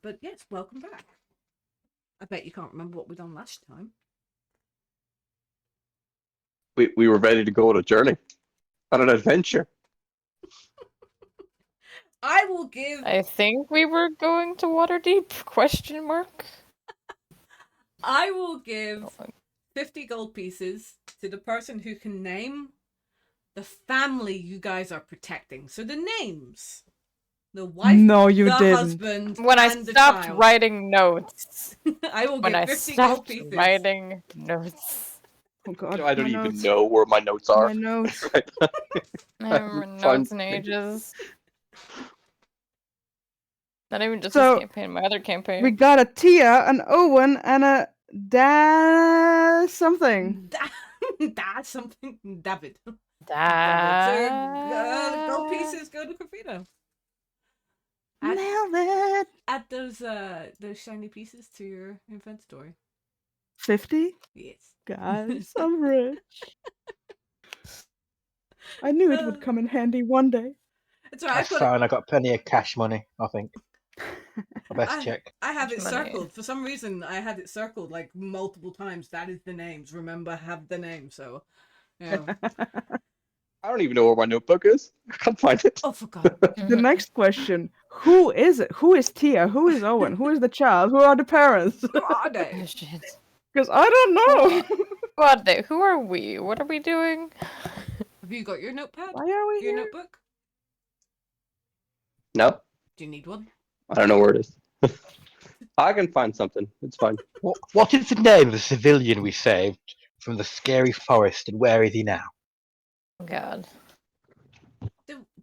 But yes, welcome back. I bet you can't remember what we done last time. We were ready to go on a journey, on an adventure. I will give. I think we were going to Waterdeep? Question mark. I will give 50 gold pieces to the person who can name the family you guys are protecting. So the names. The wife, No, you the didn't. husband, When I and the stopped child. writing notes. I will When give I 50 gold stopped pieces. writing notes. Oh god, I don't my even notes. know where my notes are. My notes. I haven't written notes in ages. Not even just So, this campaign, my other campaign. We got a Tia, an Owen, and a something. That's something. David. Da... So, gold pieces go to Kafina. Nailed it. Add those shiny pieces to your inventory. 50? Yes. Guys, I'm rich. I knew it would come in handy one day. That's right. That's fine. I got plenty of cash money, I think. I best check. I have it Cash money. circled. For some reason, I had it circled like multiple times. That is the names. Remember, have the name. So, yeah. I don't even know where my notebook is. I can't find it. Oh, for God. The next question: who is it? Who is Tia? Who is Owen? Who is the child? Who are the parents? Who are Oh, they? shit. Because I don't know. What day? Who are we? What are we doing? Have you got your notepad? Why are we Your here? notebook? No, Do you need one? I don't know where it is. I can find something. It's fine. What is the name of the civilian we saved from the scary forest, and where is he now? God.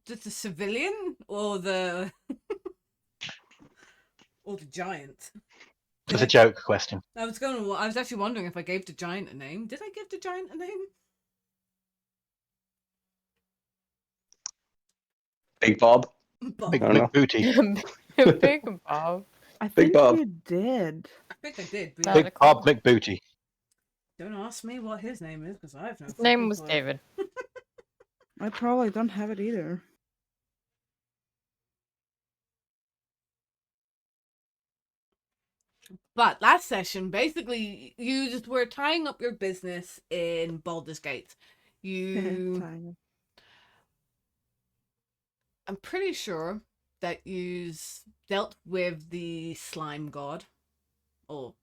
The civilian or the or the giant? It's a joke question. I was actually wondering if I gave the giant a name. Did I give the giant a name? Big Bob. Bob. Big, I don't know. big booty. Big Bob. I Big think Bob. you did. I think I did. But Not yeah, Big Bob McBooty. don't ask me what his name is because I have no. His name fucking was clue. David. I probably don't have it either. But last session, basically, you just were tying up your business in Baldur's Gate. You, Tiny. I'm pretty sure that you dealt with the slime god, or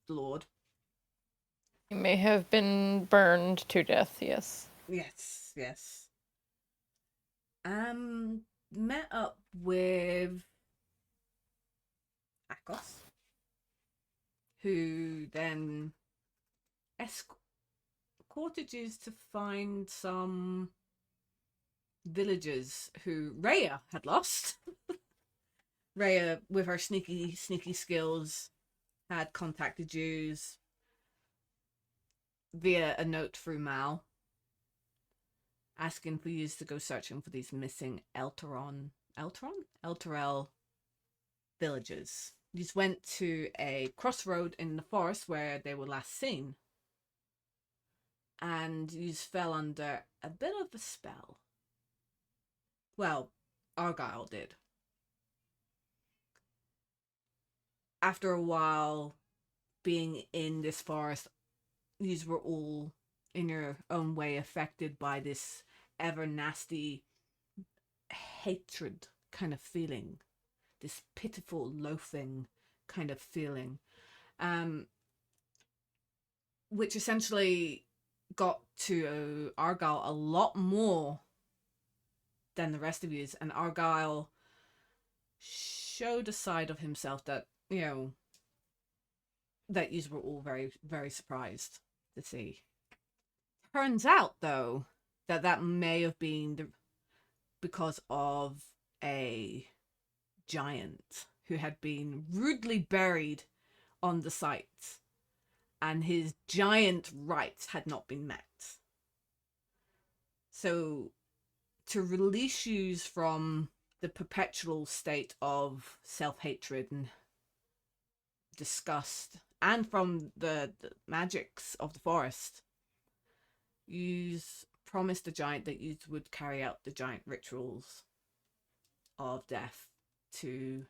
lord. He may have been burned to death, yes. Yes, yes. Met up with Akos, who then escorted you to find some villagers who Rhea had lost. Rhea, with her sneaky skills, had contacted you via a note through Mal, asking for you to go searching for these missing Elturel villagers. You went to a crossroad in the forest where they were last seen, and you fell under a bit of a spell. Well, Argyle did. After a while being in this forest, you were all in your own way affected by this ever nasty hatred kind of feeling, this pitiful loathing kind of feeling, which essentially got to Argyle a lot more than the rest of you, and Argyle showed a side of himself that, you know, that you were all very, very surprised to see. Turns out, though, that may have been because of a giant who had been rudely buried on the site, and his giant rights had not been met. So, to release you from the perpetual state of self-hatred and disgust, and from the magics of the forest, you promised the giant that you would carry out the giant rituals of death to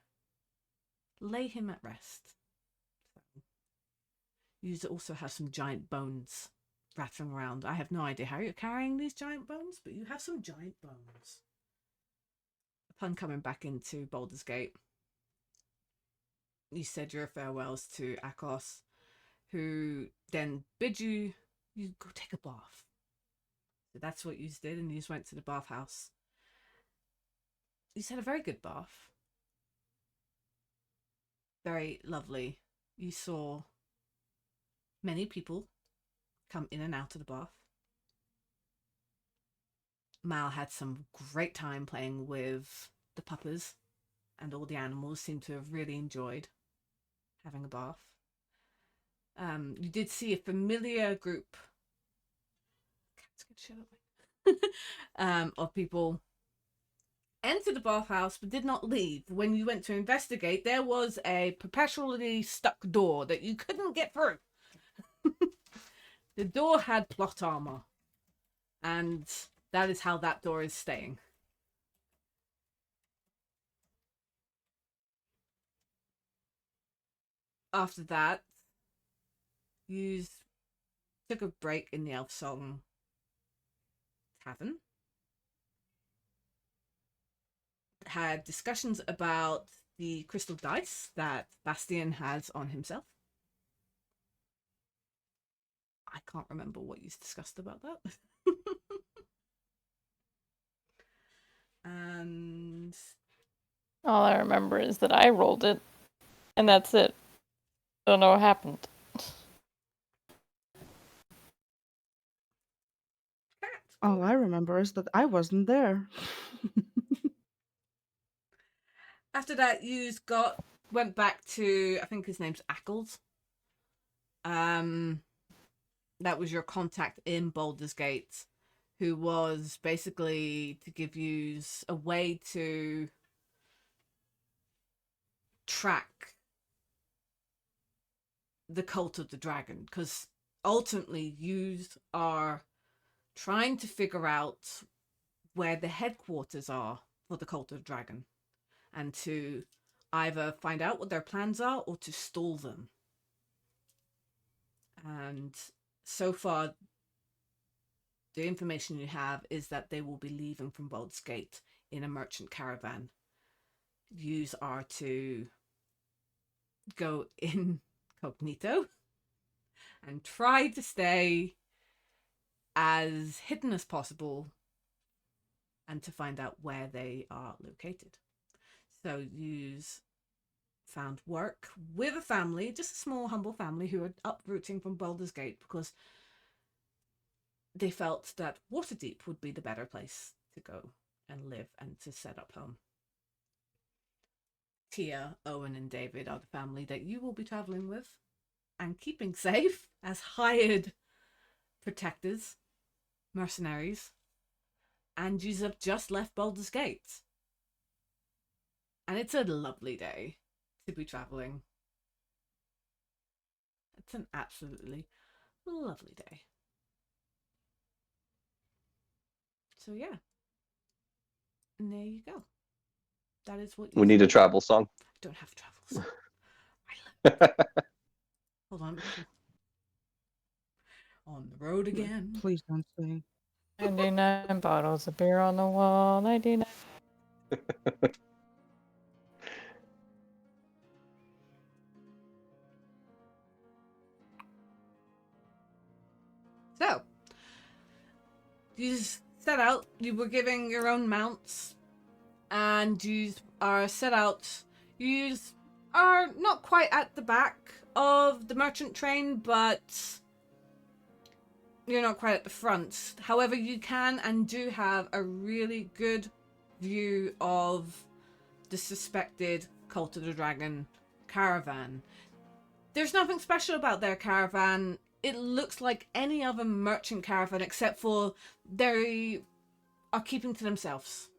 lay him at rest. You also have some giant bones rattling around. I have no idea how you're carrying these giant bones, but you have some giant bones. Upon coming back into Baldur's Gate, you said your farewells to Akos, who then bid you go take a bath. So that's what you did, and you just went to the bathhouse. You had a very good bath. Very lovely. You saw many people come in and out of the bath. Mal had some great time playing with the puppers, and all the animals seemed to have really enjoyed having a bath. You did see a familiar group of people enter the bathhouse but did not leave. When you went to investigate, there was a perpetually stuck door that you couldn't get through. The door had plot armor, and that is how that door is staying. After that, you took a break in the Elf Song Tavern. Had discussions about the crystal dice that Bastian has on himself. I can't remember what you discussed about that. And All I remember is that I rolled it, and that's it. Don't know what happened. All I remember is that I wasn't there. after that, you went back to, I think his name's Ackles. That was your contact in Baldur's Gate, who was basically to give you a way to track the cult of the dragon, because ultimately you are trying to figure out where the headquarters are for the cult of the dragon, and to either find out what their plans are or to stall them. And so far, the information you have is that they will be leaving from Baldur's Gate in a merchant caravan. Yous are to go incognito and try to stay as hidden as possible and to find out where they are located. So yous found work with a family, just a small, humble family who are uprooting from Baldur's Gate because they felt that Waterdeep would be the better place to go and live and to set up home. Tia, Owen, and David are the family that you will be traveling with and keeping safe as hired protectors, mercenaries, and you have just left Baldur's Gate. And it's a lovely day to be traveling. It's an absolutely lovely day. So yeah, and there you go. That is what you We need a travel song. I don't have travels. I love it. Hold on. On the road again. Please don't sing. 99 bottles of beer on the wall. 99. So, you set out, you were giving your own mounts, and you are set out. You are not quite at the back of the merchant train, but you're not quite at the front. However, you can and do have a really good view of the suspected Cult of the Dragon caravan. There's nothing special about their caravan. It looks like any other merchant caravan, except for they are keeping to themselves.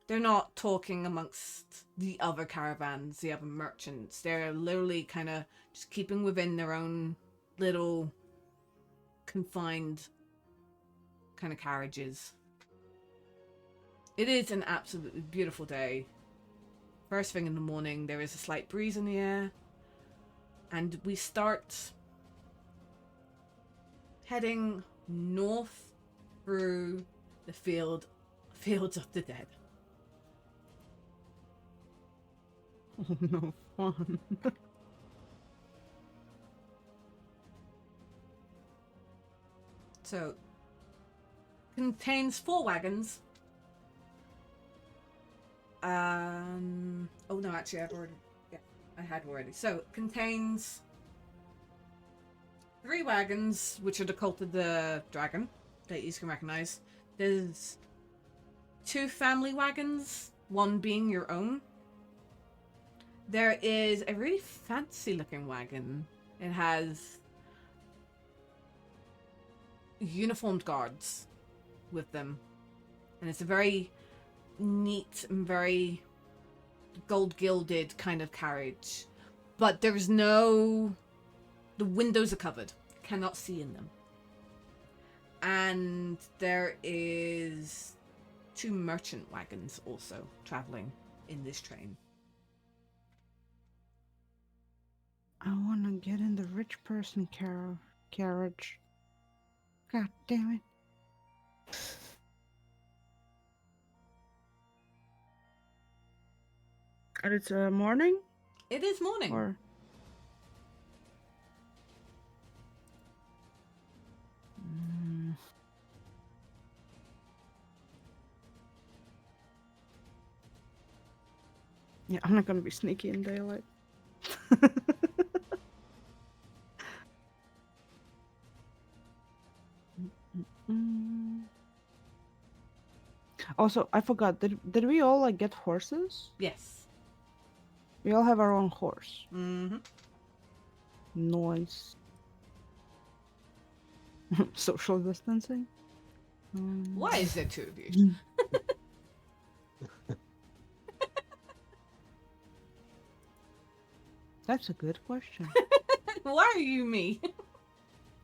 They're not talking amongst the other caravans, the other merchants. They're literally kind of just keeping within their own little confined kind of carriages. It is an absolutely beautiful day first thing in the morning, there is a slight breeze in the air, and we start heading north through the fields of the dead. Oh no, fun. So, contains 4 wagons. Oh no, actually, I had already. So, it contains 3 wagons, which are the Cult of the Dragon, that you can recognize. There's 2 family wagons, one being your own. There is a really fancy looking wagon. It has uniformed guards with them, and it's a very neat and very gold gilded kind of carriage, but there's no, the windows are covered, cannot see in them. And there is 2 merchant wagons also traveling in this train. I want to get in the rich person carriage. God damn it. And it's morning? It is morning. Or... Yeah, I'm not gonna be sneaky in daylight. Also, I forgot. Did we all like get horses? Yes. We all have our own horse. Mm-hmm. Nice. Social distancing. Why is there 2 of you? That's a good question. Why are you me?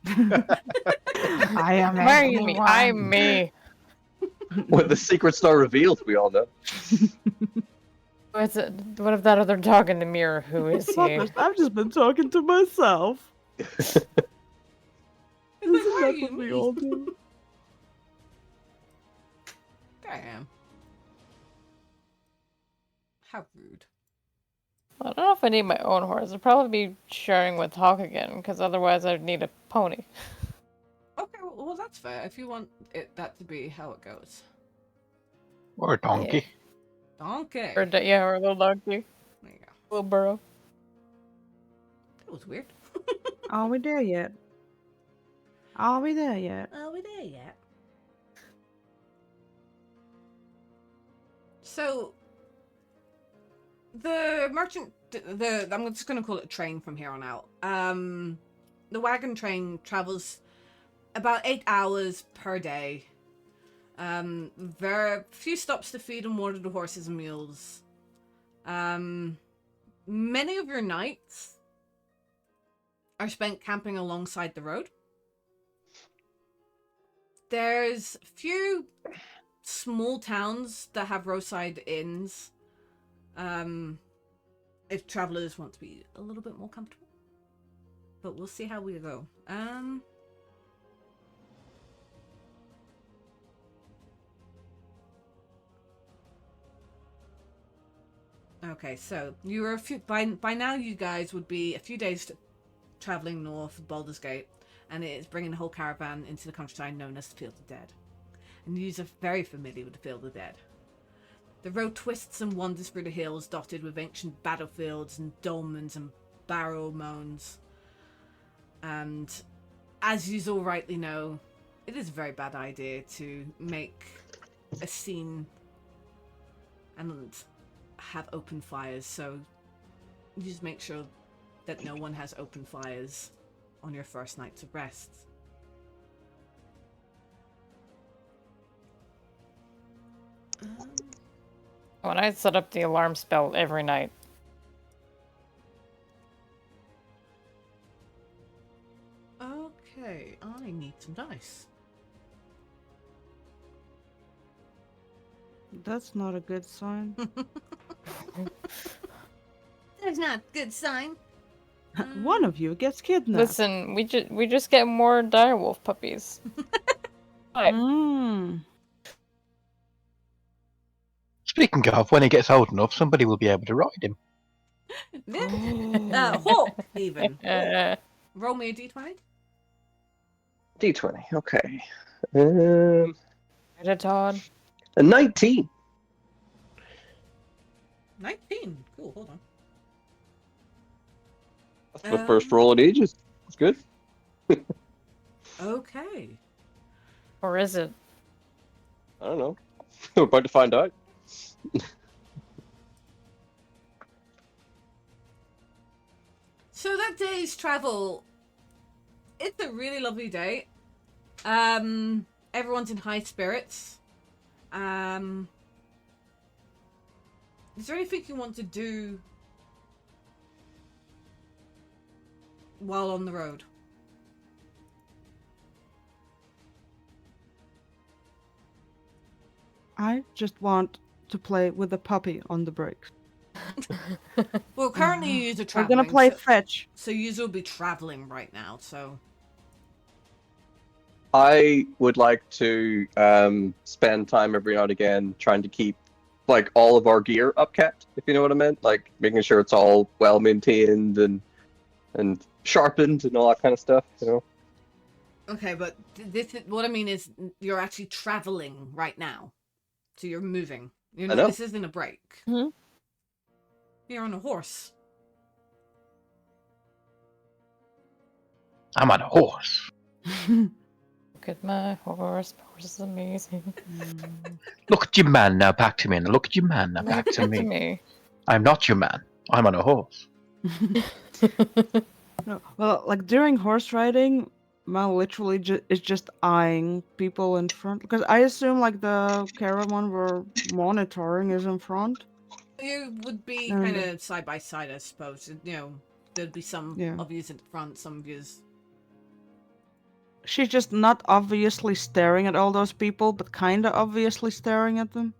I am. Why are you me? I'm me. When the secret star reveals, we all know. What's it? What if that other dog in the mirror? Who is he? I've just been talking to myself. It's like, why are Isn't that you what we me? all do? Damn. How rude. I don't know if I need my own horse. I'd probably be sharing with Hawk again, because otherwise I'd need a pony. Okay, well that's fair. If you want that to be how it goes. Or a donkey. Donkey. Or or a little donkey, There you go. little burro. That was weird. Are we there yet? Are we there yet? Are we there yet? So, the merchant, I'm just going to call it a train from here on out. The wagon train travels about 8 hours per day. There are a few stops to feed and water the horses and mules. Many of your nights are spent camping alongside the road. There's a few small towns that have roadside inns. If travelers want to be a little bit more comfortable. But we'll see how we go. Okay, so you were by now you guys would be a few days traveling north of Baldur's Gate, and it is bringing the whole caravan into the countryside known as the Field of Dead. And you are very familiar with the Field of Dead. The road twists and wanders through the hills, dotted with ancient battlefields and dolmens and barrow mounds. And as you all rightly know, it is a very bad idea to make a scene and have open fires, so you just make sure that no one has open fires on your first nights of rest. When I set up the alarm spell every night. Okay, I need some dice. That's not a good sign. That's not a good sign. One of you gets kidnapped. Listen, we just get more direwolf puppies. Right. Mm. Speaking of, when he gets old enough, somebody will be able to ride him. Hawk, even. Hawk. Roll me a d20. D20. Okay. Get it, Todd. A 19. 19. Cool, hold on. That's my first roll in ages. That's good. Okay. Or is it? I don't know. We're about to find out. So that day's travel, it's a really lovely day. Everyone's in high spirits. Is there anything you want to do while on the road? I just want to play with the puppy on the breaks. Well, currently you are We're traveling. gonna play fetch. So you will be traveling right now, so... I would like to spend time every now and again trying to keep like all of our gear upkept, if you know what I meant. Like making sure it's all well maintained and sharpened and all that kind of stuff, you know. Okay, but this is, what I mean is you're actually traveling right now. So you're moving. You know, I know. this isn't a break. Mhm. You're on a horse. I'm on a horse. Look at my horse. My horse is amazing. Look at your man now, back to me. Now look at your man now, back to me. me. I'm not your man. I'm on a horse. No, well, like during horse riding, Mal literally is just eyeing people in front because I assume like the caravan we're monitoring is in front. You would be And- kind of side by side, I suppose. You know, there'd be some Yeah. of yous at the front, some of yous. She's just not obviously staring at all those people, but kind of obviously staring at them.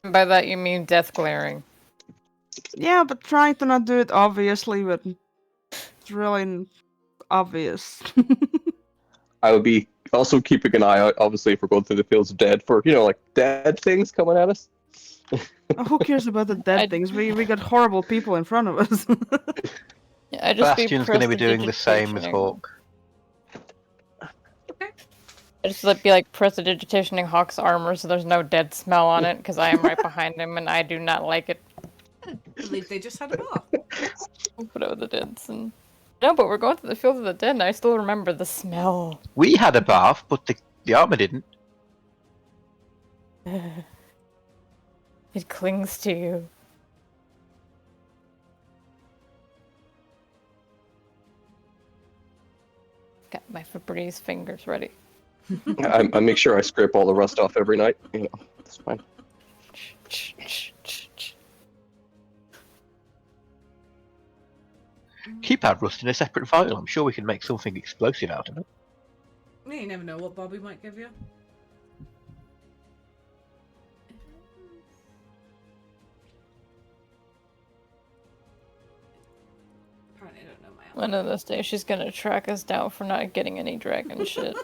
By that you mean death glaring. Yeah, but trying to not do it obviously, but it's really obvious. I would be also keeping an eye out, obviously, if we're going through the fields of dead for, you know, like dead things coming at us. Who cares about the dead I- things? We got horrible people in front of us. Yeah, I just Bastion's going to be doing the same as prestidigitationing. Hawk. I just be like prestidigitationing Hawk's armor so there's no dead smell on it because I am right behind him and I do not like it. I believe they just had a bath. Put out the deads and no, but we're going through the fields of the dead and I still remember the smell. We had a bath, but the armor didn't. It clings to you. Got my Febreze fingers ready. I make sure I scrape all the rust off every night. You know, it's fine. Keep that rust in a separate vial. I'm sure we can make something explosive out of it. You never know what Bobby might give you. Apparently I don't know my One of those days she's gonna track us down for not getting any dragon shit.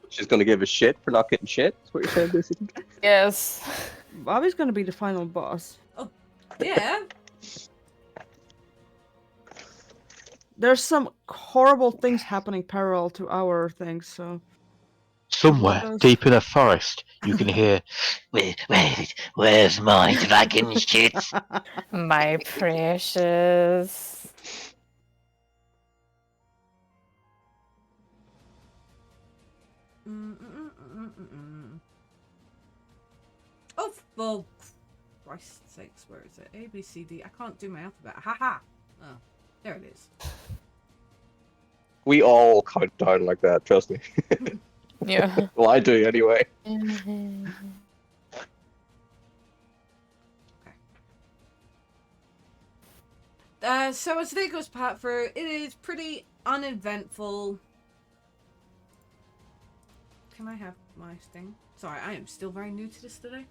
She's gonna give a shit for not getting shit. That's what you're saying, basically. Yes. Bobby's gonna be the final boss. Yeah. There's some horrible things happening parallel to our things, so... Somewhere Those- deep in a forest, you can hear, where's my dragon shit? My precious. Oh, for Christ's sakes, where is it? A, B, C, D. I can't do my alphabet. Ha ha! Oh, there it is. We all count down like that, trust me. Yeah. Well, I do anyway. So as the day goes through, it is pretty uneventful. Can I have my thing? Sorry, I am still very new to this today.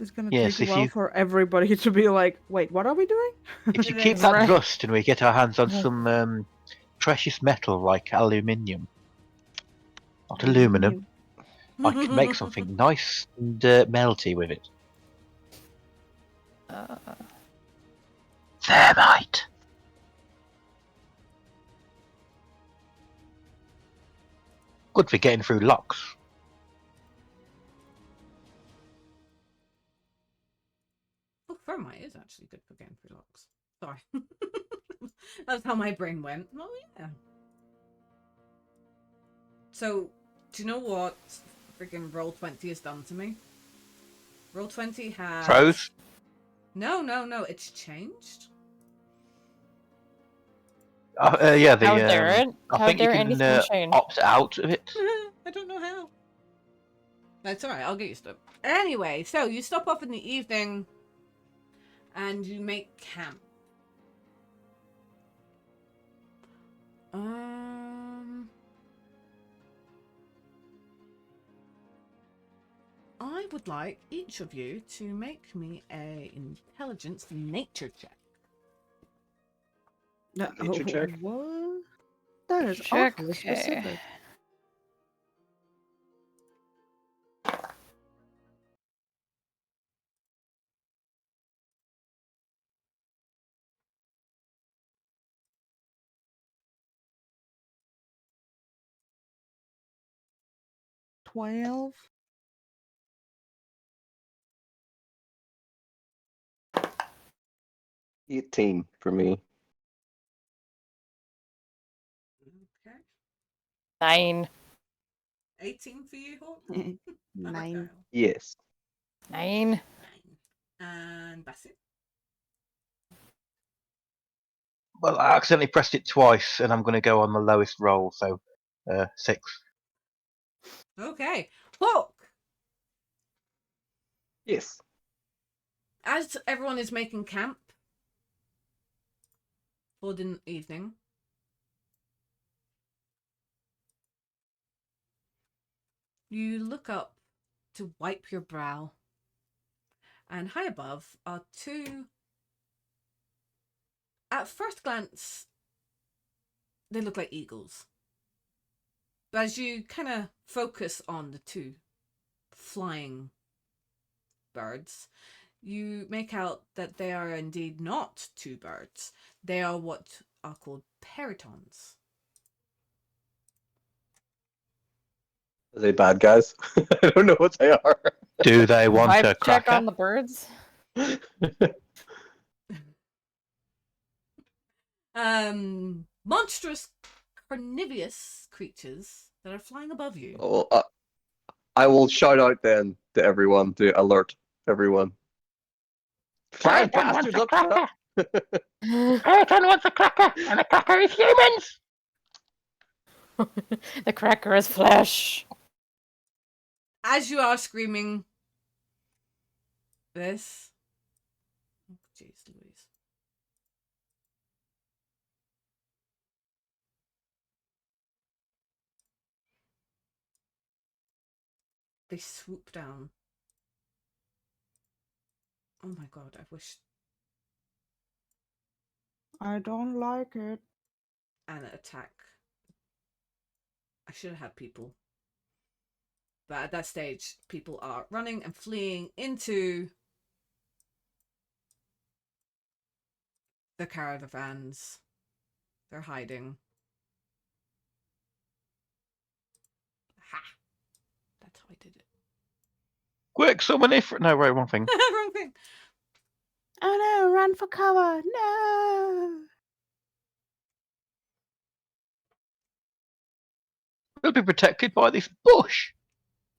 It's gonna Yes, take a if while you for everybody to be like, wait, what are we doing? if you It keep is. that Right. rust and we get our hands on some precious metal like aluminium, not aluminum, I could make something nice and melty with it. Thermite. Good for getting through locks. Oh, thermite is actually good for getting through locks. Sorry. That's how my brain went. Oh, yeah. So, do you know what freaking Roll20 has done to me? Roll20 has... Froze. No, it's changed. Yeah, the How dare it? I How think you dare can anything change? opt out of it. I don't know how. That's alright, I'll get used to it. Anyway, so you stop off in the evening and you make camp. I would like each of you to make me a intelligence nature check. Nature check? What? That is Check, awfully okay. specific. $12. 18 for me. Okay. 9. 18 for you, Hawk? 9. Yes. 9. 9. And Bassett? Well, I accidentally pressed it twice, and I'm going to go on the lowest roll, so 6. Okay. Hawk! Yes. As everyone is making camp for the evening, you look up to wipe your brow, and high above are two. At first glance, they look like eagles. But as you kind of focus on the two flying birds, you make out that they are indeed not two birds. They are what are called peritons. Are they bad guys? I don't know what they are. Do they want Vibe a check cracker? on the birds. Monstrous carnivorous creatures that are flying above you. Oh, I will shout out then to everyone to alert everyone. Flying bastards up top! Peloton wants a cracker, and a cracker is humans! The cracker is flesh. As you are screaming this, oh, jeez Louise. They swoop down. Oh my god, I wish. I don't like it. And attack. I should have had people. But at that stage, people are running and fleeing into the caravans. They're hiding. Ha! That's how I did it. Quick, summon Ifrit. No, right, wrong thing. Wrong thing. Oh no, run for cover! No! We'll be protected by this bush.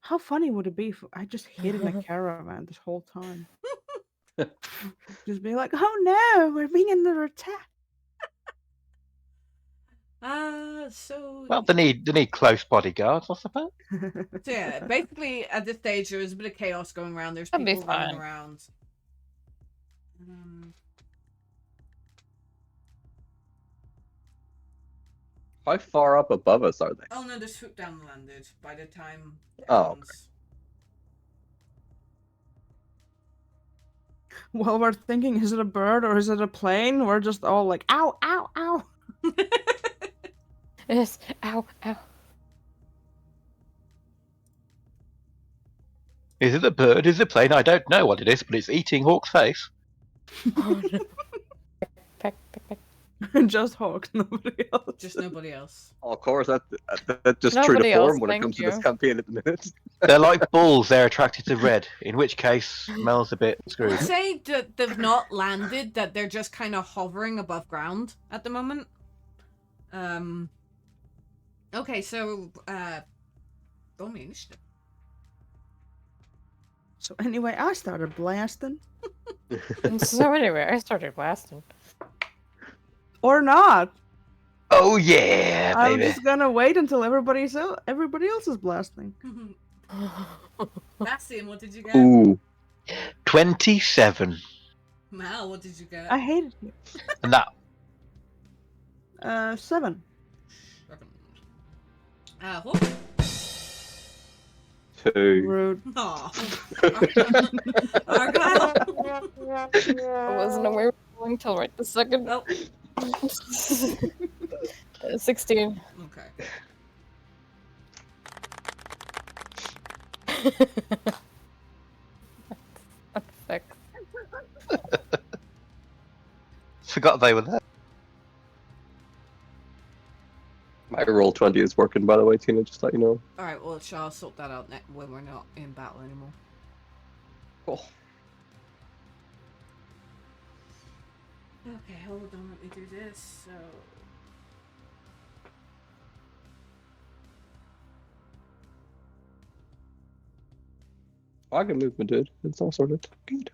How funny would it be if I just hid in a caravan this whole time? Just be like, oh no, we're being under attack. So Well, they need close bodyguards, I suppose. So yeah, basically at this stage there's a bit of chaos going around. There's That'd be people running fine. around. How far up above us are they? Oh no, the swoop down landed by the time. Oh, okay. While we're thinking, is it a bird or is it a plane? We're just all like, ow, ow, ow. Yes. Ow, ow. Is it a bird? Is it a plane? I don't know what it is, but it's eating Hawk's face. Oh, no. Peck, peck, peck. Just Hawk, nobody else. Just nobody else. Oh, of course, that's just true Nobody to form else, when it thank comes to this you. campaign at the minute. They're like bulls. They're attracted to red. In which case, Mel's a bit I'd screwed. say that they've not landed, that they're just kind of hovering above ground at the moment. Okay, so, roll me initiative. So anyway, I started blasting. So anyway, I started blasting. Or not. Oh yeah, I'm baby. just gonna wait until everybody else is blasting. Bastian, what did you get? Ooh. 27. Mal, what did you get? I hated you. And that 7. What? 2. Rude. Aw. Argyle. I wasn't aware of rolling till right this second. Nope. 16. Okay. Sick. forgot they were there. My roll 20 is working, by the way, Tina, just let you know. Alright, well, I'll sort that out when we're not in battle anymore. Cool. Okay, hold on, let me do this. So. I can move my dude. It's all sorted. Good.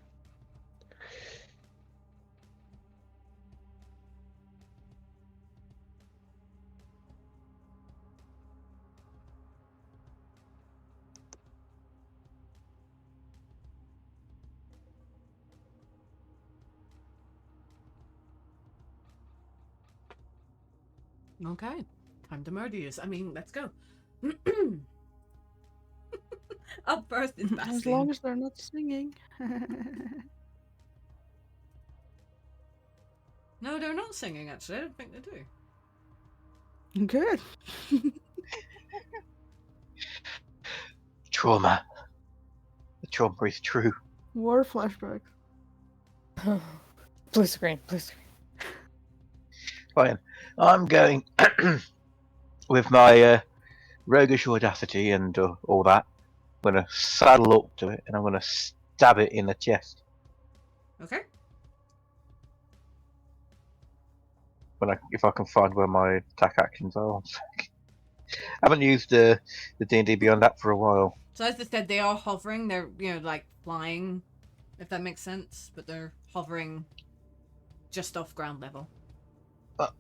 Okay, time to murder you. I mean, let's go. Up first is Bastian. As long as they're not singing. No, they're not singing, actually. I don't think they do. Good. Trauma. The trauma is true. War flashback. Blue screen, blue screen. Fine. I'm going with my roguish audacity and all that. I'm going to saddle up to it and I'm going to stab it in the chest. Okay. If I can find where my attack actions are. I haven't used the D&D Beyond app for a while. So as I said, they are hovering. They're, like flying, if that makes sense. But they're hovering just off ground level.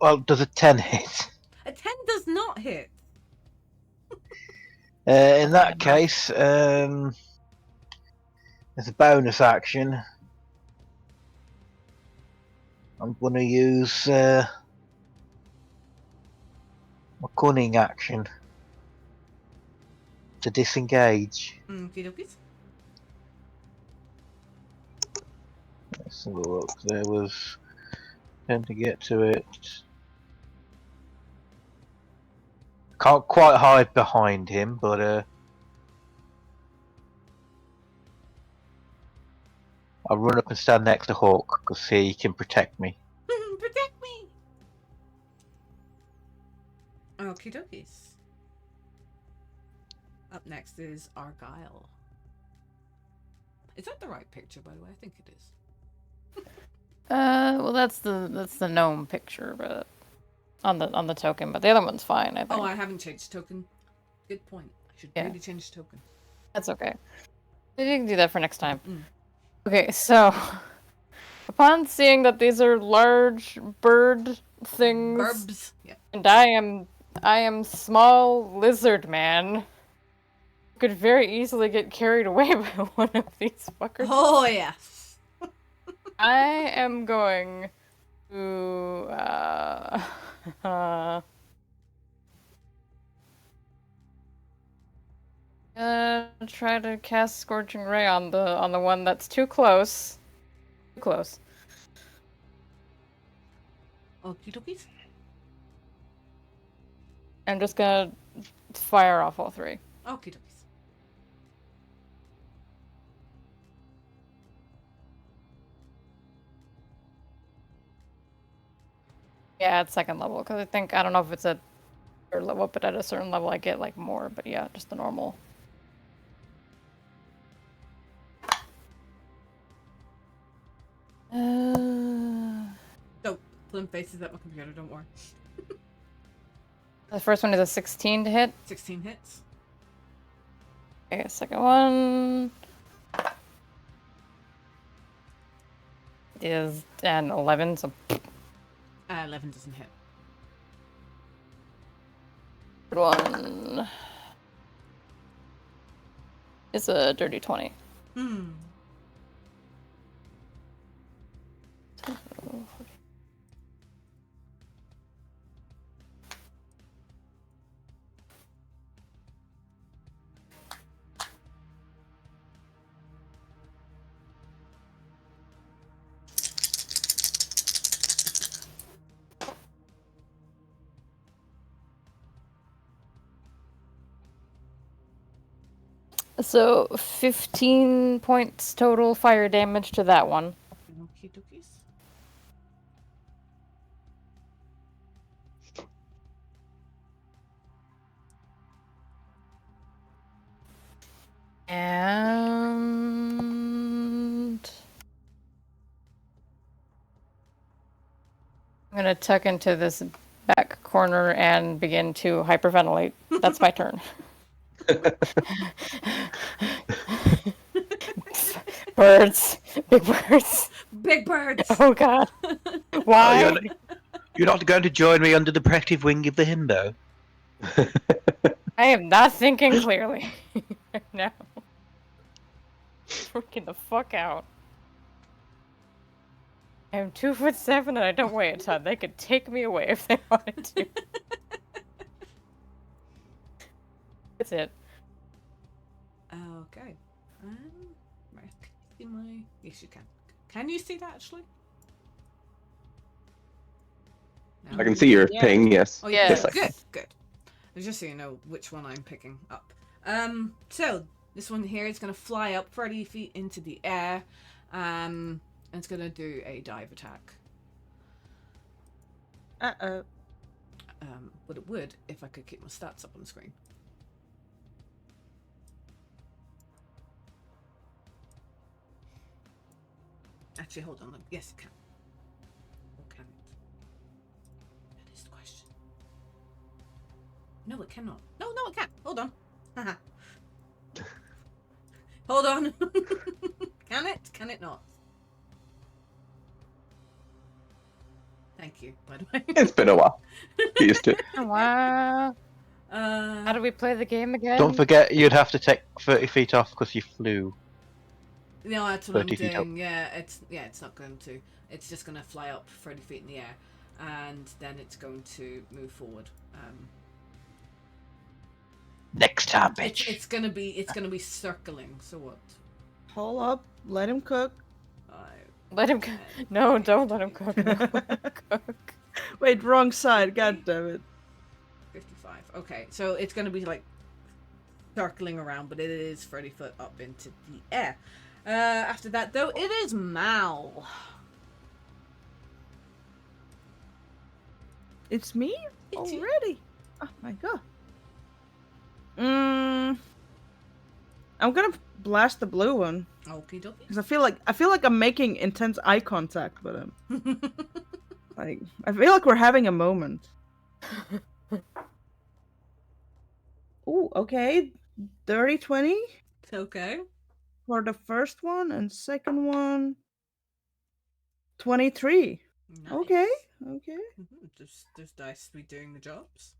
Well, does a 10 hit? A 10 does not hit. In that case, as a bonus action, I'm going to use my cunning action to disengage. Okie Let's have a look. There was 10 to get to it. Can't quite hide behind him, but I'll run up and stand next to Hawk because he can protect me. Protect me! Okie dokies. Up next is Argyle. Is that the right picture, by the way? I think it is. Well, that's the gnome picture, but on the token, but the other one's fine. I think. Oh, I haven't changed token. Good point. I should really change token. That's okay. You can do that for next time. Mm. Okay, so upon seeing that these are large bird things, Burbs. Yeah. and I am small lizard man, could very easily get carried away by one of these fuckers. Oh yeah. I am going to try to cast Scorching Ray on the one that's too close. Close. Okie dokies. I'm just gonna fire off all 3. Okie dokies. Yeah, at 2nd level, because I don't know if it's a 3rd level, but at a certain level I get like more, but yeah, just the normal. So, Plim faces at my computer, don't worry. The first one is a 16 to hit. 16 hits. Okay, second one is an 11, so 11 doesn't hit. third one is a dirty 20. Hmm. So 15 points total fire damage to that one. Okie dokies. And I'm gonna tuck into this back corner and begin to hyperventilate. That's my turn. Birds. Big birds. Big birds! Oh god. Oh, Why? you're not going to join me under the protective wing of the himbo? I am not thinking clearly. No. Freaking the fuck out. I am 2'7" and I don't weigh a ton. They could take me away if they wanted to. That's it. Okay. Right. Can you see my... Yes, you can. Can you see that, actually? No. I can see your Yeah. thing, yes. Oh, yeah. Yes. I can. Good, good. Just so you know which one I'm picking up. So, this one here is going to fly up 30 feet into the air. And it's going to do a dive attack. Uh-oh. But it would if I could keep my stats up on the screen. Actually, hold on. Yes, it can. Or can it? That is the question. No, it cannot. No, it can't. Hold on. Haha. Hold on. Can it? Can it not? Thank you, by the way. It's been a while. Get used to it. Wow. How do we play the game again? Don't forget, you'd have to take 30 feet off because you flew. No, that's what I'm 30 feet up. doing. Yeah, it's not going to. It's just going to fly up 30 feet in the air, and then it's going to move forward. Next time, It's, bitch. it's gonna be circling. So what? Hold up. Let him cook. Let him cook. No, don't let him cook. No, let him cook. Wait, wrong side. God damn it. 55. Okay, so it's gonna be like circling around, but it is 30 foot up into the air. After that, though, it is Mal. It's me It's you. already. Oh my god. I'm gonna blast the blue one Okie dokie. because I feel like I'm making intense eye contact with him. Like I feel like we're having a moment. Ooh, okay. Dirty 20 Okay. for the first one, and second one 23. Nice. Okay. There's dice to be doing the jobs.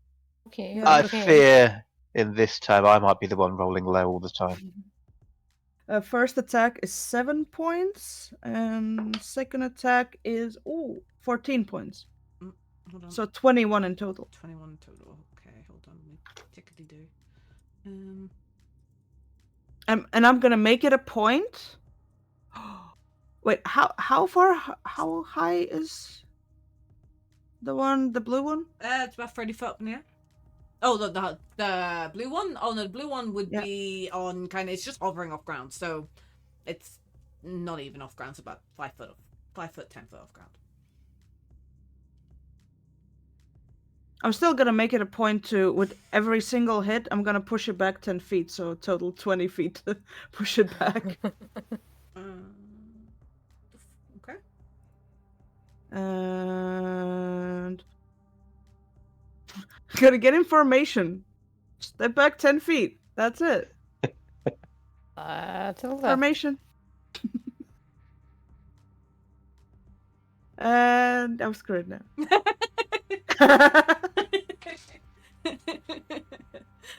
Okay. Yeah. I okay. fear in this time I might be the one rolling low all the time. First attack is 7 points, and second attack is 14 points. Hold on. So 21 in total. 21 total. Okay, hold on. Let me tickety do. And I'm gonna make it a point. Wait, how high is the blue one? It's about 30 foot up in the air. Oh, the blue one? Oh, no, the blue one would Yeah. be on kind of, it's just hovering off ground. So it's not even off ground. It's about 5 foot, 10 foot off ground. I'm still gonna make it a point to, with every single hit, I'm gonna push it back 10 feet, so total 20 feet to push it back. Okay. And gotta get information. Step back 10 feet. That's it. To the left. Information. And I'm screwed now.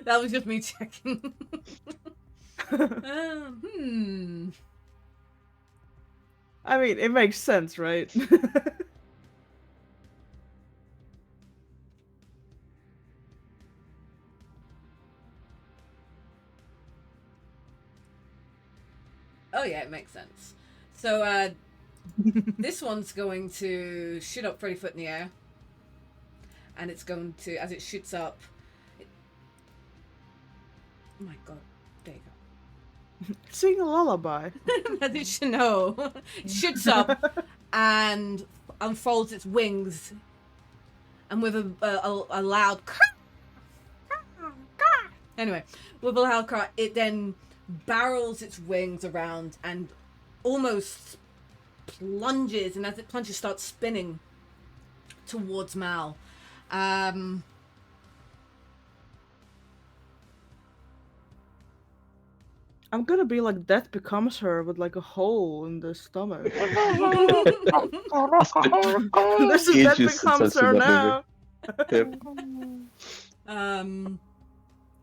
That was just me checking. Hmm. I mean, it makes sense, right? Oh yeah, it makes sense. So this one's going to shoot up 30 foot in the air. And it's going to, as it shoots up... Oh my god, there you go. Sing a lullaby. As it should know. It shoots up and unfolds its wings. And with a loud... Anyway, with a loud cry, it then barrels its wings around and almost plunges, and as it plunges, starts spinning towards Mal. I'm gonna be like Death Becomes Her with like a hole in the stomach. This is Ages Death since I've Becomes seen Her that now.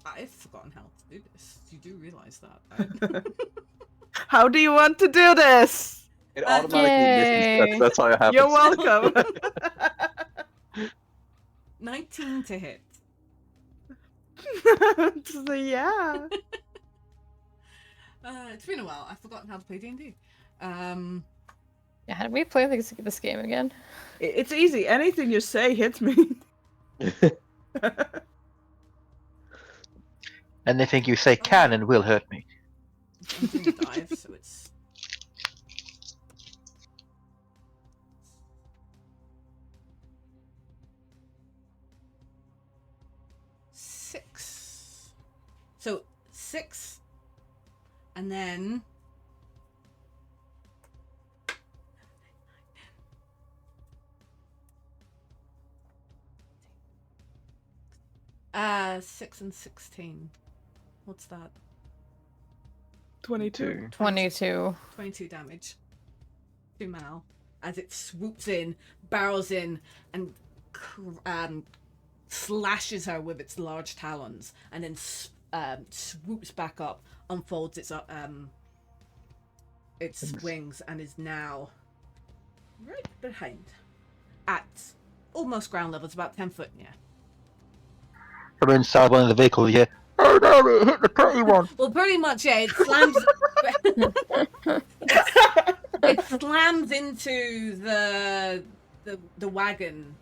I've forgotten how to do this. You do realize that, right? How do you want to do this? It automatically Yay. misses. That's how it happens. You're welcome. 19 to hit. So, yeah. It's been a while. I've forgotten how to play D&D. Yeah, how do we play this game again? It's easy. Anything you say hits me. Anything you say can and will hurt me. I'm doing a dive, so it's... Six. So 6, and then 6 and 16. What's that? 22. 22. 22 damage to Mal as it swoops in, barrels in, and slashes her with its large talons, and then swoops back up, unfolds its wings, and is now right behind at almost ground level. It's about 10 foot in the air. From inside one of the vehicles, yeah. Oh no, it hit the pretty one. Well, pretty much, yeah. It slams. It slams into the wagon,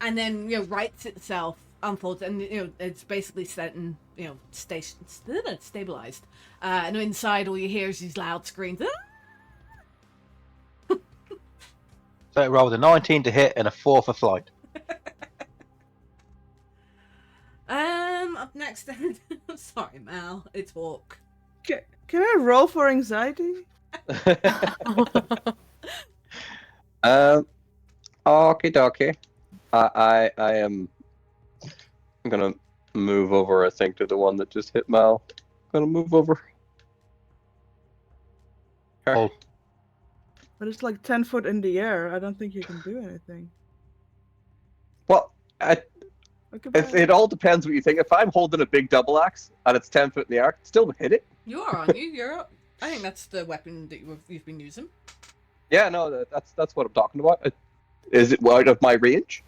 and then rights itself, unfolds, and it's basically set and stabilized. And inside, all you hear is these loud screams. So it rolled a 19 to hit and a 4 for flight. Up next, sorry, Mal, it's Hawk. Can I roll for anxiety? Okie dokie. I'm gonna move over, I think, to the one that just hit Mal. Gonna move over. Oh, But it's like 10 foot in the air. I don't think you can do anything. Well, Okay, it all depends what you think. If I'm holding a big double axe and it's 10 foot in the air, still hit it. You are, aren't you? I think that's the weapon that you've been using. Yeah, no, that's what I'm talking about. Is it out of my range?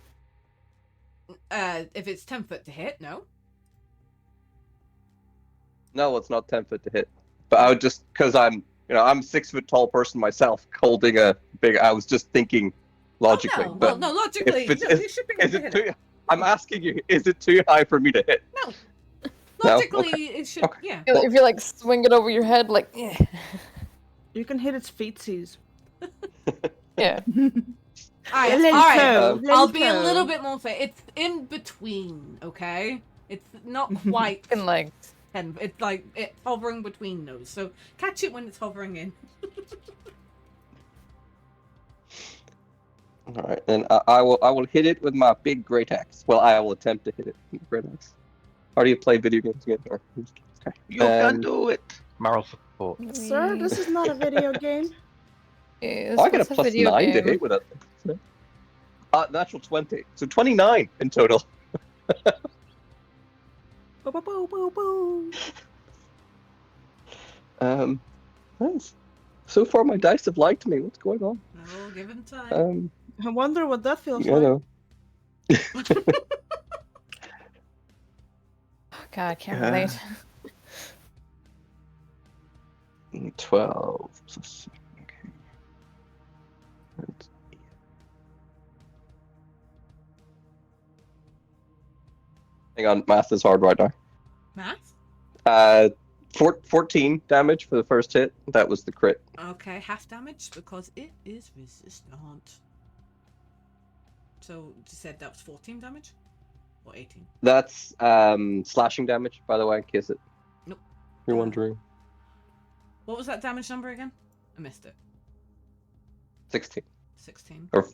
If it's 10 foot to hit, no. No, it's not 10 foot to hit. But I would just, because I'm I'm a 6 foot tall person myself, holding a big. I was just thinking logically, Oh, no. but Well, no, logically, if it's, no, you should be able is to it hit too? it. I'm asking you, is it too high for me to hit? No. No? Logically, Okay. it should, Okay. yeah. If you like swing it over your head, like, yeah. You can hit its feetsies. Yeah. Alright, Little alright. toe, Um, I'll little be a little toe. bit more fair. It's in between, okay? It's not quite And like, 10. It's like it's hovering between those. So catch it when it's hovering in. All right, then I will hit it with my big great axe. Well, I will attempt to hit it with my great axe. How do you play video games again? Okay. You can do it. Moral support. Sir, this is not a video game. Yes, Oh, I got a what's plus video 9 to game? hit with it. Natural 20, so 29 in total. Boo, boo, boo, boo, boo. Nice. So far, my dice have liked me. What's going on? No, give him time. I wonder what that feels You like. know. God, I can't Yeah. relate. 12 plus. Okay. That's- Hang on, math is hard right now. Math? 14 damage for the first hit. That was the crit. Okay, half damage because it is resistant. So you said that was 14 damage? Or 18? That's slashing damage, by the way, in case it. Nope. You're wondering. What was that damage number again? I missed it. 16. 16. Did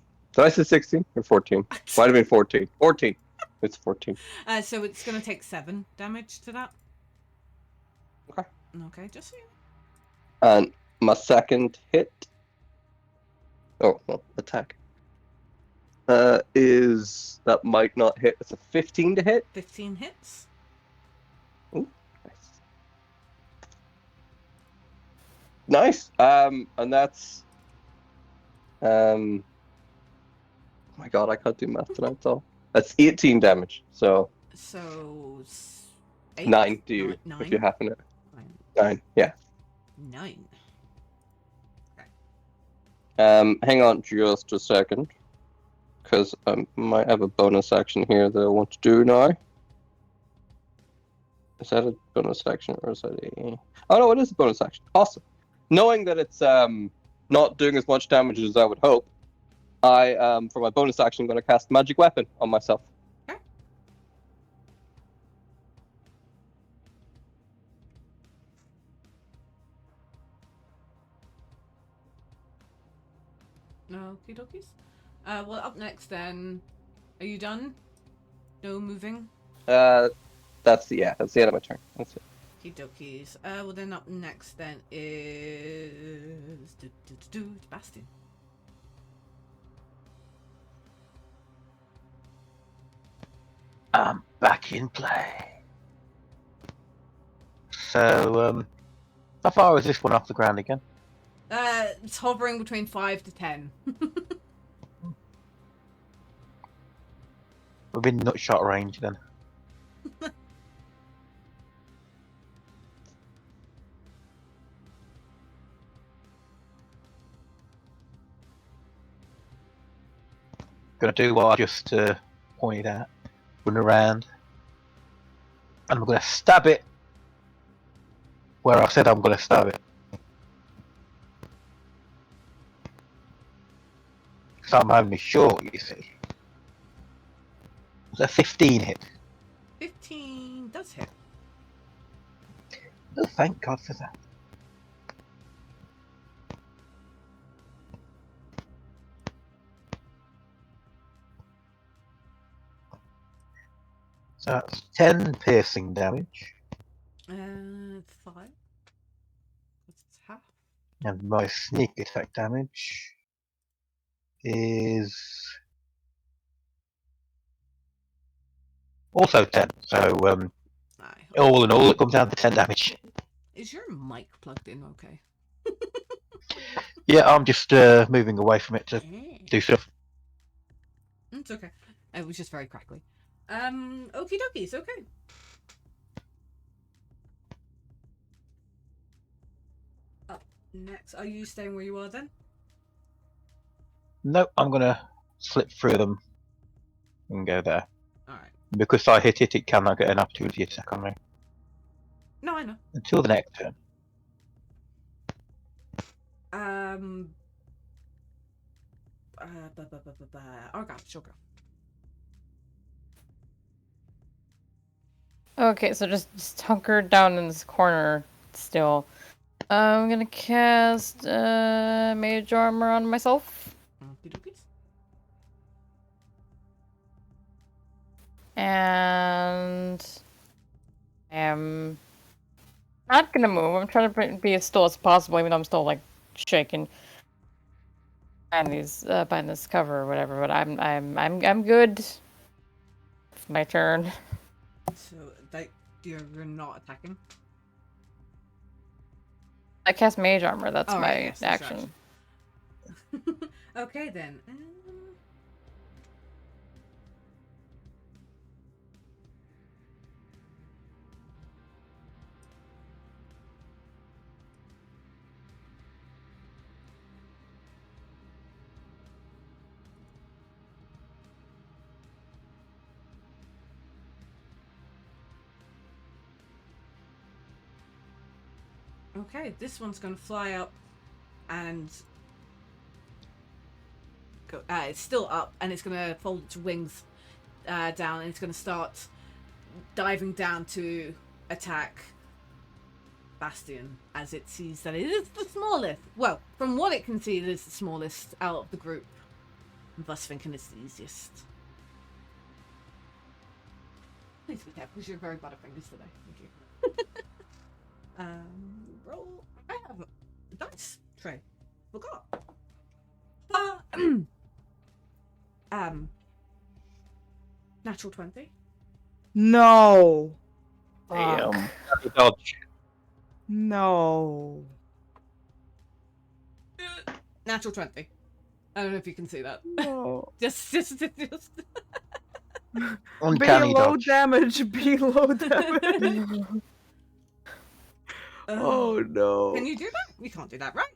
I say 16 or 14? Might have been 14. 14. It's 14. So it's going to take 7 damage to that. Okay. Okay, just so you know. And my second hit. Oh, well, attack. Is that might not hit. It's a 15 to hit. 15 hits. Ooh, nice. And that's. Oh my god, I can't do math tonight at all. That's 18 damage. So So 8? 9 to you, Nine? if you happen to. 9. 9, yeah. 9. Hang on just a second, because I might have a bonus action here that I want to do now. Is that a bonus action or is that a? Oh no, it is a bonus action. Awesome. Knowing that it's not doing as much damage as I would hope, I for my bonus action, I'm going to cast Magic Weapon on myself. Okay. Okie dokies. Well, up next then. Are you done? No moving? That's the end of my turn. That's it. Okie dokies. Well, then up next then is Bastion. I'm back in play. So, how far is this one off the ground again? It's hovering between 5 to 10. Within nutshot range then. Gonna do what I just pointed out. Run around. And I'm gonna stab it where I said I'm gonna stab it. So I'm only short, you see. It's a 15 hit. 15 does hit. Oh, thank God for that. So that's 10 piercing damage. 5. What's half? And my sneak attack damage is also 10. So Aye. all in all, it comes down to 10 damage. Is your mic plugged in okay? Yeah, I'm just moving away from it to do stuff. It's okay. It was just very crackly. Okie dokies, okay. Next, are you staying where you are then? Nope, I'm gonna slip through them and go there. Alright. Because I hit it, it cannot get an opportunity attack on me. No, I know. Until the next turn. Argyle, sure go. Okay, so just hunkered down in this corner still. I'm gonna cast Mage Armor on myself. Okey-dokies. And I am not gonna move. I'm trying to be as still as possible, even though I'm still like shaking behind this cover or whatever. But I'm good. It's my turn. So, you're not attacking? I cast Mage Armor. That's All my right, yes, that's your action. Okay, then. Okay, this one's going to fly up and go. It's still up, and it's going to fold its wings down, and it's going to start diving down to attack Bastion as it sees that it is the smallest. Well, from what it can see, it is the smallest out of the group, and thus thinking it's the easiest. Please be careful, because you're very butterfingers today. Thank you. Roll. I have a dice tray. Forgot. Natural 20. No. Fuck. Dodge. No. Natural 20. I don't know if you can see that. No. just. Uncanny Be low dodge. damage. Be low damage. Oh no. Can you do that? You can't do that, right?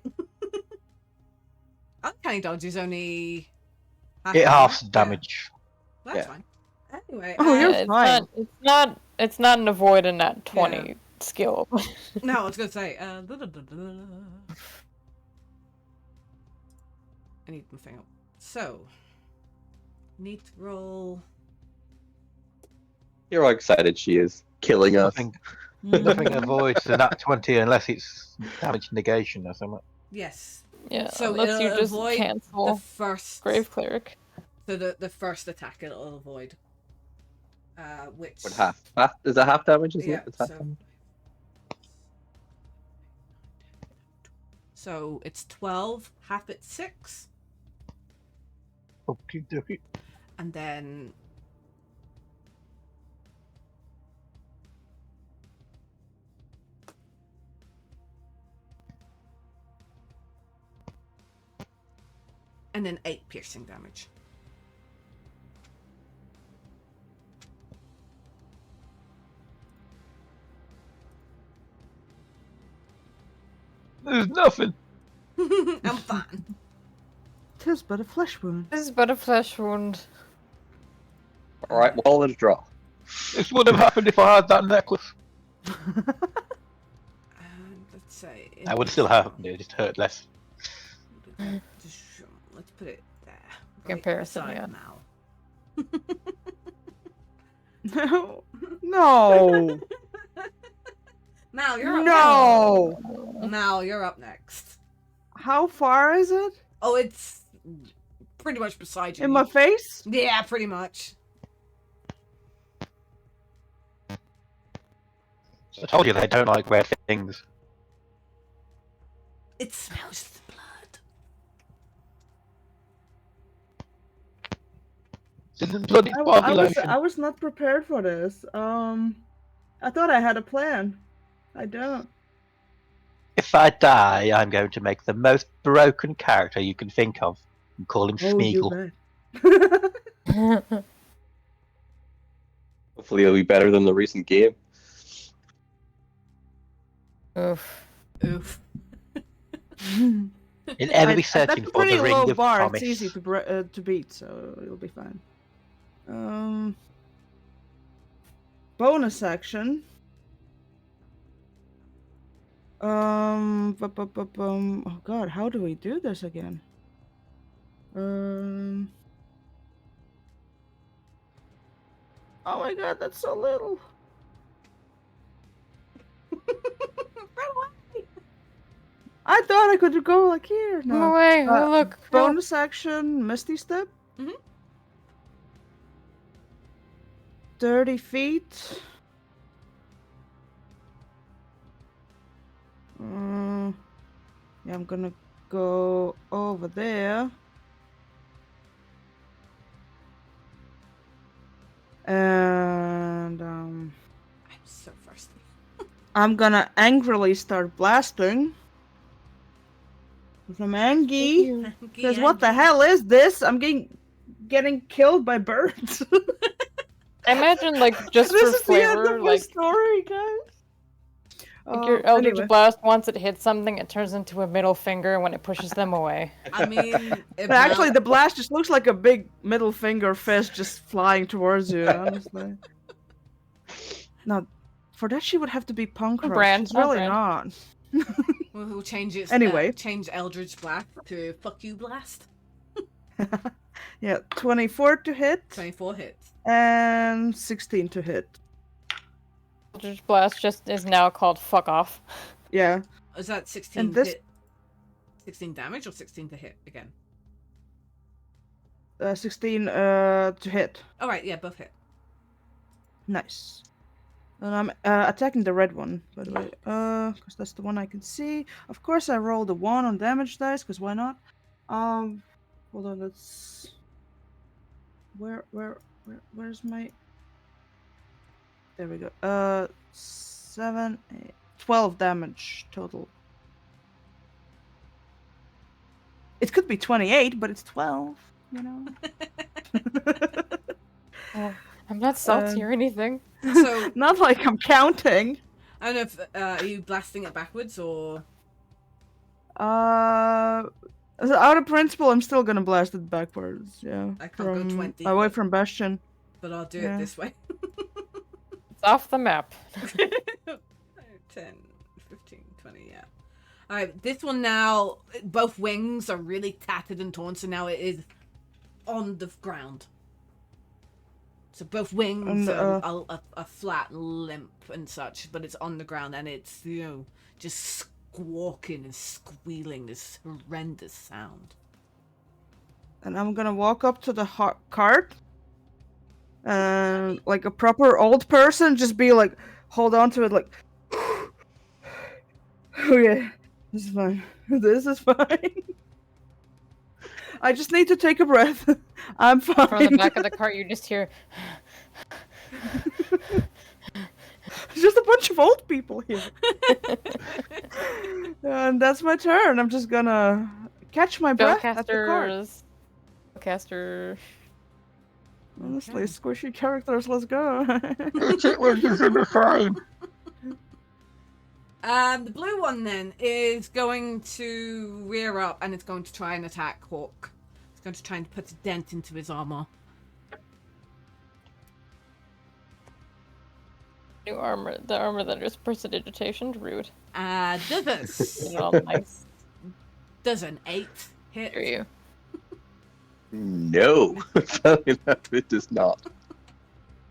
Uncanny dodge is only. It halves damage. That's Yeah. fine. Anyway. Oh, you're it's fine. It's not an avoid in that 20 skill. No, I was gonna say. I need my thing up. So. Need to roll. You're all excited she is killing us. Nothing avoids the nat 20 unless it's damage negation or something. Yes. Yeah, So unless you it'll just avoid cancel the first Grave Cleric. So the first attack it'll avoid. Which What half? Is that half damage? Isn't yeah, it? It's half so damage. so it's 12, half it's 6, Okie dokie. and then and then 8 piercing damage. There's nothing. I'm fine. Tis but a flesh wound. This is but a flesh wound. All right, well, let's draw. This would have happened if I had that necklace. And let's say I would still have happened. It just hurt less. Let's put it there. Comparison, beside yeah. Mal. No. No. Mal, you're up No. next. Mal, you're up next. How far is it? Oh, it's pretty much beside you. In my face? Yeah, pretty much. I told you they don't like red things. It smells the blood. It's in the bloody I population. was not prepared for this. I thought I had a plan. I don't. If I die, I'm going to make the most broken character you can think of and call him Oh, you Smeagol. bet. Hopefully, it'll be better than the recent game. Oof. Oof. In ever be That's searching a for pretty the ring low of bar. promise. It's easy to beat, so you'll be fine. Bonus action. Oh god, how do we do this again? Oh my god, that's so little. Run away! I thought I could go like here. Come No. away. Oh, look. No. Bonus action, Misty Step. Mhm. 30 feet. Yeah, I'm gonna go over there. And I'm so thirsty. I'm gonna angrily start blasting. 'Cause I'm angry. Because what the hell is this? I'm getting killed by birds. I imagine, like, just this for is the flavor, end of my like, story, guys. your Eldritch Anyway. Blast, once it hits something, it turns into a middle finger when it pushes them away. I mean, it But actually, might- the blast just looks like a big middle finger fist just flying towards you, honestly. No, for that she would have to be punk rock. Brand, She's our really brand. not. we'll change it. Anyway. Change Eldridge Blast to fuck you blast. Yeah, 24 to hit 24 hits. and 16 to hit. Eldritch Blast just is now called fuck off. Yeah, Is that 16 And this- hit? 16 damage or 16 to hit again? 16 to hit. All right, yeah, both hit. Nice. And I'm attacking the red one, by the way. Because that's the one I can see. Of course, I rolled a 1 on damage dice, because why not? Hold on, let's... Where's my... There we go. 7, 8, 12 damage total. It could be 28, but it's 12, you know? Oh, I'm not salty or anything. So, Not like I'm counting. I don't know if are you blasting it backwards or So out of principle, I'm still gonna blast it backwards. Yeah. I can't go 20, Away but- from Bastion. but I'll do Yeah. it this way. It's off the map. 10, 15, 20, yeah. Alright, this one now, both wings are really tattered and torn, so now it is on the ground. So both wings And, are flat and limp and such, but it's on the ground and it's, you know, just squawking and squealing this horrendous sound. And I'm gonna walk up to the cart. And like a proper old person, just be like, hold on to it, like, okay, this is fine. This is fine. I just need to take a breath. I'm fine. From the back of the cart, you just hear. It's just a bunch of old people here. And that's my turn. I'm just gonna catch my breath at the cart. Spellcasters. Spellcaster. Honestly, squishy characters, let's go. The blue one then is going to rear up and it's going to try and attack Hawk. It's going to try and put a dent into his armor. New armor. The armor that is prestidigitation. Rude. Does Get it all nice. does an 8 hit? Hear you. No, funny enough, it does not.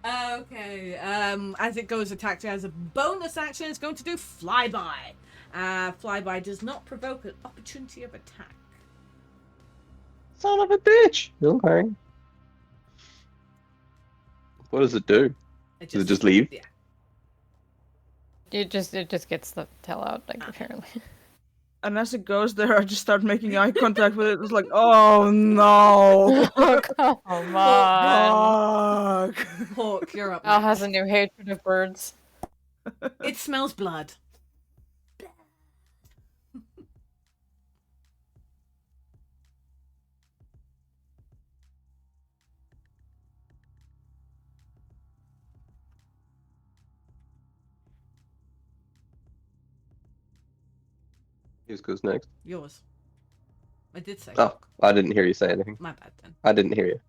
Okay. As it goes attack as a bonus action, it's going to do flyby. Flyby does not provoke an opportunity of attack. Son of a bitch. Okay. What does it do? Does it just leave? Yeah. It just gets the tail out, like, apparently. And as it goes there, I just start making eye contact with it. It's like, oh no. Oh, come on. Fuck. Hawk, you're up. Al next. has a new hatred of birds. It smells blood. Who's goes next? Yours. I did say. Oh, I didn't hear you say anything. My bad then. I didn't hear you.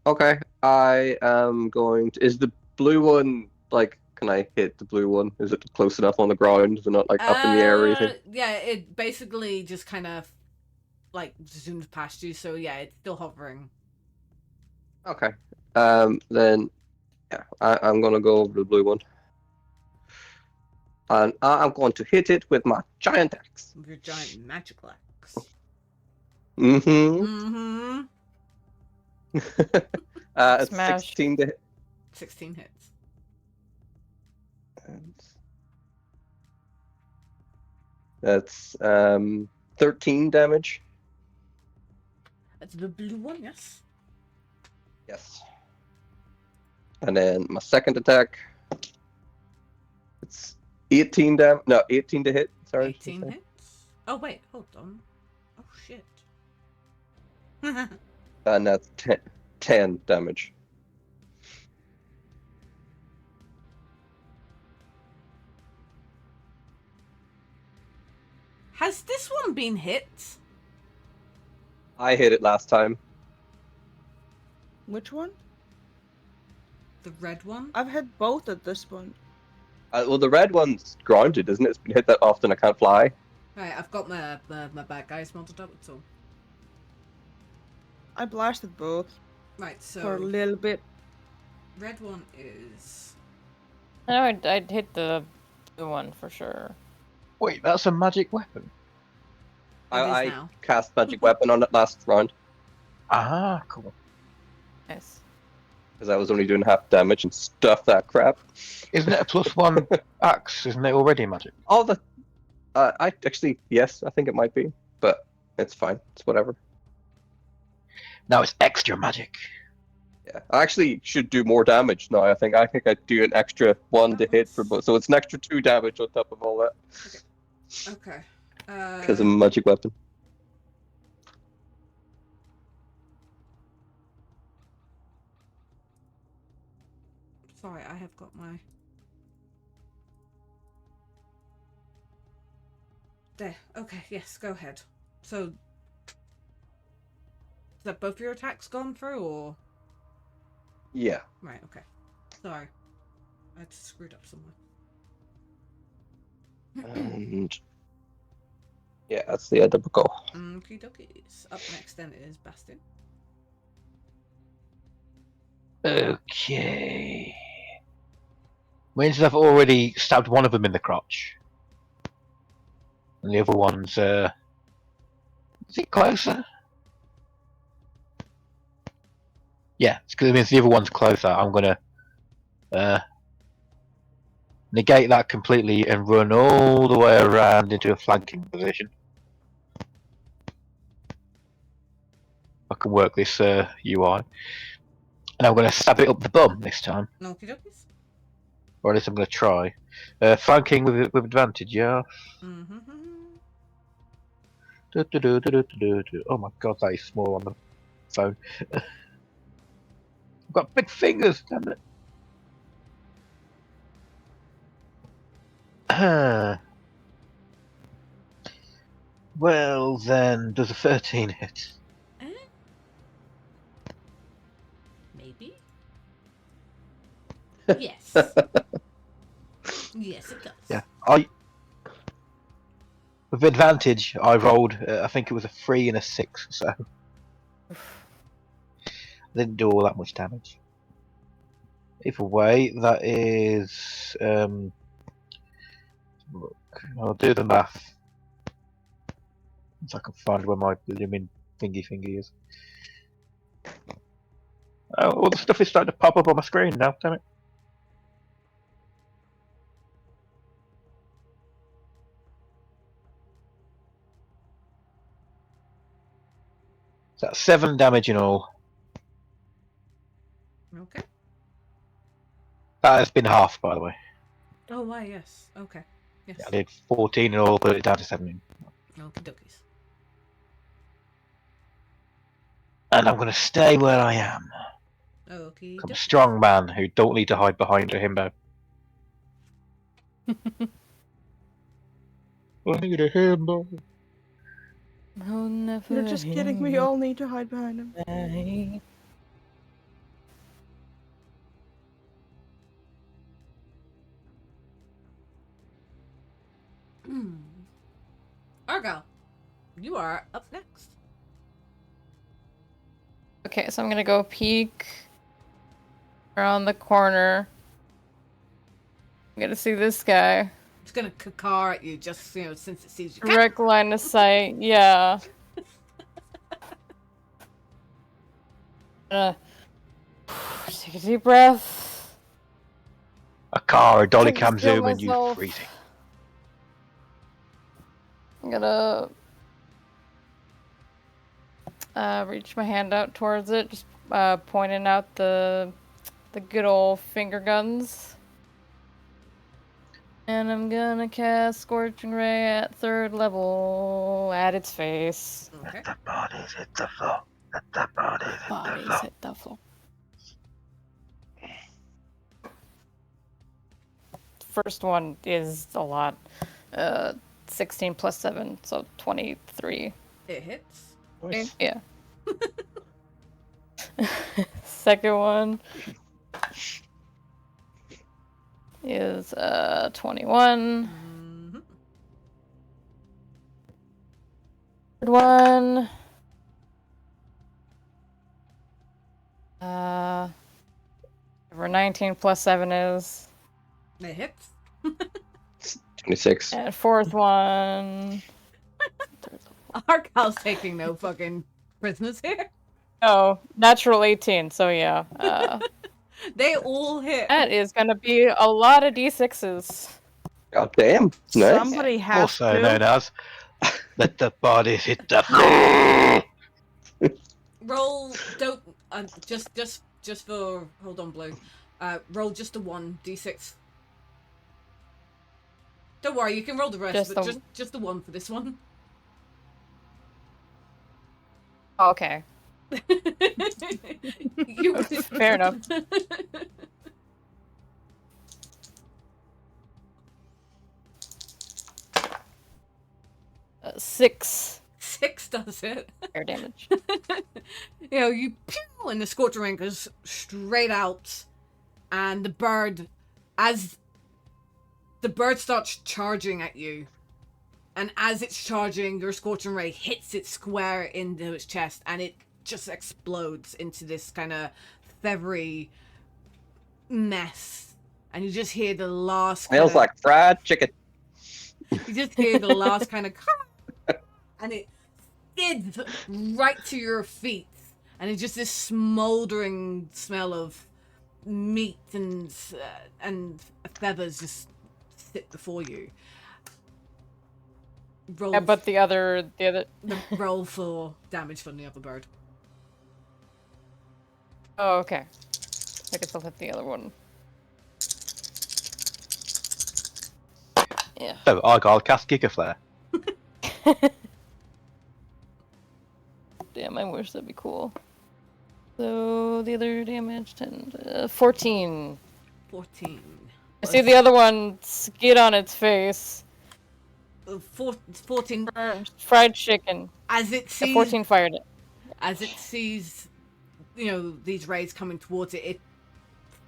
Okay. I am going to. Is the blue one like? Can I hit the blue one? Is it close enough on the ground? Is it not like up in the air or anything? Yeah, it basically just kind of like zoomed past you. So yeah, it's still hovering. Okay. Then yeah, I'm gonna go over the blue one, and I'm going to hit it with my giant axe. With your giant magical axe. Mm-hmm. It's Smash. 16 to hit. 16 hits. That's 13 damage. That's the blue one, yes. Yes. And then my second attack. It's 18 No, 18 to hit. Sorry. 18 hits. Oh wait, hold on. Oh shit. And that's 10 damage. Has this one been hit? I hit it last time. Which one? The red one? I've had both at this point. Well, the red one's grounded, isn't it? It's been hit that often I can't fly. Right, I've got my bad guys mounted up, so. I blasted both Right, so. for a little bit. Red one is. I know I'd hit the blue one for sure. Wait, that's a magic weapon. It is I now. cast magic weapon on it last round Ah, cool. Nice. because I was only doing half damage and stuff that crap. Isn't it a +1 axe? Isn't it already magic? All the, I actually yes, I think it might be, but it's fine. It's whatever. Now it's extra magic. Yeah, I actually should do more damage now. I think I do an extra 1 to hit for both, so it's an extra 2 damage on top of all that Okay. because of magic weapon. Sorry, I have got my. There. Okay, yes, go ahead. So. Is that both your attacks gone through, or. Yeah. Right, okay. Sorry. I just screwed up somewhere. And yeah, that's the end of the go. Okie dokies. Up next then is Bastion. Okay. Means I've already stabbed one of them in the crotch. And the other one's, is it closer? Yeah, it's because it means the other one's closer. I'm gonna negate that completely and run all the way around into a flanking position. I can work this UI. And I'm gonna stab it up the bum this time. Okie dokies. Or at least I'm gonna try. Flanking with advantage, yeah. Mm-hmm. Oh my god, that is small on the phone. I've got big fingers, damn it. Well then, does a 13 hit? Maybe? Yes. Yes, it does. Yeah. With advantage, I rolled, I think it was a 3 and a 6, so. I didn't do all that much damage. Either way, that is. Look, I'll do the math. So I can find where my blooming thingy is. Oh, all the stuff is starting to pop up on my screen now, damn it. So that's 7 damage in all. Okay. That has been half, by the way. Oh, why, yes. Okay. Yes. Yeah, I did 14 in all, put it down to 7. Okie dokies. And I'm going to stay where I am. Okie I'm a dokies. strong man who don't need to hide behind a himbo. I need a hamburger. Oh, never You're just kidding. We all need to hide behind him. die. Argyle, you are up next. Okay, so I'm gonna go peek around the corner. I'm gonna see this guy. It's gonna cacar at you just since it sees you. Direct line of sight, yeah. Take a deep breath. A car, a dolly Take this cam feel zoom, and you myself. freezing. I'm gonna reach my hand out towards it, just pointing out the good old finger guns. And I'm gonna cast Scorching Ray at 3rd level at its face. Okay. The bodies hit the floor. Let the bodies hit the Bodies floor. hit the floor. First one is a lot. 16 plus 7, so 23. It hits. Nice. Yeah. Second one is 21. Mm-hmm. Third one. Whatever 19 plus 7 is. It hits. 26. And fourth one. Argyle's taking no fucking prisoners here. Oh, natural 18, so yeah. They all hit. That is gonna be a lot of d6s. God damn. Nice. Somebody has Also to. known as let the bodies hit the floor. Roll. Don't. Just for. Hold on, Blue. Roll just a 1d6. Don't worry, you can roll the rest, but just the 1 for this one. Okay. Fair enough. 6 6 does it. air damage. You pew, and the scorcher ring goes straight out, and the bird, as the bird starts charging at you, and as it's charging, your scorching ray hits it square into its chest, and it just explodes into this kind of feathery mess, and you just hear the last. Smells like fried chicken. You just hear the last kind of, and it skids right to your feet, and it's just this smoldering smell of meat and feathers just sit before you. Roll Yeah, but the other the roll for damage from the other bird. Oh, okay. I guess I'll hit the other one. Yeah. So Argyle cast Giga Flare. Damn, I wish that'd be cool. So the other damage 14. 14. I see the other one skid on its face. 14. Fried chicken. As it sees 14 fired it. As it sees, these rays coming towards it, it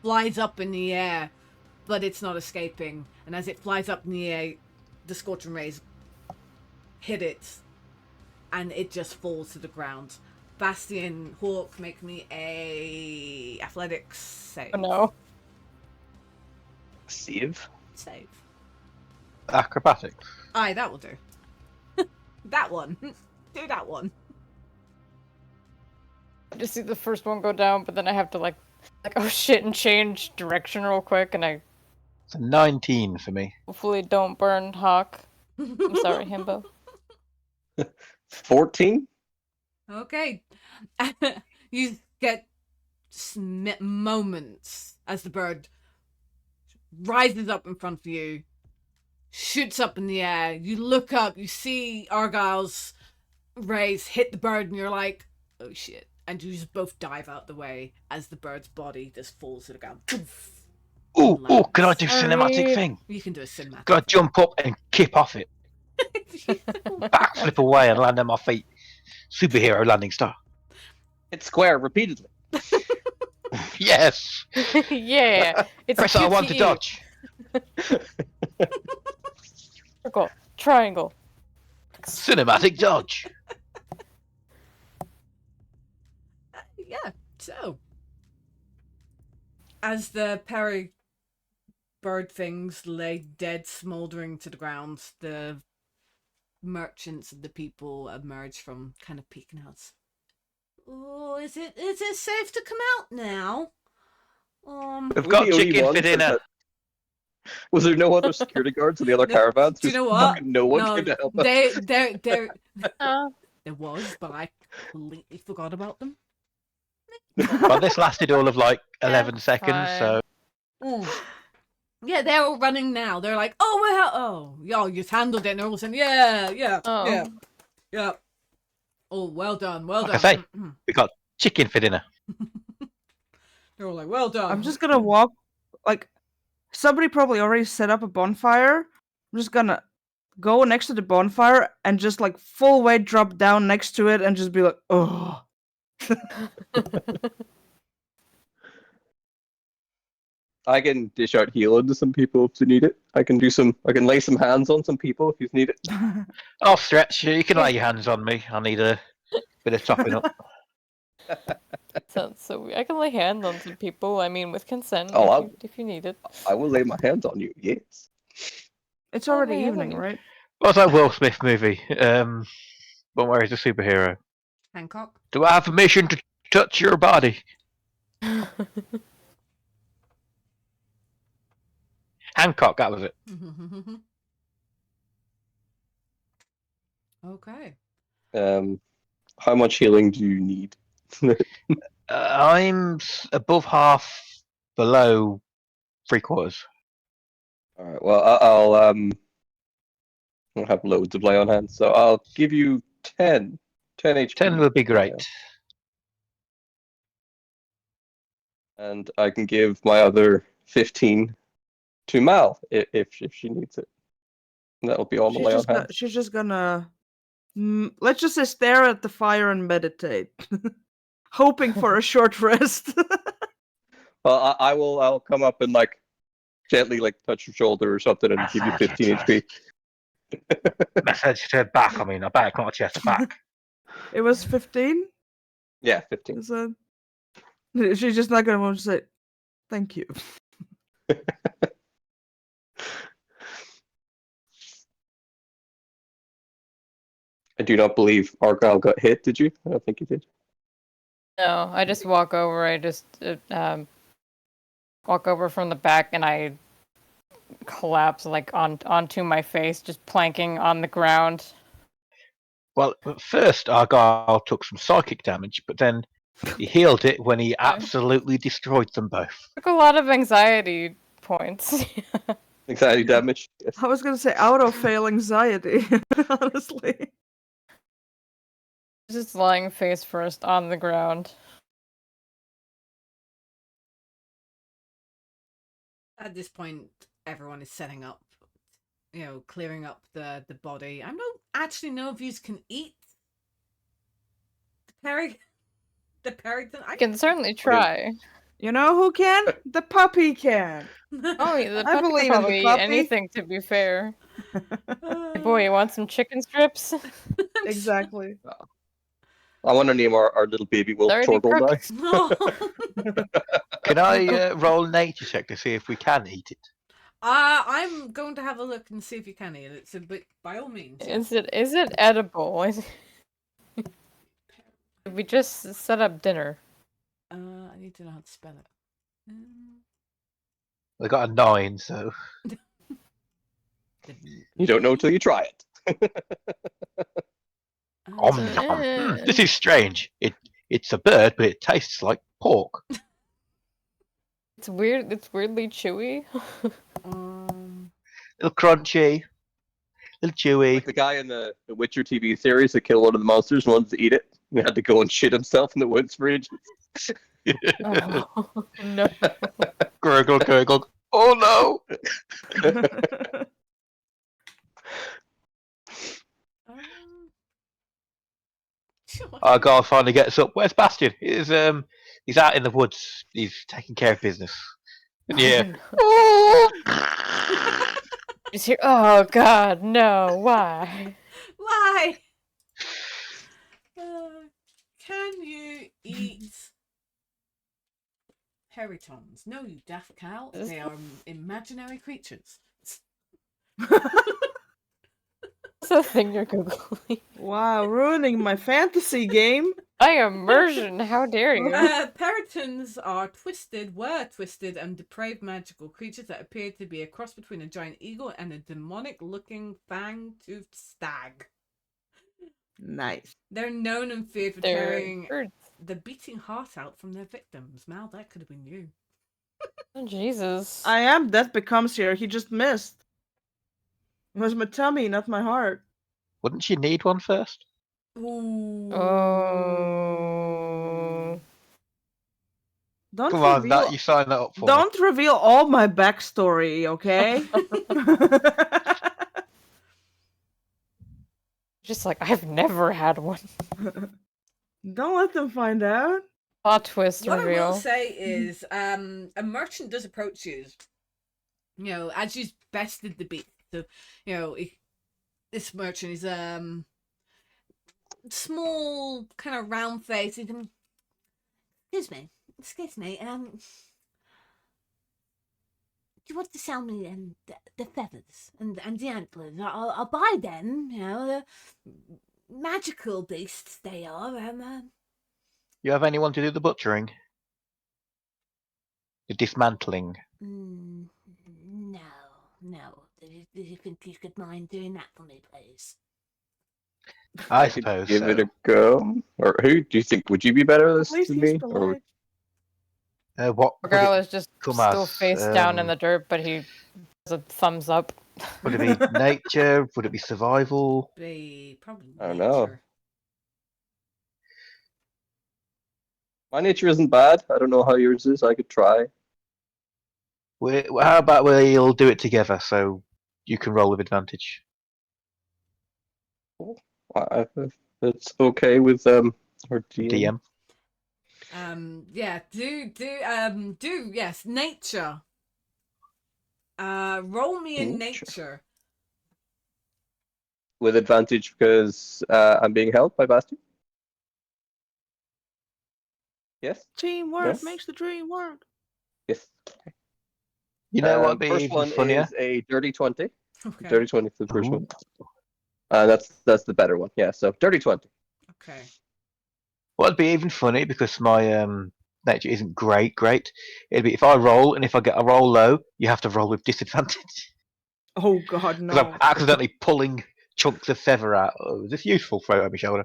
flies up in the air, but it's not escaping. And as it flies up in the air, the scorching rays hit it, and it just falls to the ground. Bastion, Hawk, make me a athletics save. Oh no. Save. Save. Acrobatics. Aye, that will do. That one. Do that one. I just see the first one go down, but then I have to like oh shit and change direction real quick, and I It's a 19 for me. hopefully don't burn Hawk. I'm sorry, Himbo. 14? Okay. You get moments as the bird rises up in front of you, shoots up in the air. You look up, you see Argyle's rays hit the bird, and you're like, oh shit. And you just both dive out the way as the bird's body just falls to the ground. Ooh, can I do cinematic thing? You can do a cinematic. Can I jump up and kip off it? Backflip away and land on my feet. Superhero landing star. Hit square repeatedly. Yes. Yeah, it's Press a R1 to QTE. dodge. Circle, triangle. Cinematic dodge. Yeah, so. As the Perry bird things lay dead, smouldering to the ground, the merchants and the people emerge from kind of peeking out. Oh, is it safe to come out now? We've We're got the only chicken for ones dinner. that- Was there no other security guards in the other caravans? Do you know Just what? fucking no one No, came to help us. there was, but I completely forgot about them. Well, this lasted all of like 11 Yeah, seconds, so Yeah, they're all running now. They're like, oh, you've handled it. And they're all saying, yeah. Oh, well done. like I say, we got chicken for dinner. They're all like, well done. I'm just gonna walk. Like, somebody probably already set up a bonfire. I'm just gonna go next to the bonfire and just like full weight drop down next to it and just be like, oh. I can dish out healing to some people if you need it. I can lay some hands on some people if you need it. I'll stretch. You can lay your hands on me. I need a bit of topping up. Sounds so weird. I can lay hands on some people. I mean, with consent, Oh, if you need it. I will lay my hands on you, yes. It's Oh, already yeah, evening, buddy. right? What's that Will Smith movie? But where he's a superhero. Hancock. Do I have permission to touch your body? Hancock, that was it. Okay. How much healing do you need? I'm above half, below 3/4. All right. Well, I'll I don't have loads of lay on hands, so I'll give you 10 HP. 10 would be great. And I can give my other 15 to Mal if she needs it. And that'll be all my lay on hands. She's just gonna. Let's just say stare at the fire and meditate, hoping for a short rest. Well, I'll come up and like gently like touch your shoulder or something and give you 15 HP. Message to back, I mean, I bet not a chest to back. It was 15. Yeah, 15. So she's just not gonna want to say thank you. I do not believe Argyle got hit, did you? I don't think you did. No, I just walk over. I just walk over from the back, and I collapse like onto my face, just planking on the ground. Well, at first Argyle took some psychic damage, but then he healed it when he absolutely destroyed them both. Took a lot of anxiety points. Anxiety damage. Yes. I was gonna say auto-fail anxiety, honestly. Just lying face first on the ground. At this point, everyone is setting up, clearing up the body. I don't actually know if you can eat the Perryton. I can certainly try. You know who can? The puppy can. Oh, yeah, the I puppy believe in can the probably eat puppy. anything, to be fair. Hey, boy, you want some chicken strips? Exactly. I want to name our little baby wolf Already Torgal now. cooked. No. Can I roll a nature check to see if we can eat it? I'm going to have a look and see if you can eat it. So, but by all means. Is it edible? We just set up dinner. I need to know how to spell it. We got a 9, so You don't know till you try it. This is strange. It's a bird, but it tastes like pork. It's weird. It's weirdly chewy. Little crunchy, little chewy. Like the guy in the Witcher TV series that killed one of the monsters and wanted to eat it. He had to go and shit himself in the woods for ages. Oh, no. Gurgle, gurgle. Oh no! Argyle finally gets up. Where's Bastion? He's out in the woods. He's taking care of business. And yeah. Just hear, oh God, no! Why? Why? Can you eat peritons? No, you daft cow. They are imaginary creatures. What's the thing you're googling? Wow, ruining my fantasy game. My immersion. How dare you? Peritons were twisted and depraved magical creatures that appear to be a cross between a giant eagle and a demonic-looking fang-toothed stag. Nice. They're known and feared for They're tearing birds. the beating heart out from their victims. Mal, that could have been you. Oh, Jesus. I am Death Becomes here. He just missed. It was my tummy, not my heart. Wouldn't you need one first? Ooh. Oh. Don't Come on, reveal, you signed that up for. don't reveal all my backstory, okay? Just like, I've never had one. Don't let them find out. Plot twist What I reveal. will say is, a merchant does approach you, as you've bested the beast. So, this merchant is small, kind of round face. Excuse me. Do you want to sell me the feathers and the antlers? I'll buy them. The magical beasts they are. You have anyone to do the butchering? The dismantling? No. Do you think you could mind doing that for me, please? I could suppose give so. it a go. Or who do you think? Would you be better at this At least than he's me? Or polite. What The would girl it is just come still as, face down in the dirt, but he does a thumbs up. would it be nature? Would it be survival? Be probably I don't know. nature. My nature isn't bad. I don't know how yours is. I could try. How about we'll do it together so you can roll with advantage? If it's okay with our DM. DM. Yes, nature. Roll me in Nature. nature. With advantage because I'm being helped by Bastion. Yes. Teamwork Yes. makes the dream work. Yes. You know what would be first even one funnier? is a dirty 20. Okay. Dirty 20 for the first Ooh. one. That's the better one. Yeah. So dirty 20. Okay. What'd be even funny, because my nature isn't great. It'd be if I roll, and if I get a roll low, you have to roll with disadvantage. Oh god, Because no. I'm accidentally pulling chunks of feather out. Oh, is this useful? Throw it over my shoulder.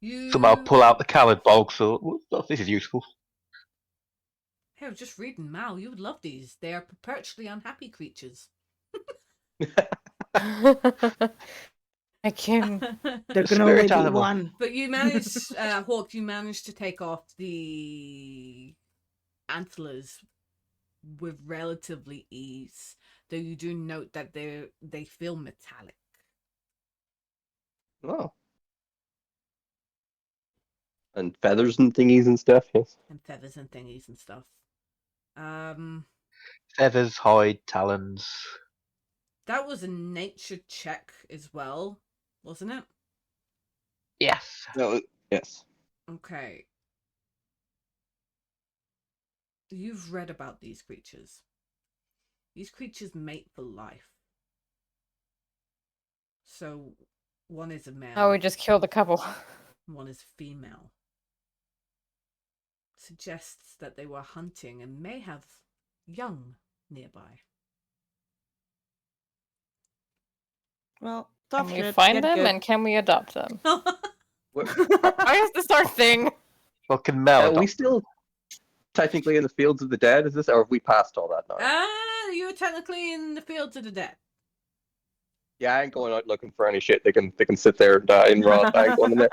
You. Somehow pull out the coward bulk. So this is useful. Hey, I was just reading, Mal. You would love these. They are perpetually unhappy creatures. I can. There The can only spirit be animal. one. But you managed, Hawk. You managed to take off the antlers with relatively ease, though you do note that they feel metallic. Oh. And feathers and thingies and stuff. Yes. And feathers and thingies and stuff. Feathers, hide, talons. That was a nature check as well, wasn't it? Yes. No. Yes. Okay. You've read about these creatures. These creatures mate for life. So, one is a male. Oh, we just killed a couple. One is female. Suggests that they were hunting and may have young nearby. Well, Can tough we shit. find Get them good. and can we adopt them? What- Why is this our thing? Fucking Mel. Are we still technically in the fields of the dead? Is this, or have we passed all that now? You were technically in the fields of the dead. Yeah, I ain't going out looking for any shit. They can sit there and die and rot. I ain't going in there.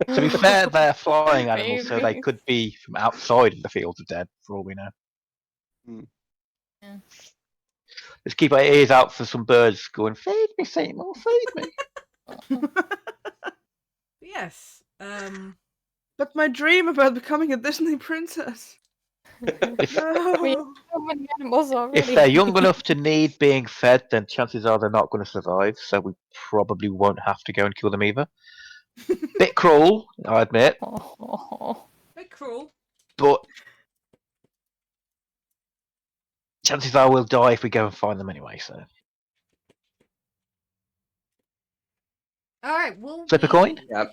To be fair, they're flying animals, so they Maybe. could be from outside of the fields of dead, for all we know. Hmm. Yeah. Let's keep our ears out for some birds going, feed me, Seymour, feed me. Yes. But my dream about becoming a Disney princess. If, No. So many animals already. if they're young enough to need being fed, then chances are they're not going to survive, so we probably won't have to go and kill them either. Bit cruel, I admit, Bit cruel. but chances are we'll die if we go and find them anyway, so. All right. Will Flip a coin? Yeah.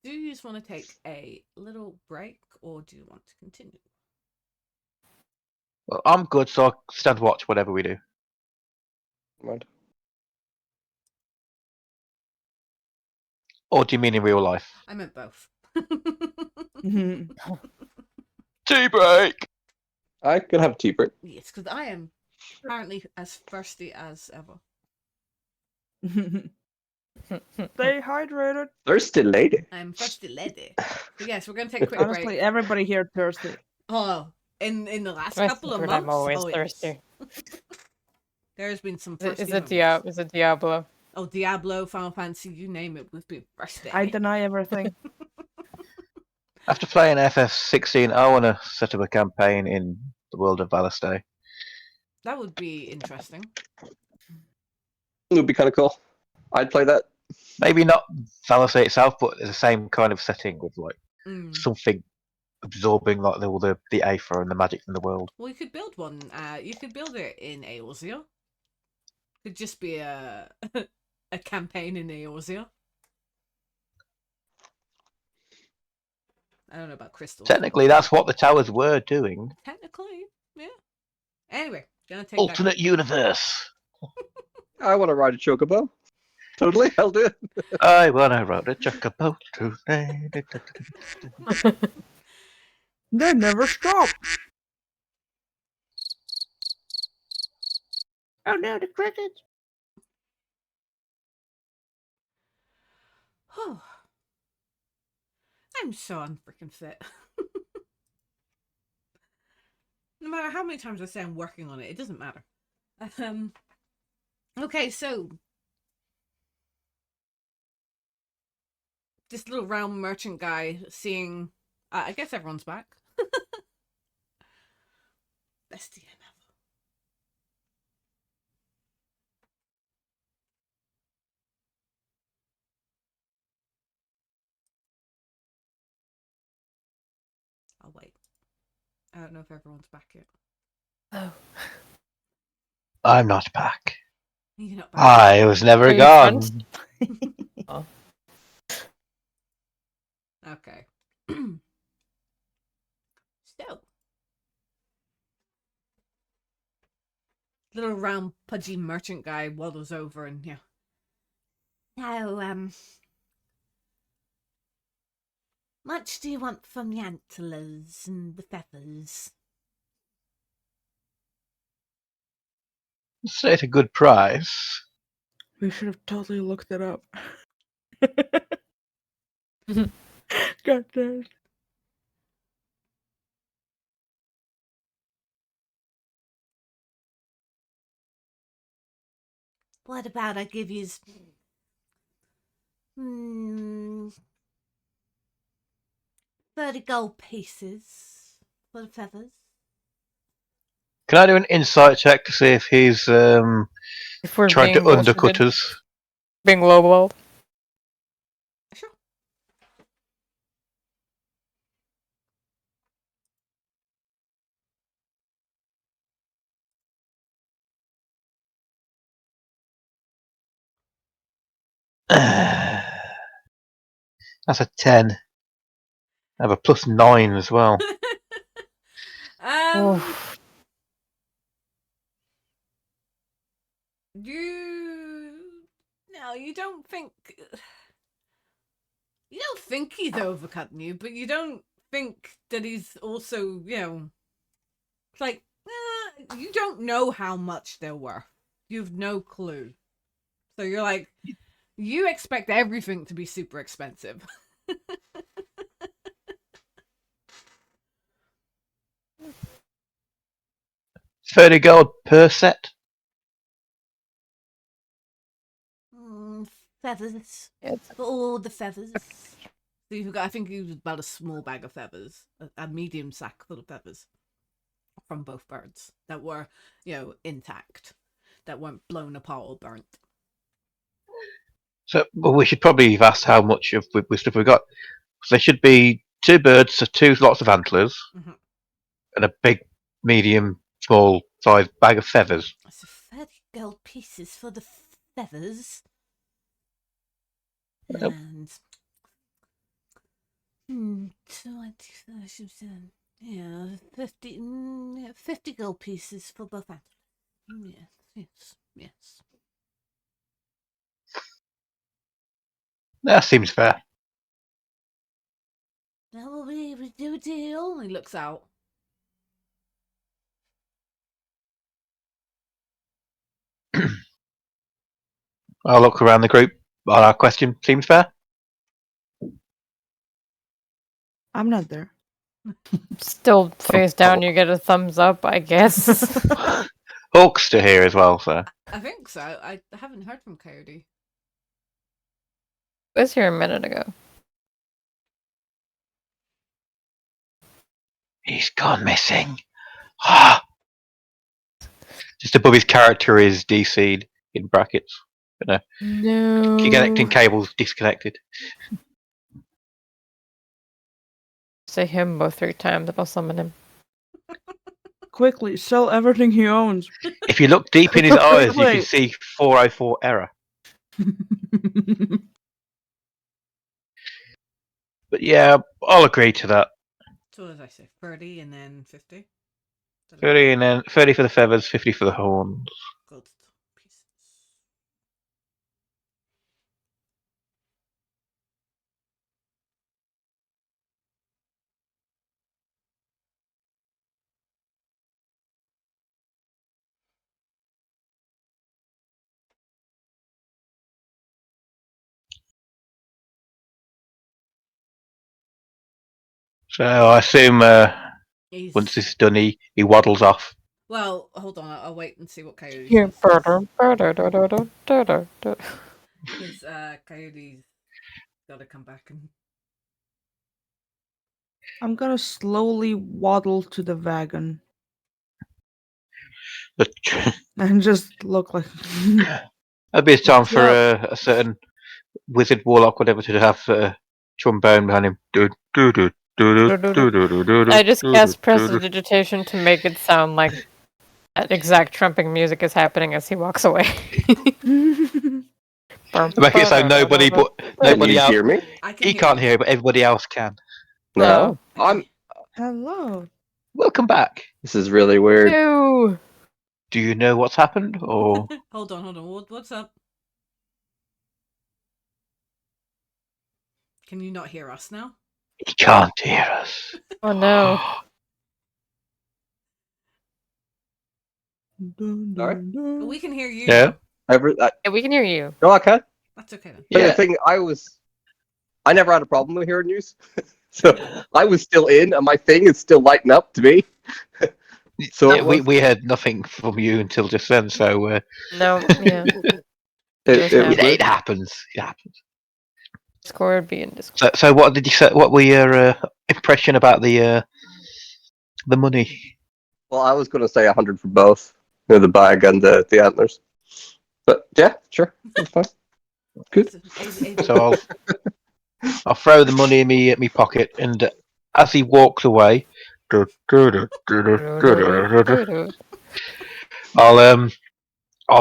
Do you just want to take a little break, or do you want to continue? Well, I'm good, so I'll stand watch whatever we do. Right. Or do you mean in real life? I meant both. Tea break! I could have a tea break. Yes, because I am apparently as thirsty as ever. Stay hydrated. Thirsty lady. I'm thirsty lady. So yes, we're gonna take a quick Honestly, break. everybody here thirsty. Oh, in the last My couple of secret, months, I'm always oh, yes. thirsty. There has been some Is thirsty it moments. Is it Diablo? Oh, Diablo, Final Fantasy, you name it, we've been thirsty. I deny everything. After playing FF16, I want to set up a campaign in the world of Valistay. That would be interesting. It would be kind of cool. I'd play that. Maybe not Valistay itself, but the same kind of setting with like Mm. something absorbing like all the Aether and the magic in the world. Well, you could build one. You could build it in Eorzea. Could just be a a campaign in Eorzea. I don't know about crystals. Technically, that's what the towers were doing. Technically, yeah. Anyway, gonna take Alternate universe. I want to ride a chocobo. Totally, I'll do it. I wanna ride a chocobo today. They never stop. Oh no, the crickets. Oh, I'm so unfreaking fit. No matter how many times I say I'm working on it, it doesn't matter. Okay, so this little round merchant guy seeing, I guess everyone's back. Best DM ever. I'll wait. I don't know if everyone's back yet. Oh. I'm not back. You're not back. I was never Are you gone. friends? Oh. Okay. So, little round pudgy merchant guy waddles over and yeah. Now, much do you want from the antlers and the feathers? Say it's a good price. We should have totally looked it up. God damn. What about I give you 30 gold pieces for the feathers? Can I do an insight check to see if he's If we're trying to being undercut bullshitted, us? being lowballed. Sure. That's a 10. I have a +9 as well. Oof. You don't think he's overcutting you, but you don't think that he's also, it's like, you don't know how much they're worth. You've no clue. So you're like, you expect everything to be super expensive. 30 gold per set. Feathers. It's All the feathers. So you've got, I think you used about a small bag of feathers, a medium sack full of feathers from both birds that were, intact, that weren't blown apart or burnt. So well, we should probably have asked how much of stuff we got. So there should be 2 birds, so 2 lots of antlers, Mhm. and a big, medium, small size bag of feathers. So 30 gold pieces for the feathers. Yep. And 20, yeah, 50 gold pieces for both antlers. Yes. That seems fair. Now will we do a deal? He looks out. I'll look around the group. Our question seems fair. I'm not there. still face down. You get a thumbs up, I guess. Hawkster here as well, so. I think so. I haven't heard from Coyote. Was here a minute ago. He's gone missing. Ah! Just above his character is DC'd in brackets. No. Connecting cables disconnected. Say him both 3 times and I'll summon him. Quickly, sell everything he owns. If you look deep in his eyes, you can Wait. see 404 error. But yeah, I'll agree to that. So what did I say? 30 and then 50? 30 and then 30 for the feathers, 50 for the horns. Gold pieces. So I assume He's... once this is done, he waddles off. Well, hold on. I'll wait and see what Coyote Here, says. Because Coyote's got to come back and... I'm gonna slowly waddle to the wagon But and just look like. that'd be a time for Yeah. a certain wizard, warlock, whatever, to have a trombone behind him. I just cast prestidigitation to make it sound like that exact trumping music is happening as he walks away. Make it so nobody Can you else. hear me? I can He can't hear, but everybody else can. No. Hello. Welcome back. This is really weird. Ew. Do you know what's happened, or Hold on. What's up? Can you not hear us now? he can't hear us? Oh no. Sorry? But we can hear you. Yeah. Yeah, we can hear you. No, I can't. That's okay then. But Yeah. the thing, I never had a problem with hearing news. So I was still in, and my thing is still lighting up to me. So Yeah, we heard nothing from you until just then. So No, yeah. it happens. It happens. Discord be in Discord. So what did you say? What were your impression about the money? Well, I was going to say 100 for both, the bag and the antlers. But yeah, sure, that's fine. Good. So I'll throw the money in me pocket, and as he walks away, I'll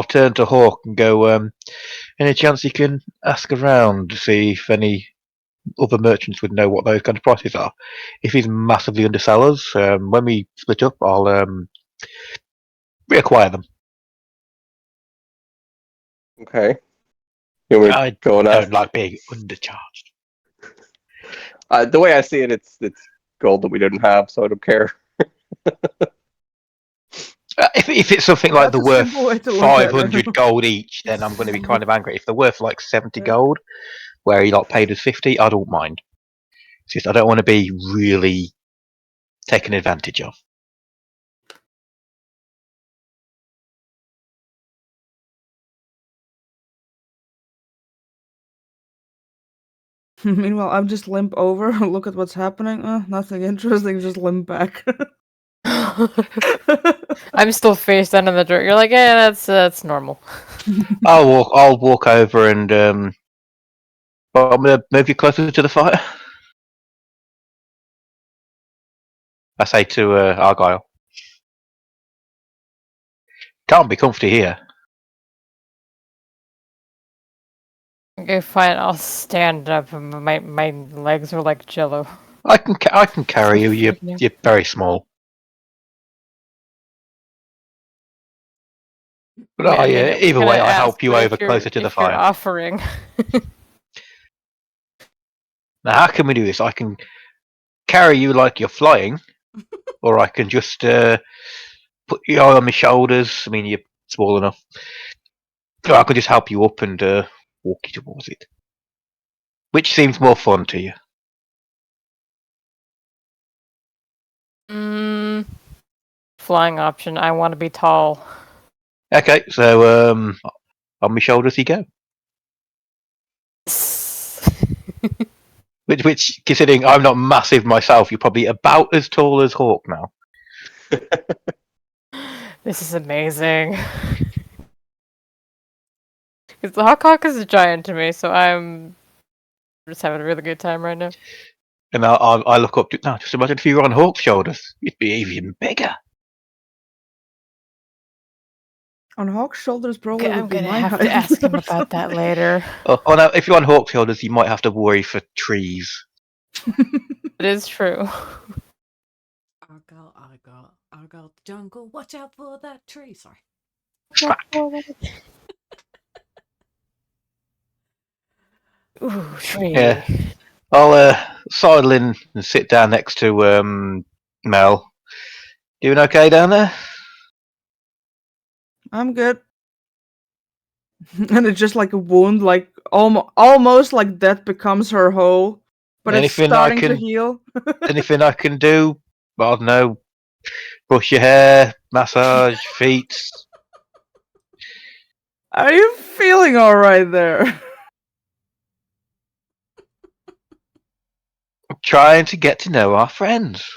turn to Hawk and go. Any chance you can ask around to see if any other merchants would know what those kind of prices are? If he's massively undersell us, when we split up, I'll reacquire them. Okay. You want me I to go and ask? don't like being undercharged. The way I see it, it's gold that we didn't have, so I don't care. If it's something like That's they're a worth simple way to look at it. 500 gold each, then I'm going to be kind of angry. If they're worth like 70 gold, where he like paid us 50, I don't mind. It's just I don't want to be really taken advantage of. Meanwhile, I'm just limp over. Look at what's happening. Nothing interesting. Just limp back. I'm still face down in the dirt. You're like, yeah, that's normal. I'll walk over and I'm gonna move you closer to the fire. I say to Argyle. Can't be comfy here. Okay, fine. I'll stand up. My legs are like jello. I can carry you. You're very small. But I mean, it was either gonna way, I ask, help you but over closer to the if you're fire. offering. Now, how can we do this? I can carry you like you're flying, or I can just put you on my shoulders. I mean, you're small enough. Or I can just help you up and walk you towards it. Which seems more fun to you? Flying option. I want to be tall. Okay, so on my shoulders you go. Which, considering I'm not massive myself, you're probably about as tall as Hawk now. This is amazing. Because the Hawk is a giant to me, so I'm just having a really good time right now. And I look up to now. Just imagine if you were on Hawk's shoulders, you'd be even bigger. On Hawk's shoulders, probably Okay, would I'm be gonna my have height. to ask him about that later. Oh no, if you're on Hawk's shoulders, you might have to worry for trees. It is true. Argyle, jungle, watch out for that tree. Sorry. Ooh, tree. Yeah. I'll sidle in and sit down next to Mel. Doing okay down there? I'm good. And it's just like a wound, like almost like that becomes her hole, but Anything it's starting to heal. Anything I can do? I don't know. Brush your hair, massage, feet. Are you feeling all right there? I'm trying to get to know our friends.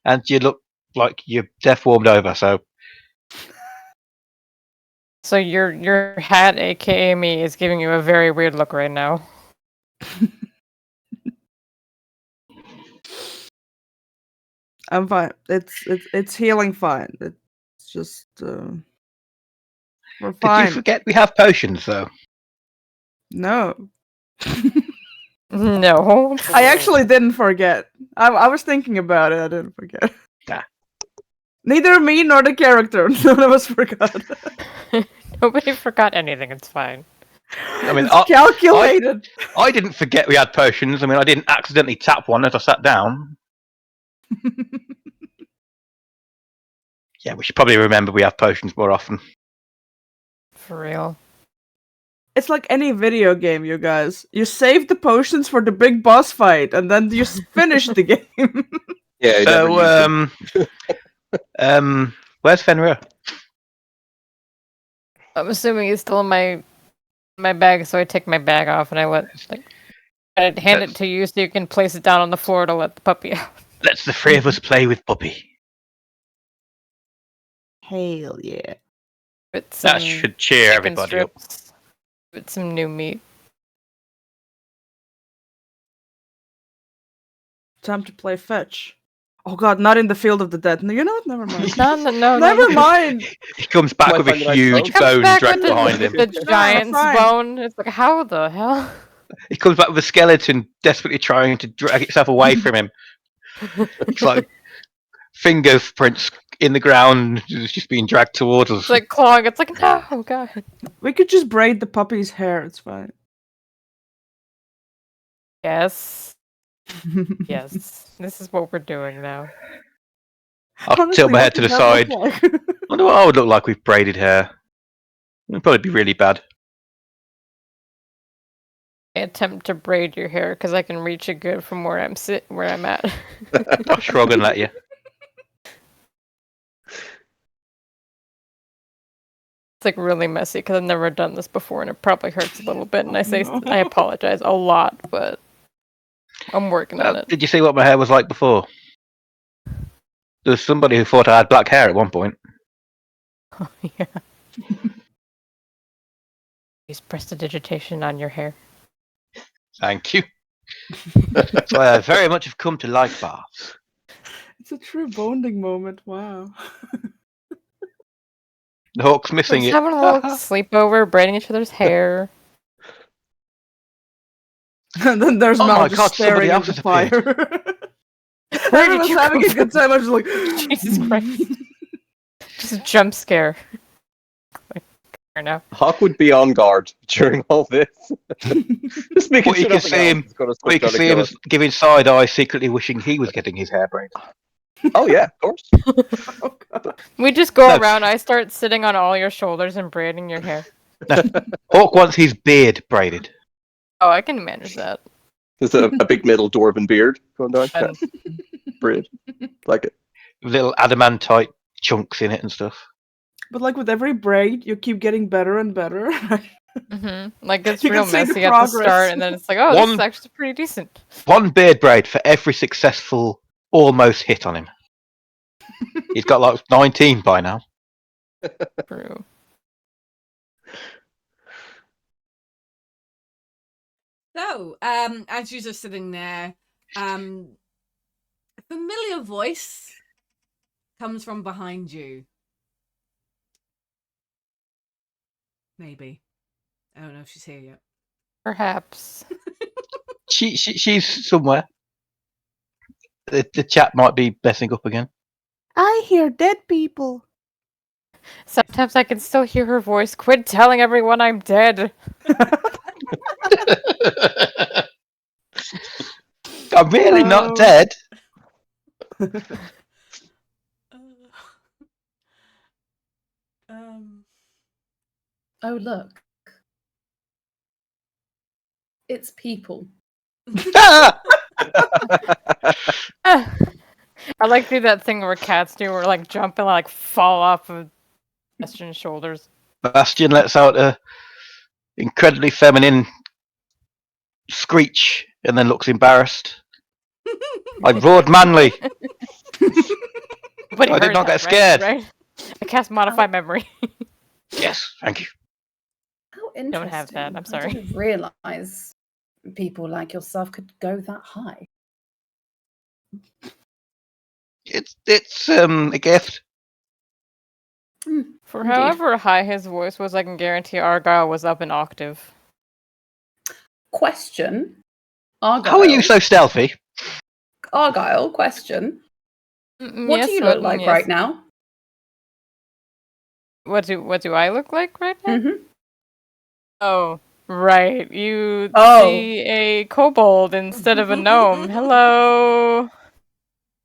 And you look like you're death warmed over, so So your hat, aka me, is giving you a very weird look right now. I'm fine. It's healing fine. It's just we're did fine. you forget we have potions though? No, No. I actually didn't forget. I was thinking about it. I didn't forget. Ah. Neither me nor the character. None of us forgot. Nobody forgot anything. It's fine. I mean, it's calculated. I didn't forget we had potions. I mean, I didn't accidentally tap one as I sat down. Yeah, we should probably remember we have potions more often. For real. It's like any video game, you guys. You save the potions for the big boss fight, and then you finish the game. Yeah. I never used them. Where's Fenrir? I'm assuming he's still in my bag, so I take my bag off and I hand it to you so you can place it down on the floor to let the puppy out. Let's the three of us play with Puppy. Hell yeah. With That some should cheer chicken everybody up. strips with some new meat. Time to play fetch. Oh god, not in the field of the dead. No, you know what? Never mind. No, Never mind. He comes back Might with a find a nice huge bone. Comes bone back dragged with behind him. the giant's fine. bone. It's like, how the hell? He comes back with a skeleton desperately trying to drag itself away from him. It's like fingerprints in the ground, it's just being dragged towards us. It's like clawing. It's like, no, oh god. We could just braid the puppy's hair. It's fine. Yes. Yes. This is what we're doing now. I'll Honestly, tilt my what head to does the that look side. like? I wonder what I would look like with braided hair. It'd probably be really bad. I attempt to braid your hair because I can reach it good from where I'm at. I'll shrug and let you. It's like really messy because I've never done this before and it probably hurts a little bit. And I say I apologize a lot, but I'm working on it. Did you see what my hair was like before? There was somebody who thought I had black hair at one point. Yeah. Use prestidigitation on your hair. Thank you. That's why I very much have come to like baths. It's a true bonding moment. Wow. The Hawk's We're missing just it. having a little sleepover, braiding each other's hair. And then there's Oh Mal my just God, somebody staring at else the has fire. Where did Everyone's you having come a good time. I'm just like, Jesus Christ. Just a jump scare. I know. Hawk would be on guard during all this. Just making What you sure can nothing see else him, is gonna Or you slip can down see and him kill giving side eye, secretly wishing he was getting his hair braided. Oh yeah, of course. oh god. We just go No. around, I start sitting on all your shoulders and braiding your hair. Hawk wants his beard braided. Oh, I can manage that. There's a big middle dwarven beard going down. And Braid. Like it. Little adamantite chunks in it and stuff. But like with every braid, you keep getting better and better. like it's You can real see the messy at the progress. start, and then it's like, oh, this is One- actually pretty decent. One beard braid for every successful almost hit on him. He's got like 19 by now. True. So, as you're just sitting there, a familiar voice comes from behind you. Maybe. I don't know if she's here yet. Perhaps. She's somewhere. The chat might be messing up again. I hear dead people. Sometimes I can still hear her voice. Quit telling everyone I'm dead. I'm really not dead. Oh, look. It's people. I like do that thing where cats do, where like jump and like fall off of Bastion's shoulders. Bastion lets out a incredibly feminine screech and then looks embarrassed. I roared manly. But I did not get scared. Right? I cast modify memory. Yes, thank you. How interesting. Don't have that, I'm I sorry. didn't realise people like yourself could go that high. It's a gift. For Indeed. however high his voice was, I can guarantee Argyle was up an octave. Question. Argyle. How are you so stealthy? Argyle, question. What Yes, do you look like yes. right now? What do I look like right now? Mm-hmm. Oh, right. You Oh. see a kobold instead of a gnome. Hello.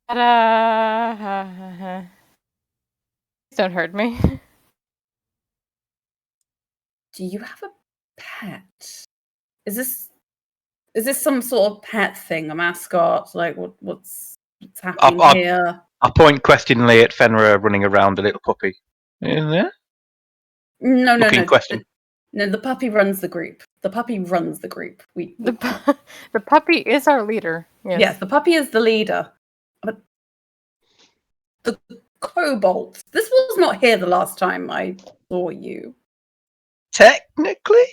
Ta-da. Please don't hurt me. Do you have a pet? Is this some sort of pet thing? A mascot? Like what's happening here? I point questioningly at Fenrir running around the little puppy. Is there? No. Looking question. No, the puppy runs the group. The puppy runs the group. The puppy is our leader. Yes. Yes, the puppy is the leader. But the kobold. This was not here the last time I saw you. Technically?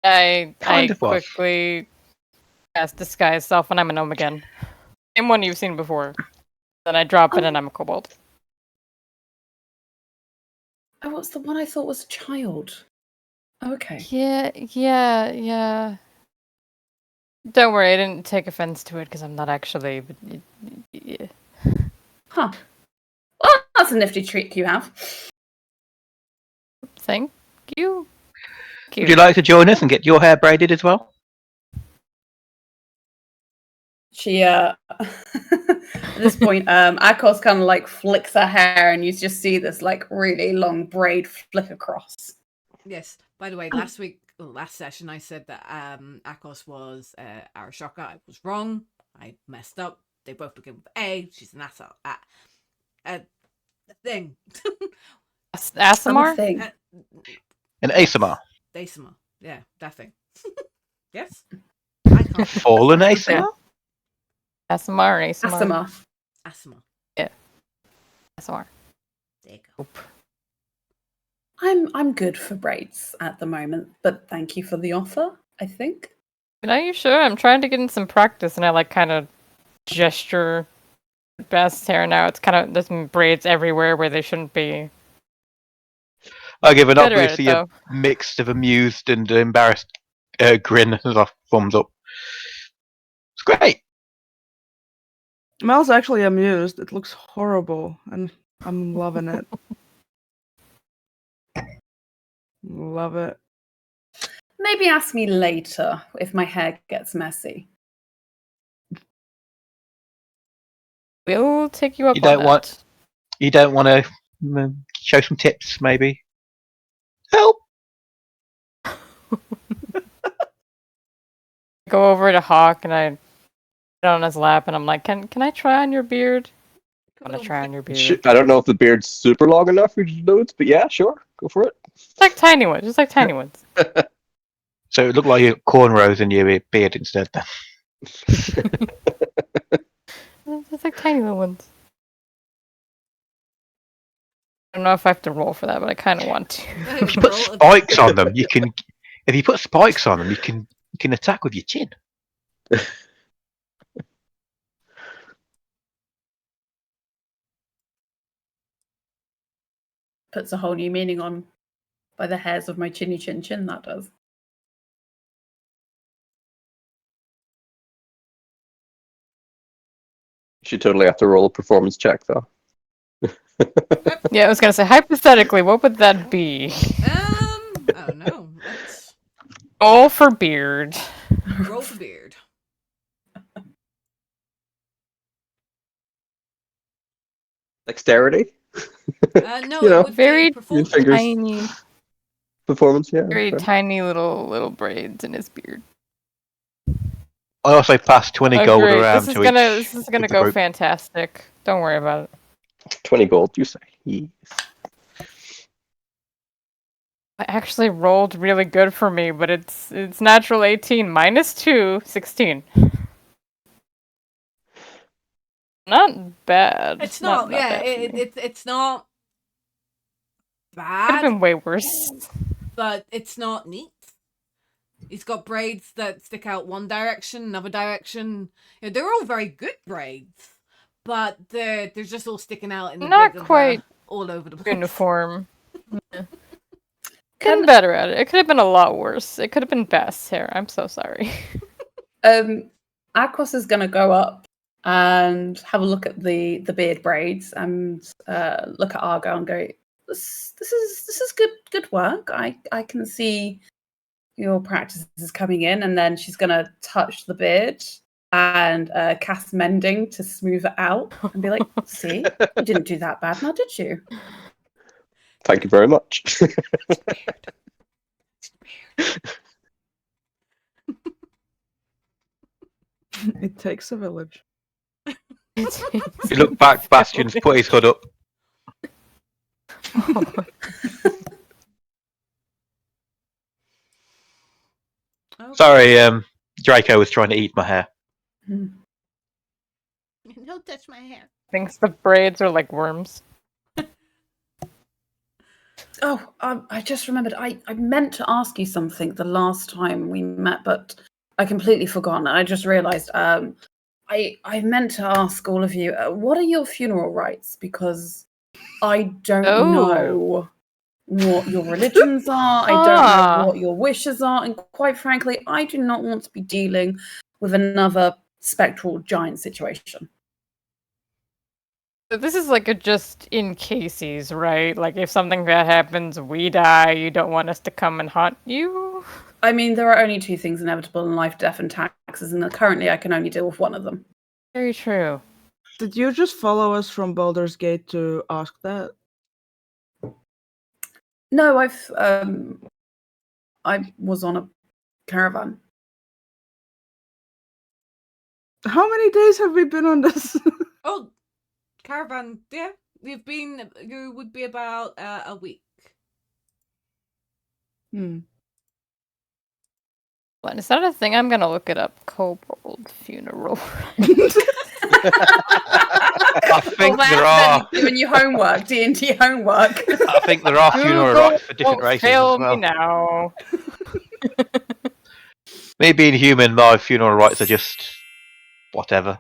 I Kind of was. quickly cast disguise self when I'm a gnome again. Same one you've seen before. Then I drop it and I'm a kobold. Oh, what's the one I thought was a child? Okay. Yeah. Don't worry, I didn't take offense to it because I'm not actually. But yeah. Huh. Well, that's a nifty trick you have. Thank you. Would you like to join us and get your hair braided as well? She at this point, Akos kind of like flicks her hair and you just see this like really long braid flick across. Yes. By the way, last session, I said that Akos was Arashaka. I was wrong. I messed up. They both begin with A. She's an asshole. Thing. Asimar? Something. An ASMR. Daisima. Yeah, that thing. Yes. I Fallen ASMR? ASMR, ASMR. Asima. Asthma. ASMR. There you go. I'm good for braids at the moment, but thank you for the offer, I think. Are you sure? I'm trying to get in some practice, and I like kind of gesture best hair now. It's kind of there's braids everywhere where they shouldn't be. I give an Better at it, obviously a though. mix of amused and embarrassed grin as I thumbs up. It's great. Mel's actually amused. It looks horrible, and I'm loving it. Love it. Maybe ask me later if my hair gets messy. We'll take you up You on don't want- that. You don't want to show some tips, maybe? Help! Go over to Hawk, and I sit on his lap, and I'm like, "Can I try on your beard? I want to try on your beard." I don't know if the beard's super long enough for you to do it, but yeah, sure, go for it. Just like tiny ones, just like tiny ones. So it looked like you got cornrows in your beard instead then. Just like tiny little ones. I don't know if I have to roll for that, but I kind of want to. If you put spikes on them, you can. If you put spikes on them, you can attack with your chin. Puts a whole new meaning on by the hairs of my chinny chin chin, that does. You should totally have to roll a performance check, though. Yeah, I was gonna say hypothetically, what would that be? I don't know. Let's Roll for beard. roll for beard. Dexterity? No, You know, it would very be performance. fingers. Tiny, Performance, yeah. very fair. tiny little braids in his beard. I also passed 20 Oh, gold great. around This is to gonna each. this is gonna of the go group. fantastic. Don't worry about it. 20 gold, you say. Yes. I actually rolled really good for me, but it's natural 18 minus 2, 16. Not bad. It's not. Yeah, bad for me. it's not Could have bad, been way worse. but it's not neat. He's got braids that stick out one direction, another direction. You know, they're all very good braids, but they're just all sticking out in the Not big of, quite all over the place. Uniform. I'm Can better at it. It could have been a lot worse. It could have been best hair. I'm so sorry. Aquos is gonna go up and have a look at the beard braids and look at Argo and go, this is good work. I can see your practice is coming in, and then she's gonna touch the beard and cast mending to smooth it out and be like, see, you didn't do that bad now, did you? Thank you very much. It takes a village. You look back, Bastion's put his hood up. Okay. Sorry, Draco was trying to eat my hair. Don't touch my hair. Thinks the braids are like worms. Oh, I just remembered. I meant to ask you something the last time we met, but I completely forgot. I just realised. I meant to ask all of you, what are your funeral rites? Because I don't know what your religions are. I don't know what your wishes are, and quite frankly, I do not want to be dealing with another spectral giant situation. So this is like a just in cases, right? Like if something bad happens, we die, you don't want us to come and haunt you? I mean, there are only two things inevitable in life: death and taxes, and currently I can only deal with one of them. Very true. Did you just follow us from Baldur's Gate to ask that? No, I was on a caravan. How many days have we been on this? Oh, caravan. Yeah, we've been. You would be about a week. What, is that a thing? I'm gonna look it up. Kobold funeral. I think there are. Giving you homework, D&D homework. I think there are funeral Google rites for different won't races fail as well. me now. Me being human, my funeral rites are just whatever.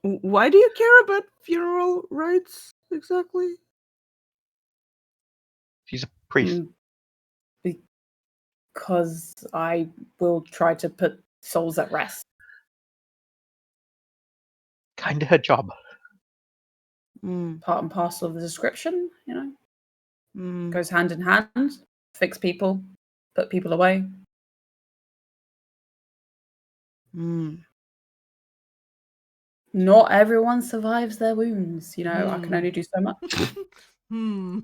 Why do you care about funeral rites exactly? She's a priest. Because I will try to put souls at rest. Kind of her job. Part and parcel of the description, you know. Mm. Goes hand in hand. Fix people, put people away. Mm. Not everyone survives their wounds, you know. I can only do so much. Hmm.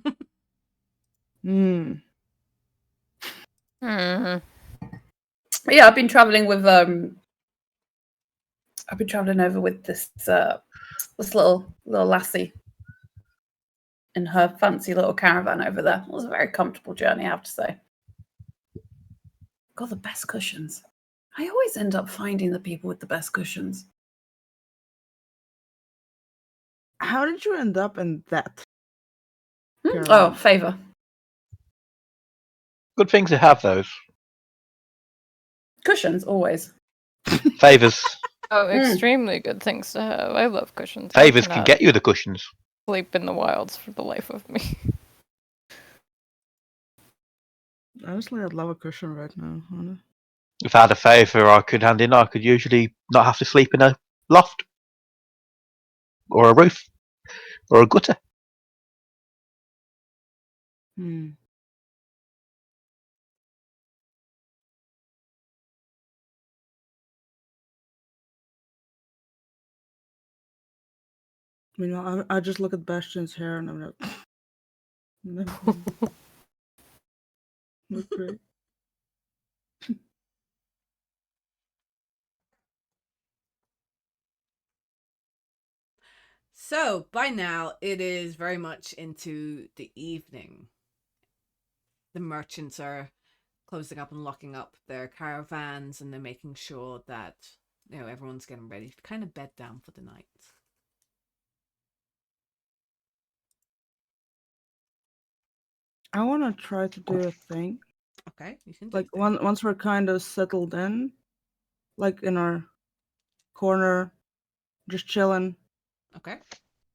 Mm. Hmm. But yeah, I've been traveling over with this little lassie in her fancy little caravan over there. It was a very comfortable journey, I have to say. Got the best cushions. I always end up finding the people with the best cushions. How did you end up in that? Oh, caravan? favor. Good thing to have those. Cushions, always. Favors. Oh, extremely good things to have. I love cushions. Favors I can cannot get you the cushions. sleep in the wilds for the life of me. Honestly, I'd love a cushion right now. If I had a favour I could hand in, I could usually not have to sleep in a loft. Or a roof. Or a gutter. Hmm. You know, I just look at Bastion's hair and I'm like, no, not great. So by now it is very much into the evening. The merchants are closing up and locking up their caravans, and they're making sure that everyone's getting ready to kind of bed down for the night. I want to try to do a thing. Okay, you can do Like that. once we're kind of settled in, like in our corner, just chilling. Okay.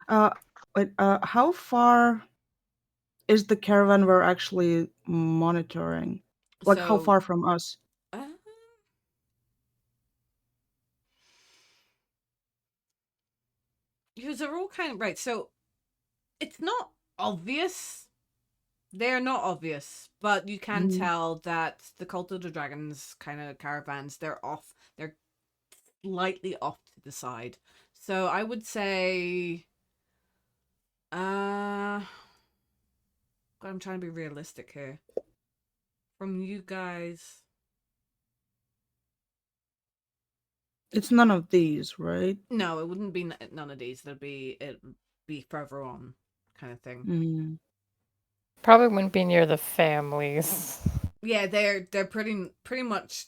How far is the caravan we're actually monitoring? Like how So, far from us? because they're all kind of right. So it's not obvious. They're not obvious, but you can tell that the Cult of the Dragons kind of caravans, they're off. They're slightly off to the side. So I would say, God, I'm trying to be realistic here. From you guys, It's none of these, right? no, it wouldn't be none of these. It'd be further on, kind of thing. Mm. Probably wouldn't be near the families. Yeah, they're pretty much.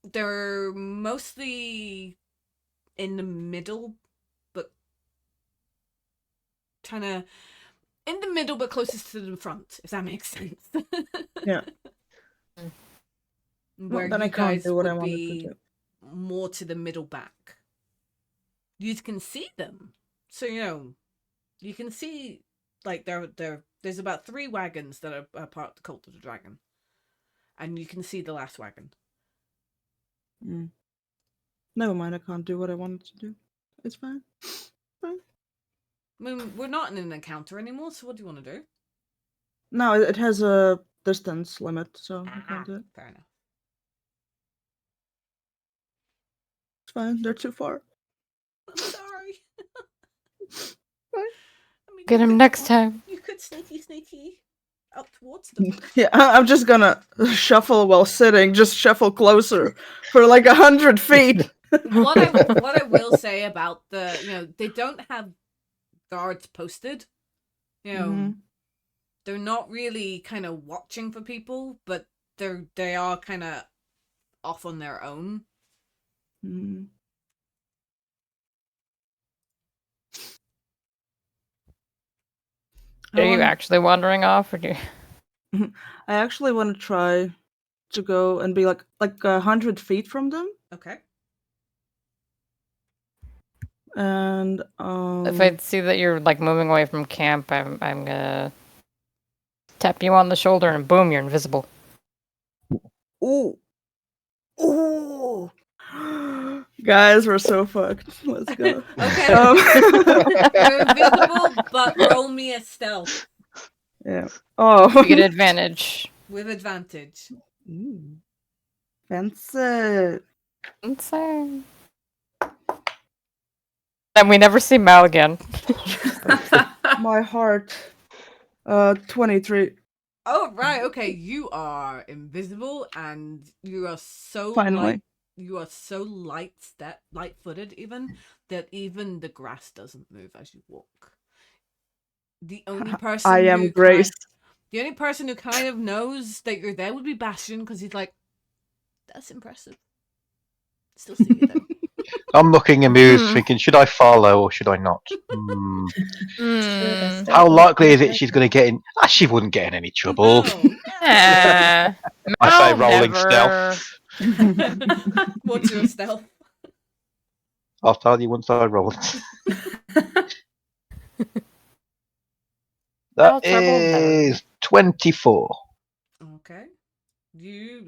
They're mostly in the middle, but kind of in the middle, but closest to the front, if that makes sense. Yeah. Where Then you I can't guys do what I would wanted to be do. more to the middle back. You can see them, so you can see like there's about 3 wagons that are part of the Cult of the Dragon, and you can see the last wagon. Never mind, I can't do what I wanted to do. It's fine. Fine. I mean, we're not in an encounter anymore, so what do you want to do? No, it has a distance limit, so I can't do it. Fair enough. It's fine, they're too far. I'm sorry. Fine. I mean, Get him next time. You could sneaky up towards them. Yeah, I'm just gonna shuffle while sitting, just shuffle closer for like 100 feet. what I will say about they don't have guards posted. they're not really kind of watching for people, but they are kind of off on their own. Mm. Are you actually wandering off, or do you... I actually want to try to go and be like 100 feet from them, Okay. and If I see that you're like moving away from camp, I'm gonna tap you on the shoulder and boom, you're invisible. ooh, ooh, guys, we're so fucked. Let's go. Okay. You're invisible, but roll me a stealth Yeah. Oh. You get advantage. with advantage. Ooh. Fancy. Insane. And we never see Mal again. My heart. 23. Oh right, okay. You are invisible, and you are so Finally. light-footed, even that even the grass doesn't move as you walk. The only person I am who Grace. the only person who kind of knows that you're there would be Bastion, because he's like, "That's impressive." Still see you though. I'm looking amused, thinking, should I follow or should I not? Hmm. Hmm. How likely is it she's going to get in? Ah, she wouldn't get in any trouble. No. I I say rolling stealth. What's your stealth? I'll tell you once I roll it. I'll That trouble never. is 24. Okay. You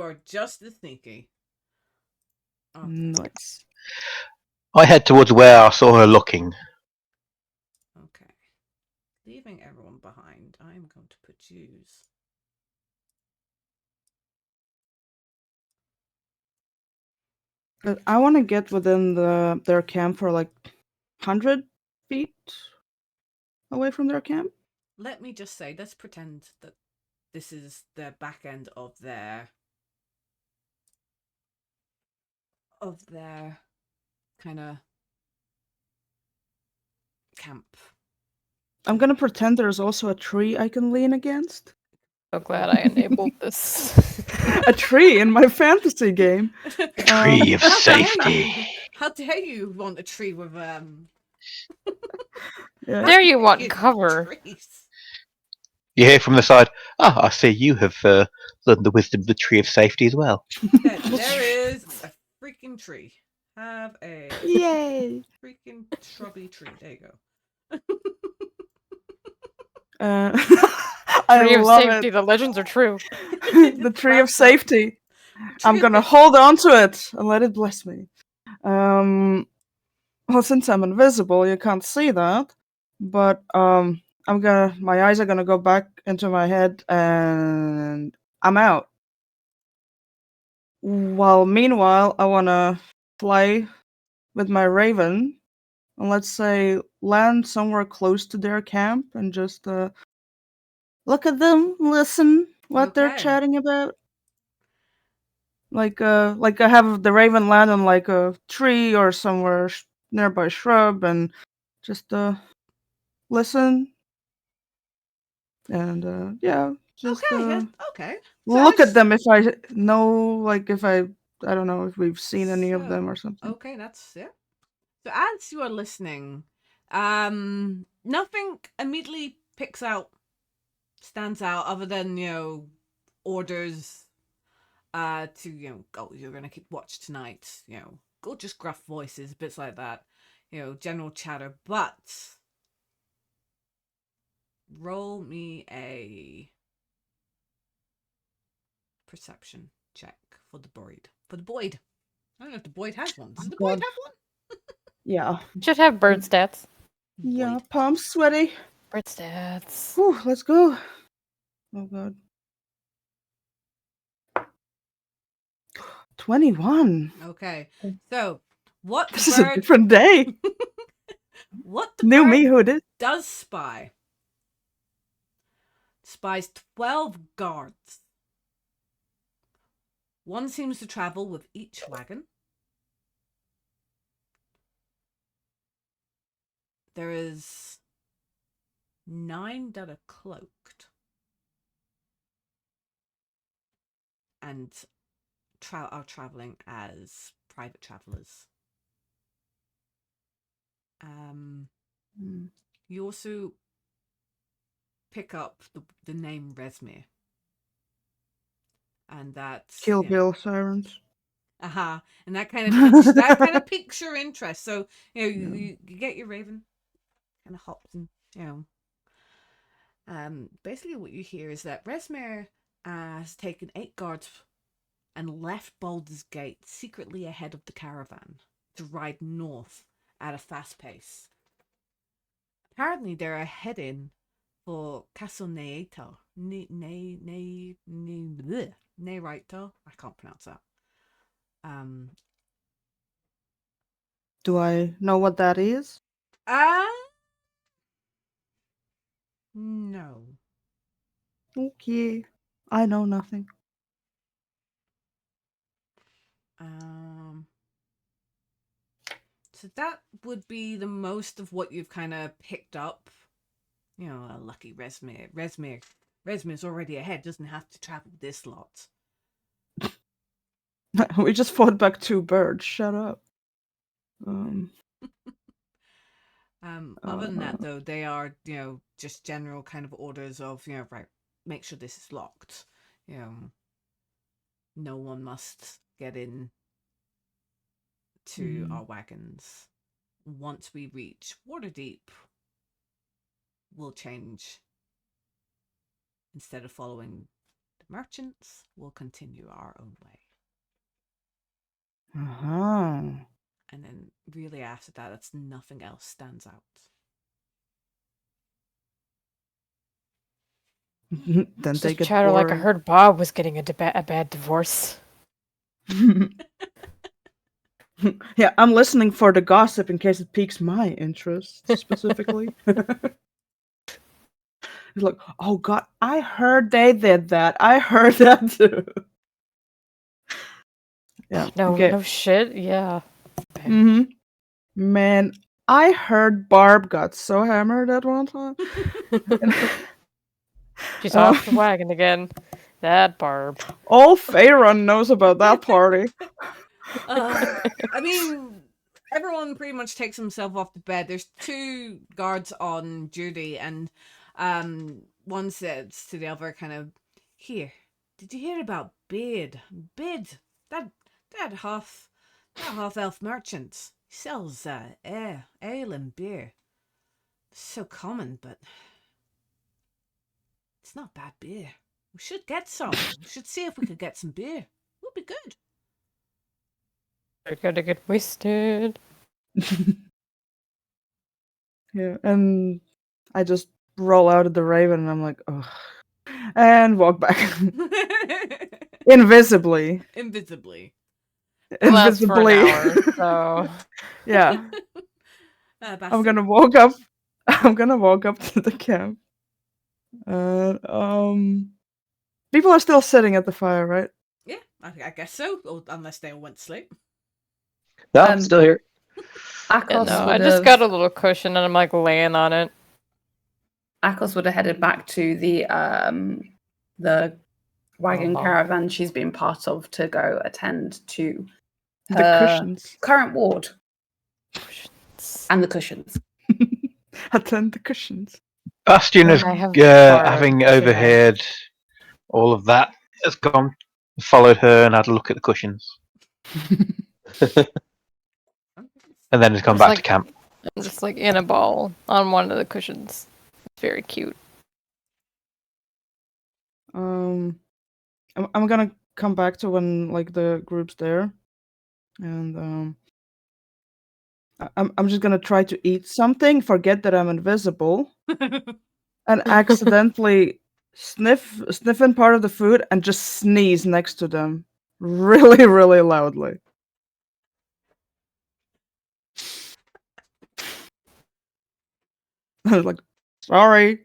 are just as sneaky. Okay. Nice. I head towards where I saw her looking. Okay. Leaving everyone behind, I am going to put yous. I want to get within their camp for like 100 feet away from their camp. Let me just say, let's pretend that this is the back end of their kind of camp. I'm gonna pretend there's also a tree I can lean against. So glad I enabled this. A tree in my fantasy game. Tree of How dare safety. you? How dare you want a tree with Yeah. There you want freaking cover. trees? You hear from the side, ah, I see you have learned the wisdom of the tree of safety as well. There is a freaking tree. Have a Yay! freaking shrubby tree. There you go. I Tree of love safety, the legends are true. it. The tree of safety. I'm gonna hold on to it and let it bless me. Well, since I'm invisible, you can't see that. But my eyes are gonna go back into my head and I'm out. Meanwhile, I wanna fly with my raven and let's say land somewhere close to their camp and just look at them, listen what they're Okay. chatting about. Like I have the raven land on like a tree or somewhere nearby shrub and just listen and yeah, just Okay. look at them if I know, like if I don't know if we've seen any of them or So, something. okay, that's it. So as you are listening, nothing immediately stands out other than, orders to, go, you're gonna keep watch tonight, go just gruff voices, bits like that, general chatter, but roll me a perception check for the Boyd. I don't know if the Boyd has one. Does the Boyd God. have one? Yeah. Should have bird stats. Yeah, Boyd. palms sweaty. Bird stats. Whew, let's go. Oh god. 21. Okay. So what This the is a bird different day. what the Knew bird me who did. does spies 12 guards. One seems to travel with each wagon. There is 9 that are cloaked and are traveling as private travelers. You also pick up the name Resmir, and that's Kill Bill sirens. and that kind of piques your interest. So you get your raven, kind of hops and basically what you hear is that Resmir has taken 8 guards and left Baldur's Gate secretly ahead of the caravan to ride north at a fast pace. Apparently, they're heading for Castle Neato. Neato? I can't pronounce that. Do I know what that is? No. Okay. I know nothing. So that would be the most of what you've kind of picked up. A lucky Resmir. Resmir's already ahead, doesn't have to travel this lot. We just fought back 2 birds. Shut up. Other than that, though, they are, just general kind of orders of, right, make sure this is locked. No one must get in to our wagons. Once we reach Waterdeep, we'll change. Instead of following the merchants, we'll continue our own way. And then really after that, it's nothing else stands out. Then Just they get chatter like I boring. heard Bob was getting a bad divorce. Yeah, I'm listening for the gossip in case it piques my interest specifically. He's like, oh god, I heard they did that. I heard that too. Yeah. No shit. Yeah. Man, I heard Barb got so hammered at one time. She's off the wagon again. That Barb. All Faerun knows about that party. I mean, everyone pretty much takes himself off the bed. There's 2 guards on duty, and one says to the other, kind of, "Here, did you hear about Bid? That half elf merchant. He sells ale and beer. It's so common, but it's not bad beer. We should get some. We should see if we could get some beer. It would be good." They're gonna get wasted. Yeah, and I just roll out of the raven and I'm like, ugh. And walk back. Invisibly. Invisibly. Well, that's for an hour, so yeah. I'm gonna walk up to the camp. People are still sitting at the fire, right? Yeah, I guess so. Or unless they all went to sleep. No, I'm still here. yeah, no, I just got a little cushion and I'm like laying on it. Akos would have headed back to the wagon caravan she's been part of to go attend to the cushions. Current ward. And the cushions. Attend the cushions. Bastion is having overheard all of that. Has gone, followed her, and had a look at the cushions, and then has come back to camp. I'm just like in a ball on one of the cushions. It's very cute. I'm gonna come back to when like the group's there, and I'm just gonna try to eat something, forget that I'm invisible, and accidentally sniff in part of the food and just sneeze next to them, really, really loudly. I was like, sorry.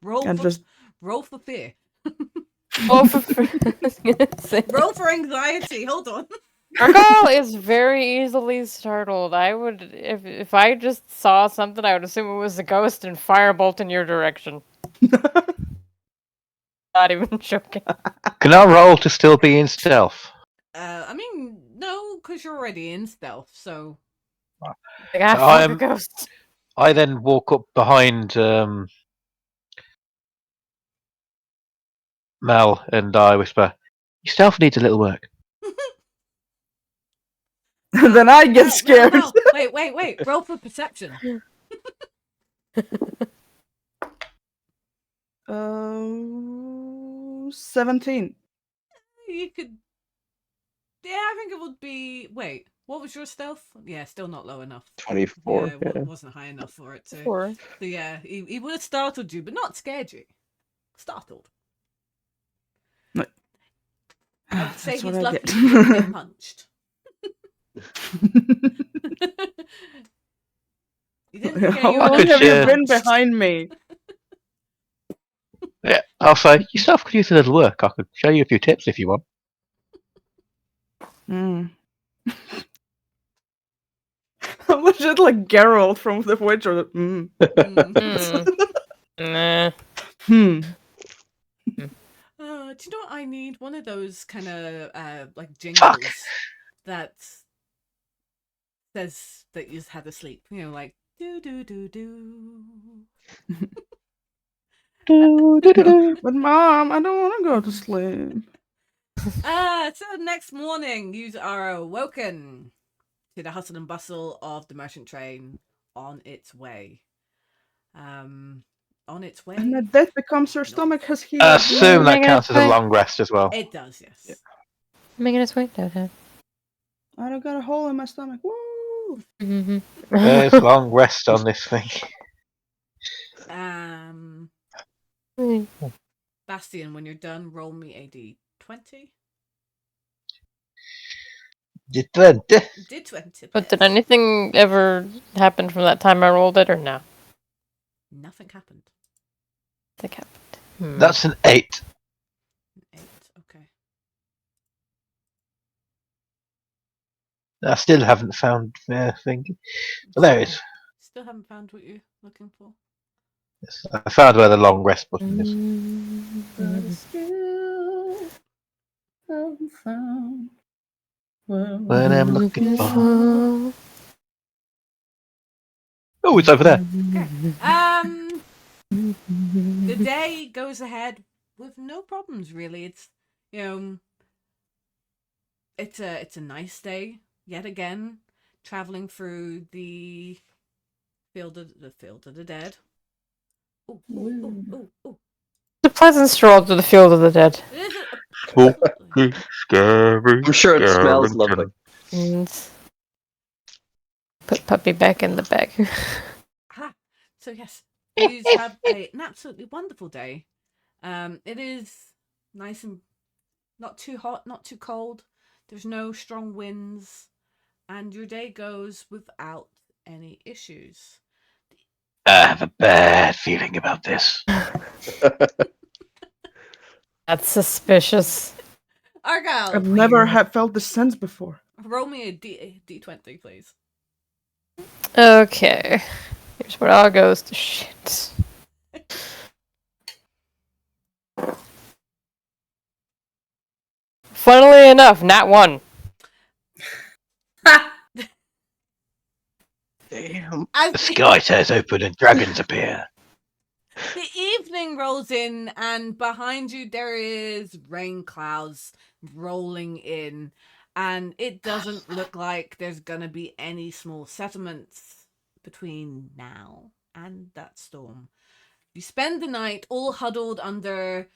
Roll for fear. Roll for Roll for anxiety. Hold on. Argyle is very easily startled. I would, if I just saw something, I would assume it was a ghost and firebolt in your direction. Not even joking. Can I roll to still be in stealth? I mean, no, because you're already in stealth, so. Like, fuck a I'm- ghost. I then walk up behind Mel and I whisper, "Your stealth needs a little work." Then I get scared. No. Wait. Roll for perception. 17. You could. Yeah, I think it would be. Wait, what was your stealth? Yeah, still not low enough. 24. Yeah, Yeah. it wasn't high enough for it to. Or So yeah, he would have startled you, but not scared you. Startled. No. I'd say That's he's what I lucky get. he didn't get punched. You didn't How get you long could have you share. been behind me? Yeah, I'll say, your stealth could use a little work. I could show you a few tips if you want. Mm. I'm legit like Geralt from The Witcher. Mm. nah. Do you know what I need? One of those kind of like jingles that says that you had a sleep. You know, like do do do do. But Mom, I don't want to go to sleep. So next morning you are awoken to the hustle and bustle of the merchant train on its way. On its way. And that death becomes her stomach has healed. I assume that Making counts as its a way. long rest as well. It does, yes. Yeah. Making its way down. I don't got a hole in my stomach. Woo! Mm-hmm. There's long rest on this thing. Bastian, when you're done, roll me a d20. D20. But did please. anything ever happen from that time I rolled it, or no? Nothing happened. Nothing happened. That's an 8. 8. Okay. I still haven't found the thing. But there it is. Still haven't found what you're looking for. Yes, I found where the long rest button is. When I'm looking for. Oh, it's over there. The day goes ahead with no problems really. It's it's a nice day yet again, traveling through the field of the dead. Ooh. It's a pleasant stroll to the field of the dead. It is Spooky, scary. I'm sure it smells lovely. And put puppy back in the bag. Ah, so yes, you have an absolutely wonderful day. It is nice and not too hot, not too cold. There's no strong winds, and your day goes without any issues. I have a bad feeling about this. That's suspicious. Argyle, I've never felt the sense before. roll me a d20, please. Okay. Here's where all goes to shit. Funnily enough, not one. Damn. The sky tears open and dragons appear. The evening rolls in, and behind you there is rain clouds rolling in, and it doesn't look like there's gonna be any small settlements between now and that storm. You spend the night all huddled under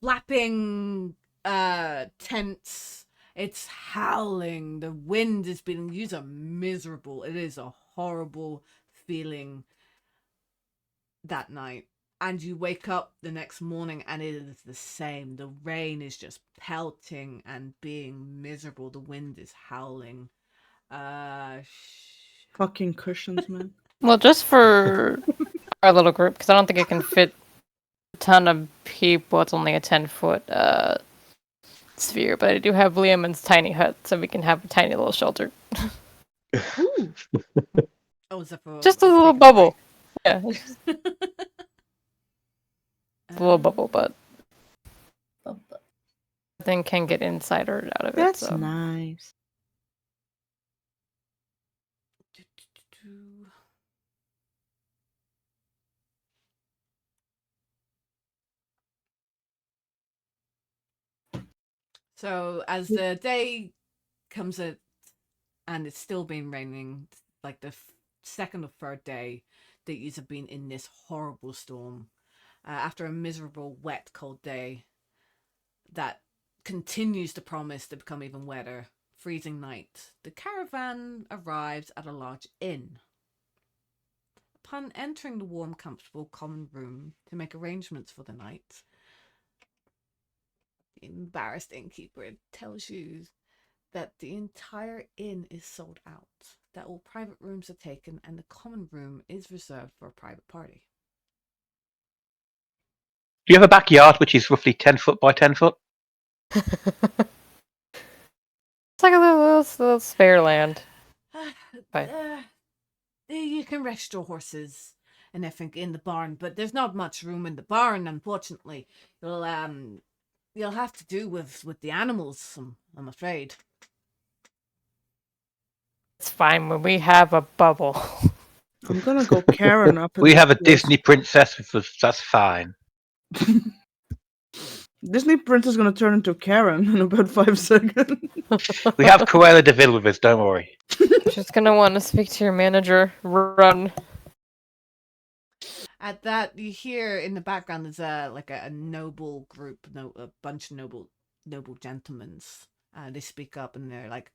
flapping tents. It's howling. The wind is beating. You are miserable. It is a horrible feeling that night. And you wake up the next morning and it is the same. The rain is just pelting and being miserable. The wind is howling. Fucking cushions, man. Well, just for our little group, because I don't think it can fit a ton of people. It's only a 10-foot sphere, but I do have Liam's tiny hut, so we can have a tiny little shelter. Ooh. Oh, is that for Just a little taking bubble. Yeah, flight? just a little bubble, but nothing can get inside or out of it. That's So. nice. So as the day comes in and it's still been raining, like the second or third day that you have been in this horrible storm, after a miserable, wet, cold day that continues to promise to become even wetter, freezing night, the caravan arrives at a large inn. Upon entering the warm, comfortable common room to make arrangements for the night, the embarrassed innkeeper tells you that the entire inn is sold out, that all private rooms are taken, and the common room is reserved for a private party. Do you have a backyard which is roughly 10 foot by 10 foot? It's like a little spare land. Right. You can rest your horses and everything in the barn, but there's not much room in the barn, unfortunately. You'll have to do with the animals, I'm afraid. It's fine when we have a bubble. I'm gonna go Karen up. We have a this Disney princess with us, that's fine. Disney princess gonna turn into Karen in about 5 seconds. We have Cruella de Vil with us, don't worry. Just gonna want to speak to your manager. Run. At that, you hear in the background there's a noble group, a bunch of noble gentlemen. They speak up and they're like,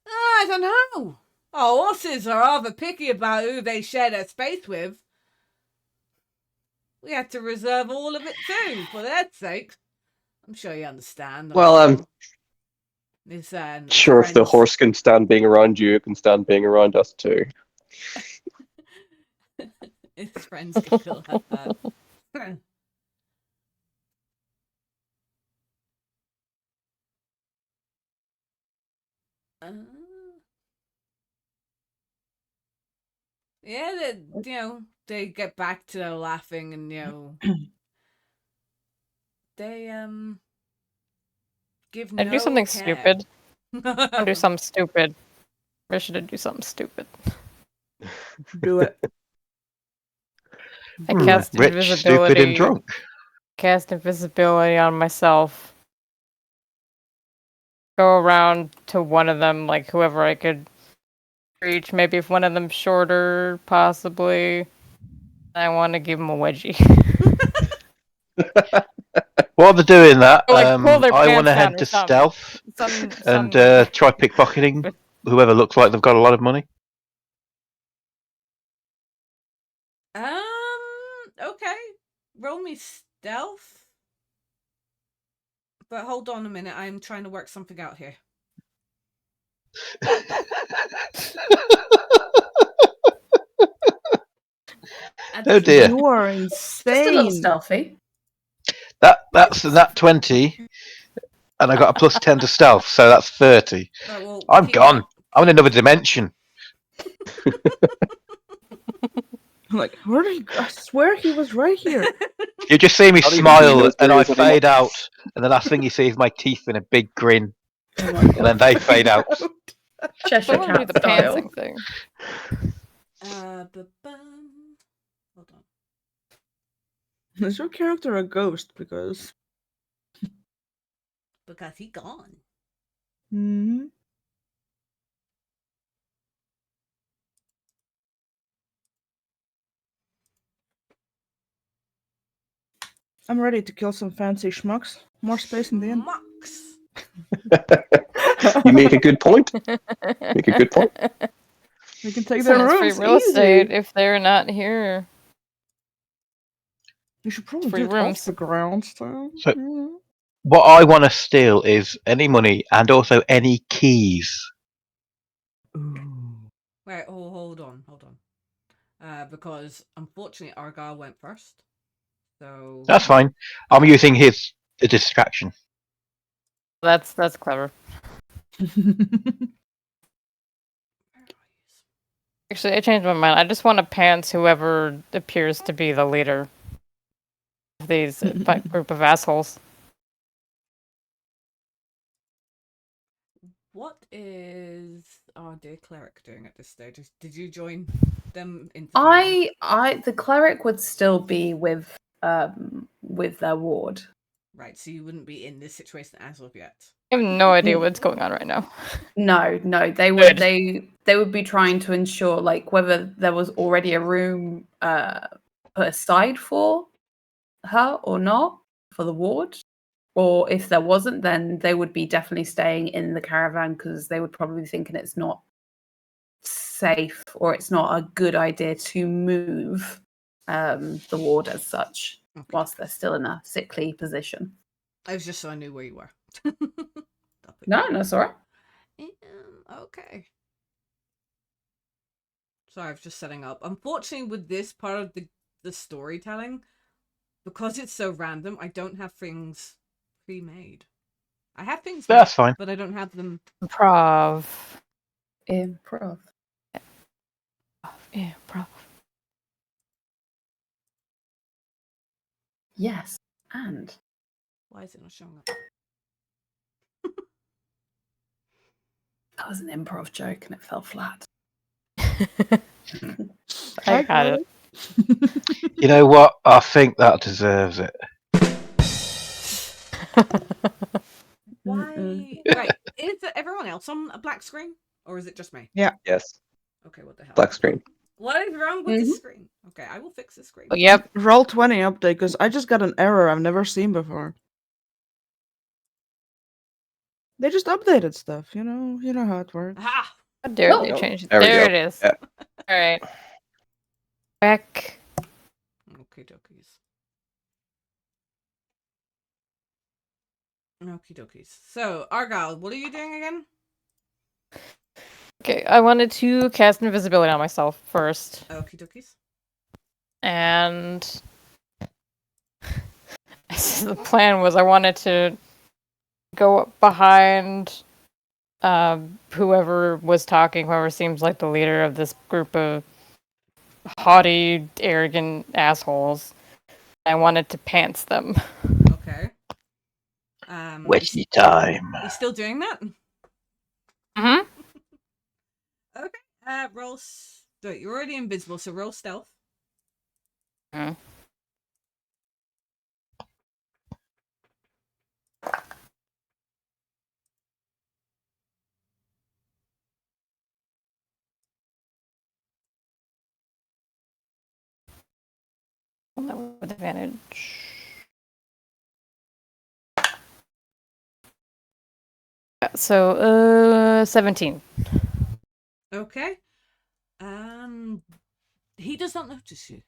I don't know. Our horses are rather picky about who they share their space with. We had to reserve all of it too, for their sake. I'm sure you understand. Well, It's, sure, if the friends. horse can stand being around you, it can stand being around us too. His friends giggle at that. Yeah, they get back to their laughing and they give no I do something care. stupid. I do something stupid. Or should I do something stupid? Do it. I cast Rich, invisibility. stupid, and drunk. Cast invisibility on myself. Go around to one of them, like whoever I could reach. Maybe if one of them's shorter, possibly. I want to give him a wedgie. While they're doing that, Or, like, pull their I pants want to down head or to something. stealth and try pickpocketing whoever looks like they've got a lot of money. Okay. Roll me stealth. But hold on a minute, I'm trying to work something out here. Oh dear. You are Just a little insane. stealthy. That's that 20, and I got a plus 10 to stealth, so that's 30. Right, well, I'm keep gone. up. I'm in another dimension. I'm like, where did he? I swear he was right here. You just see me Not even smile, those and I areas anymore. fade out, and the last thing you see is my teeth in a big grin, Oh my and then god. they fade out. Cheshire Someone do Cat the style. pantsing thing. Hold on. Is your character a ghost? Because. Because he gone. Hmm. I'm ready to kill some fancy schmucks. More space in the inn. Mux. You make a good point. Make a good point. We can take So their it's free rooms real estate easy. if they're not here. You should probably Free do it off rooms. the ground, so. So- What I want to steal is any money and also any keys. Ooh. Right, hold on. Because unfortunately Argyle went first. So That's fine. I'm using his a distraction. That's clever. Actually, I changed my mind. I just want to pants whoever appears to be the leader of these group of assholes. What is our dear cleric doing at this stage? Did you join them in? The cleric would still be with their ward. Right, so you wouldn't be in this situation as of yet. I have no idea what's going on right now. No, they would they would be trying to ensure like whether there was already a room put aside for her or not for the ward, or if there wasn't, then they would be definitely staying in the caravan because they would probably be thinking it's not safe or it's not a good idea to move the ward as such whilst they're still in a sickly position. I was just so I knew where you were. No, that's all right. Okay. Sorry, I was just setting up. Unfortunately, with this part of the storytelling, because it's so random, I don't have things pre-made. I have things That's made, fine. but I don't have them. Improv. Yes, and Why is it not showing up? that was an improv joke and it fell flat. I got it. You know what? I think that deserves it. Why? Right. Is everyone else on a black screen? Or is it just me? Yes. Okay, what the hell? Black screen. What is wrong with the screen? Okay, I will fix the screen. Yep. Roll 20 update because I just got an error I've never seen before. They just updated stuff, you know how it works. Aha! How dare Oh, they no. change it? There we There go. it is. Yeah. Alright. Back. Okay, dokies. Okie dokies. So, Argyle, what are you doing again? Okay, I wanted to cast invisibility on myself first. Okie dokies. And the plan was I wanted to go up behind whoever was talking, whoever seems like the leader of this group of haughty, arrogant assholes. I wanted to pants them. Okay. Wedgie time. You still doing that? Mm-hmm. Okay. Roll. Wait, you're already invisible, so roll stealth. Mm. With advantage. So, 17. Okay. He does not notice you.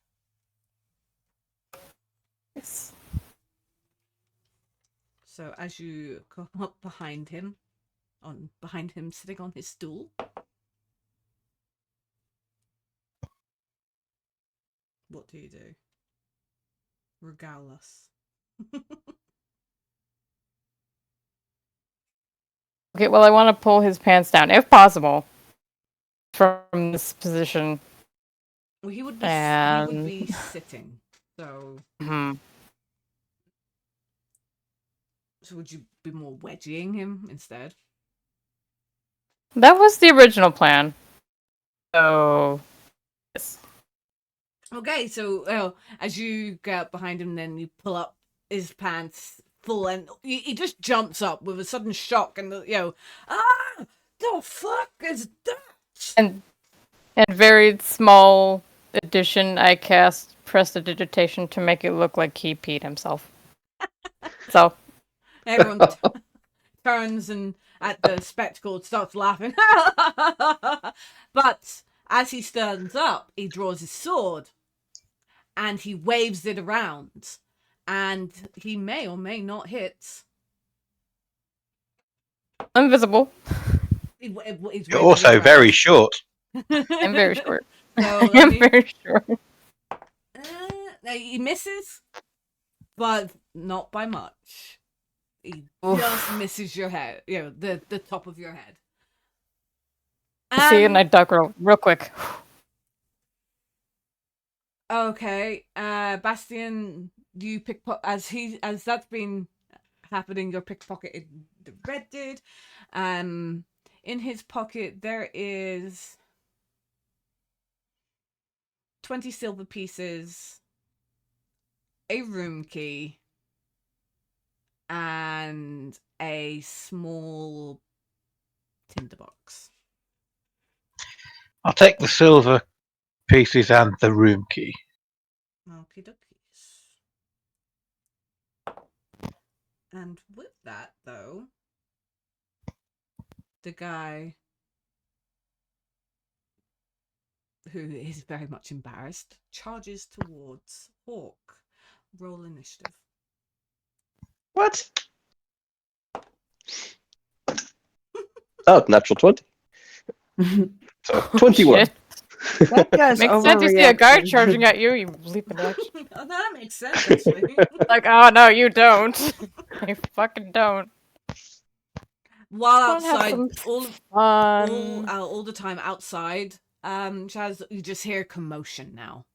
Yes. So as you come up behind him, sitting on his stool. What do you do? Regale us. Okay, well, I want to pull his pants down, if possible, from this position. Well, he would be sitting. So, so would you be more wedging him instead? That was the original plan. So, yes. Okay, so as you get up behind him, then you pull up his pants full, and he just jumps up with a sudden shock, and the fuck is that? And very small addition, I cast Prestidigitation to make it look like he peed himself. So Everyone turns and at the spectacle starts laughing. But as he stands up, he draws his sword and he waves it around, and he may or may not hit. invisible. You're also very short. I'm very short. So I'm very short. He misses, but not by much. He Oof. just misses your head. The top of your head. See, and I duck real quick. Okay, Bastian, you pickpocket as that's been happening. You're pickpocketed. The red dude. In his pocket there is 20 silver pieces, a room key, and a small tinderbox. I'll take the silver pieces and the room key. Okie dokies. And with that, though, the guy who is very much embarrassed charges towards Hawk. Roll initiative. What? Oh, natural 20. So 21. Shit. That guy's Makes sense. You see a guy overreacting. charging at you, you leap in action. Oh, that makes sense, actually. Like, oh no, you don't. You fucking don't. While Wanna have outside, some all fun. the time outside, Chaz, you just hear commotion now.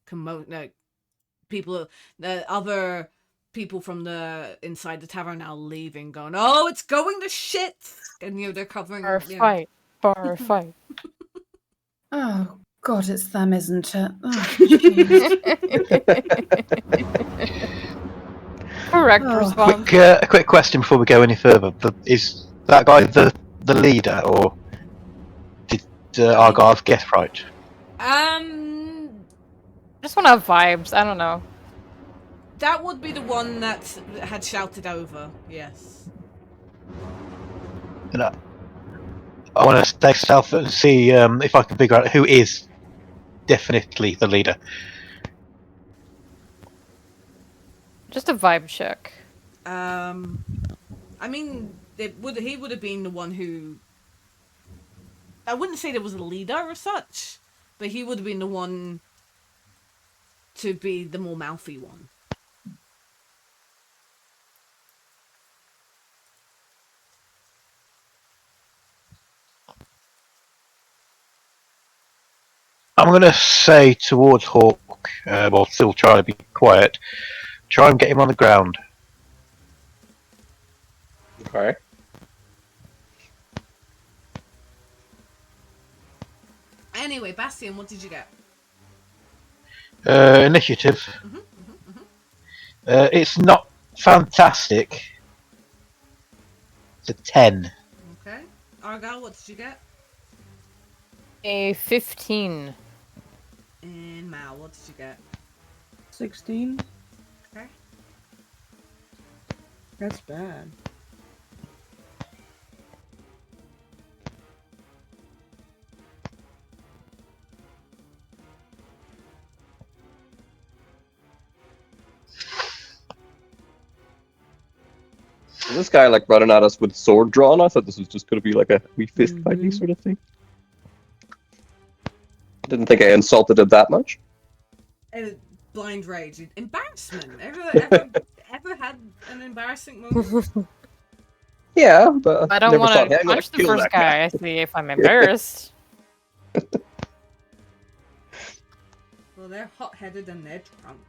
People, the other people from the inside the tavern now leaving, going, "Oh, it's going to shit!" And they're covering. Bar fight. Bar fight. Oh God, it's them, isn't it? Oh, jeez. Correct Oh. response. A quick question before we go any further. Is that guy the leader, or did Argyle guess right? Just want to have vibes. I don't know. That would be the one that had shouted over. Yes. You know, I want to stay stealth and see if I can figure out who is definitely the leader. Just a vibe check. I mean, he would have been the one who. I wouldn't say there was a leader or such, but he would have been the one to be the more mouthy one. I'm going to say towards Hawk, while still trying to be quiet, try and get him on the ground. Okay. Anyway, Bastian, what did you get? Initiative. It's not fantastic. It's a 10. Okay. Argyle, what did you get? A 15. And Mal, what did you get? 16. Okay. That's bad. Is this guy like running at us with sword drawn? I thought this was just going to be like a wee fist fighting Mhm. sort of thing. Didn't think I insulted him that much. Blind rage. Embarrassment. Ever had an embarrassing moment? Yeah, but I don't never want thought, to "Hey, I'm gonna punch the kill first that guy. I see if I'm embarrassed. Well, they're hot-headed and they're drunk.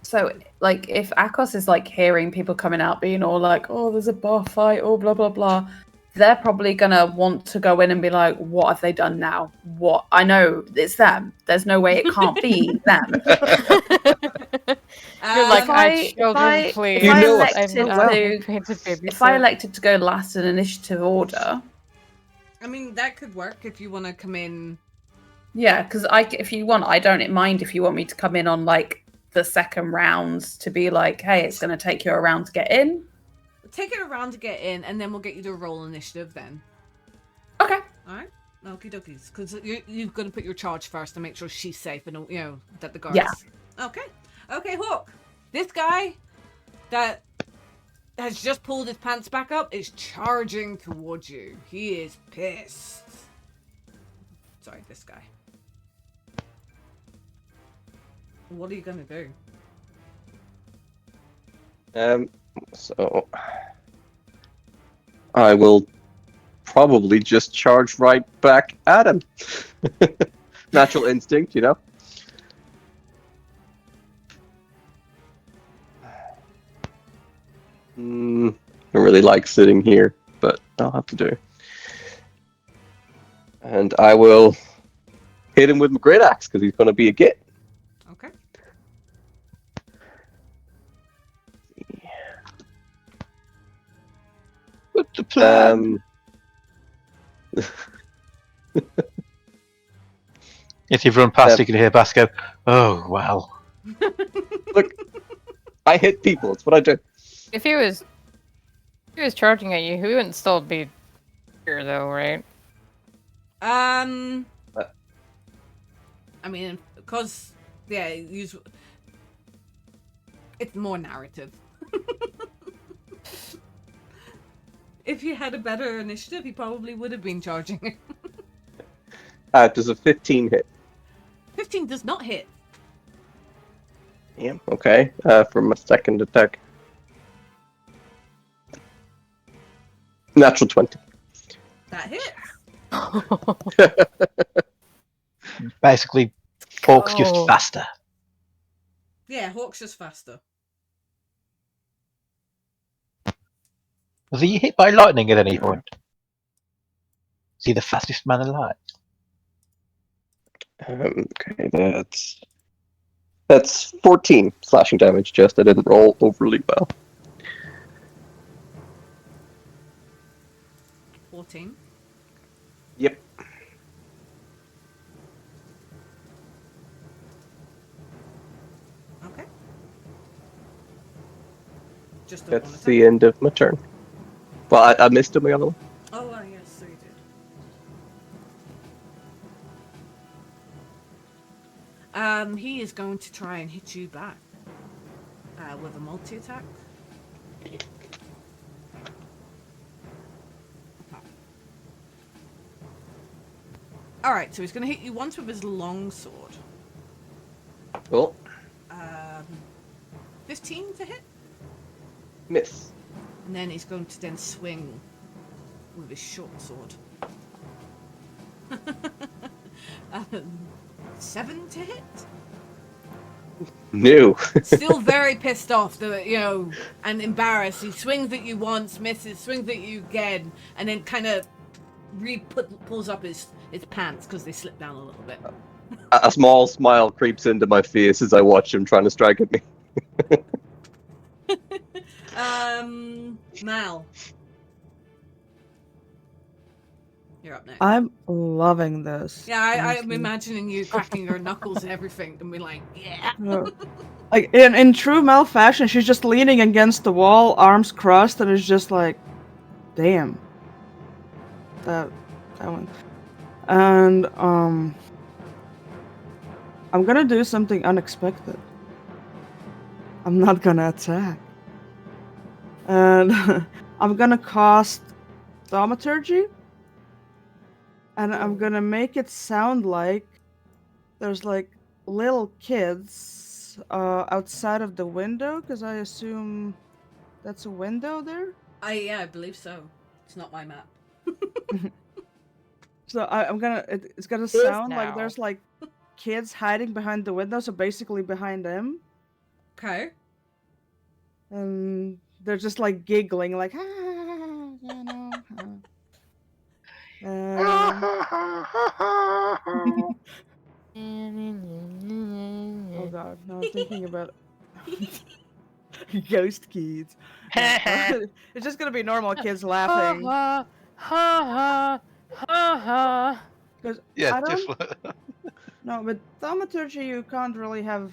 So, like, if Akos is like hearing people coming out being all like, "Oh, there's a bar fight," or blah blah blah, they're probably gonna want to go in and be like, "What have they done now? What? I know it's them. There's no way it can't be them." You're like, If I- children, if please. I know elected I'm to- painted baby If I elected to go last in initiative order, I mean, that could work if you want to come in. yeah, because if you want, I don't mind if you want me to come in on like the second rounds to be like, "Hey, it's going to take you a round to get in." Take it around to get in, and then we'll get you to roll initiative then. Okay. Alright? Okie dokies. Because you've got to put your charge first to make sure she's safe and, that the guards... Yeah. Okay. Okay, Hawk. This guy that has just pulled his pants back up is charging towards you. He is pissed. Sorry, this guy. What are you gonna do? So I will probably just charge right back at him. Natural instinct, you know. I really like sitting here, but I'll have to do. And I will hit him with my great axe because he's going to be a git. Okay. What's the plan? If you've run past, you can hear Bass go, "Oh, well." Look, I hit people. It's what I do. If he was charging at you, he wouldn't still be here though, right? I mean, because it's more narrative. If you had a better initiative, he probably would have been charging. Does a 15 hit? 15 does not hit. Yeah, okay. For my second attack. Natural 20. That hits. Basically, Hawk's just Oh. faster. Yeah, Hawk's just faster. Was he hit by lightning at any point? Is he the fastest man alive? Okay, that's 14 slashing damage. Just I didn't roll overly well. 14. Yep. Okay. Just a one That's attack. the end of my turn. Well, I missed him the other one. Oh, yes, so you did. He is going to try and hit you back with a multi-attack. Alright, so he's going to hit you once with his long sword. Cool. 15 to hit. Miss. And then he's going to then swing with his short sword. 7 to hit. No. Still very pissed off, and embarrassed. He swings at you once, misses, swings at you again, and then kind of pulls up his pants because they slip down a little bit. A small smile creeps into my face as I watch him trying to strike at me. Mal. You're up next. I'm loving this. Yeah, I'm honestly. imagining you cracking your knuckles and everything and be like, yeah. No. Like in true Mel fashion, she's just leaning against the wall, arms crossed, and is just like, damn. That one. And I'm gonna do something unexpected. I'm not gonna attack. And I'm gonna cast Thaumaturgy. And I'm gonna make it sound like there's like little kids outside of the window, because I assume that's a window there. Yeah, I believe so. It's not my map. So it's gonna Is sound like now. there's like kids hiding behind the window, so basically behind them, Okay. and they're just like giggling, like you know. Oh god, now I'm thinking about ghost kids. It's just gonna be normal kids laughing. Ha ha ha ha. Because Yeah, I don't just no, with thaumaturgy you can't really have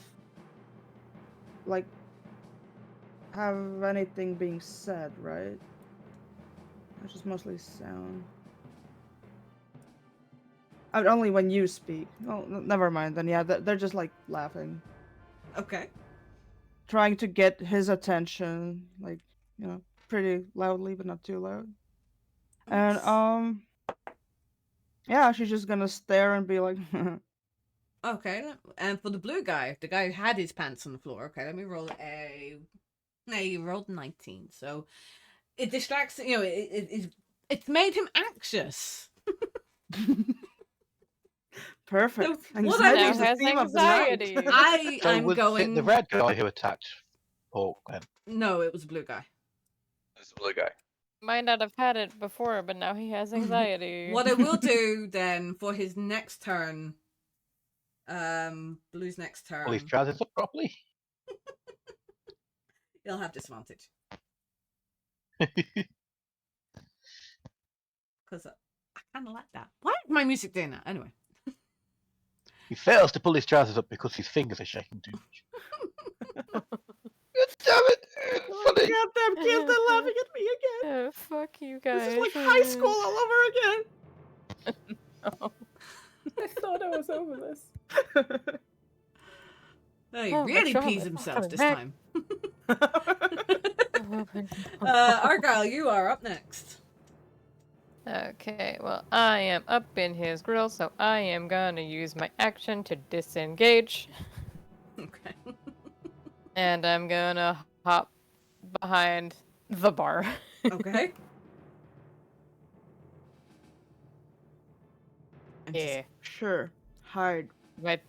anything being said, right? It's just mostly sound. Only when you speak. Oh, never mind. Then yeah, they're just like laughing, Okay. trying to get his attention, like pretty loudly, but not too loud. And Yeah, she's just gonna stare and be like, Okay, and for the blue guy, the guy who had his pants on the floor. Okay, let me roll a. No, you rolled 19, so it distracts. You know, it's made him anxious. perfect. So what Anxiety I is the Now has theme of the night. anxiety. So I'm was going. it the red guy who attacked Hawk then? No, it was a blue guy. This is the blue guy. Might not have had it before, but now he has anxiety. What I will do then for his next turn, Blue's next Pull his turn, trousers up properly? he'll have disadvantage because I kind of like that. Why is my music doing that anyway? He fails to pull his trousers up because his fingers are shaking too much. Damn it! Oh, Funny. goddamn kids, they're laughing at me again. Oh, fuck you guys. This is like high school all over again. I thought I was over this. No, he Oh, really Charlotte, pees himself coming this back. time. Oh, Argyle, you are up next. Okay, well, I am up in his grill, so I am gonna use my action to disengage, Okay. and I'm gonna hop behind the bar. Okay. And just- Yeah, Sure. Hide.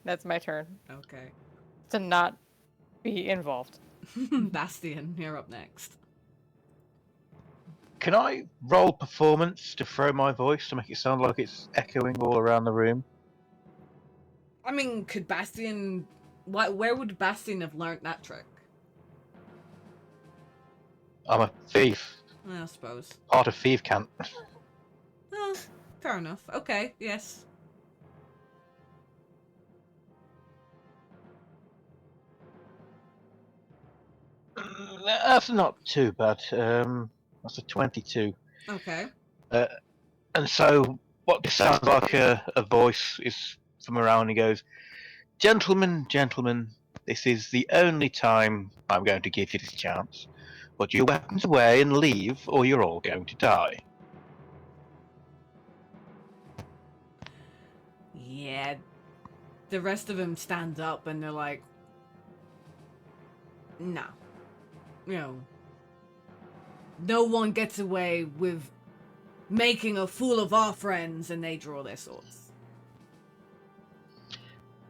that's my turn Okay. to not be involved. Bastian, you're up next. Can I roll performance to throw my voice to make it sound like it's echoing all around the room? I mean, could Bastian... Where would Bastian have learnt that trick? I'm a thief. I suppose. Part of thief camp. Oh, fair enough. Okay, yes. That's not too bad. That's a 22. Okay. And so, what this sounds like a voice is from around. He goes, "Gentlemen, gentlemen, this is the only time I'm going to give you this chance. Put your weapons away and leave, or you're all going to die." Yeah. The rest of them stand up and they're like, no. You know, no one gets away with making a fool of our friends, and they draw their swords.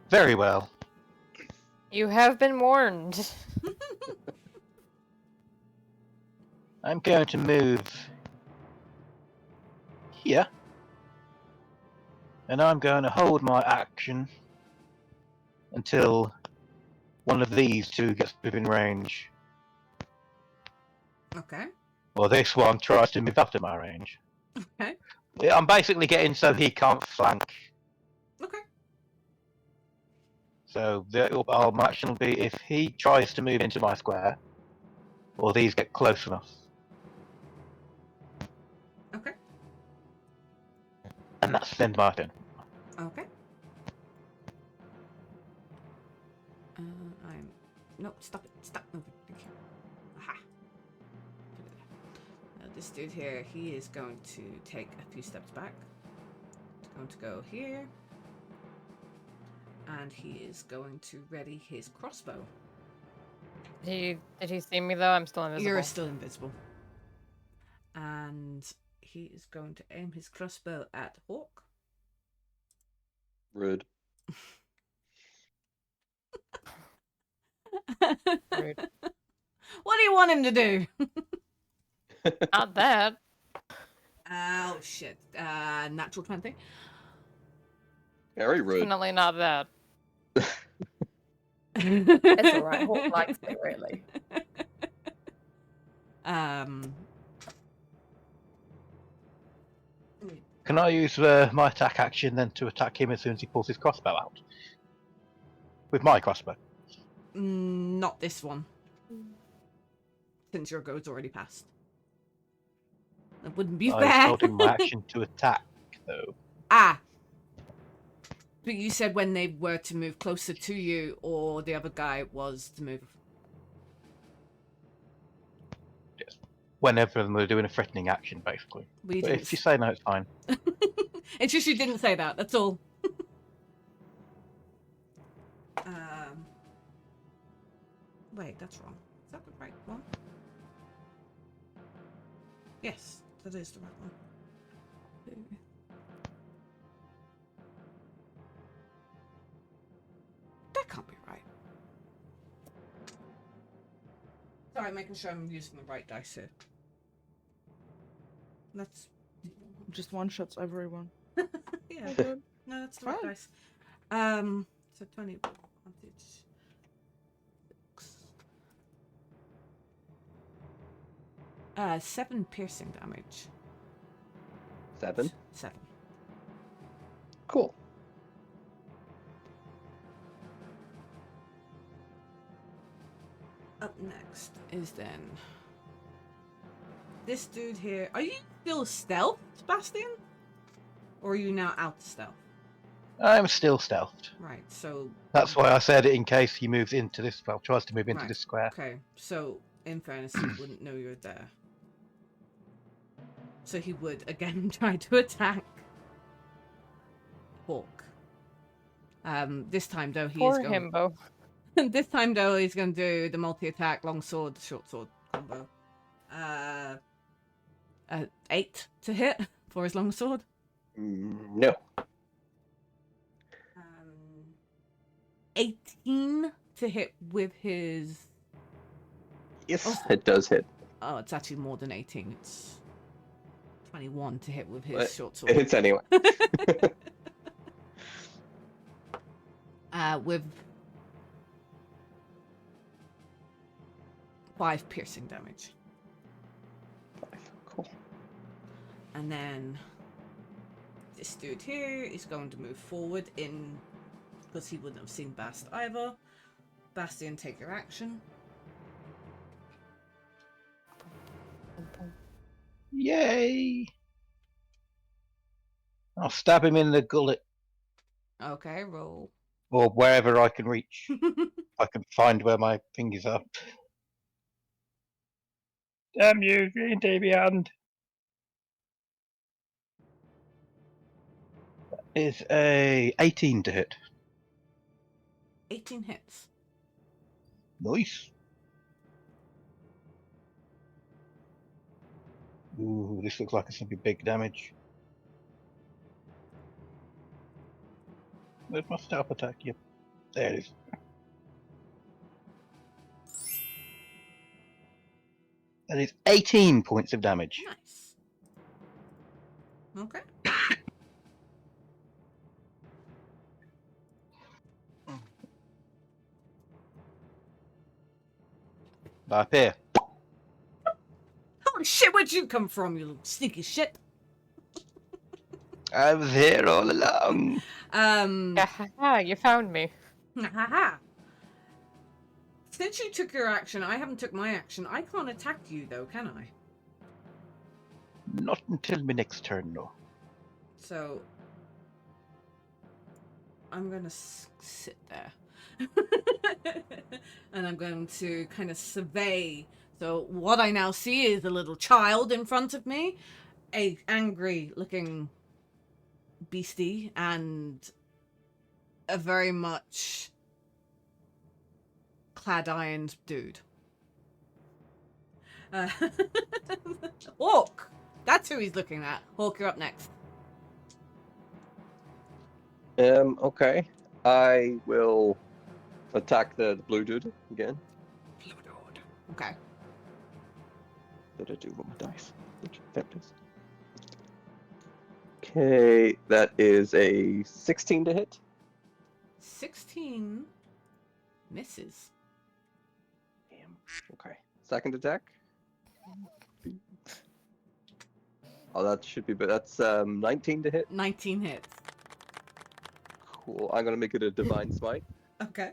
Very well. You have been warned. I'm going to move here. And I'm going to hold my action until one of these two gets within range. Okay. Or this one tries to move up to my range. Okay. Yeah, I'm basically getting so he can't flank. Okay. So my action will be if he tries to move into my square, or these get close enough. Okay. And that's the end of my turn. Okay. I'm... No, stop it. Stop moving. Thank you. Aha. Now, this dude here, he is going to take a few steps back. He's going to go here. And he is going to ready his crossbow. Did he see me though? I'm still invisible. You're still invisible. And he is going to aim his crossbow at Hawk. Rude. Rude. What do you want him to do? Not that. Oh, shit. Natural 20. Very rude. Definitely not that. It's alright. Hawk likes me, really. Can I use my attack action then to attack him as soon as he pulls his crossbow out? With my crossbow? Not this one. Since your go's already passed. That wouldn't be I was fair. holding my action to attack, though. Ah. But you said when they were to move closer to you, or the other guy was to move. Whenever we're doing a threatening action, basically. We But didn't if you say no, it's fine. It's just you didn't say that. That's all. Wait, that's wrong. Is that the right one? Yes, that is the right one. That can't be right. Sorry, making sure I'm using the right dice here. That's Just one shots everyone. yeah. Okay. No, that's the right Fine. dice. So 20 advantage. 7 piercing damage. 7. 7. Cool. Up next is then this dude here. Are you still stealth, Sebastian? Or are you now out of stealth? I'm still stealthed. Right, so That's why I said it in case he moves into this. Well, tries to move into Right. this square. okay. So in fairness, he wouldn't know you're there. So he would again try to attack Hawk. This time though he is Poor going. himbo. This time though he's going to do the multi-attack long sword, short sword combo. 8 to hit for his long sword. No. 18 to hit with his. Yes, Oh. it does hit. Oh, it's actually more than 18. It's 21 to hit with his But short It sword. hits anyway. With 5 piercing damage. 5. Cool. And then this dude here is going to move forward in because he wouldn't have seen Bast either. Bastian, take your action. Yay! I'll stab him in the gullet Okay, roll. or wherever I can reach. I can find where my fingers are. Damn you, Green Davy hand! That is a 18 to hit. 18 hits. Nice. Ooh, this looks like it's gonna be big damage. Where's my stealth attack? Yep, there it is. That is 18 points of damage. Nice. Okay. Up here. Holy shit, where'd you come from, you little sneaky shit? I was here all along. Yeah, you found me. Haha. Since you took your action, I haven't took my action. I can't attack you though, can I? Not until my next turn, no. So I'm gonna sit there, and I'm going to kind of survey. So what I now see is a little child in front of me, a angry-looking beastie, and a very much clad-ironed dude. Hawk! That's who he's looking at. Hawk, you're up next. Okay. I will attack the blue dude again. Blue dude. Okay. What did I do with my dice? There it is. Okay, that is a 16 to hit. 16 misses. Damn. Okay. Second attack. Oh, that should be, but that's 19 to hit. 19 hits. Cool. I'm gonna make it a divine smite. Okay.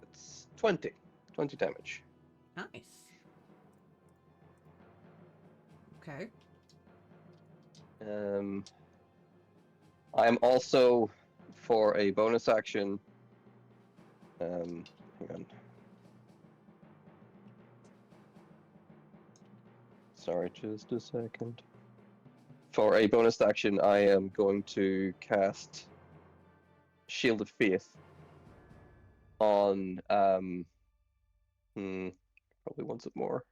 It's 20. 20 damage. Nice. Okay. I am also, for a bonus action, hang on. Sorry, just a second. For a bonus action, I am going to cast Shield of Faith on, probably wants it more.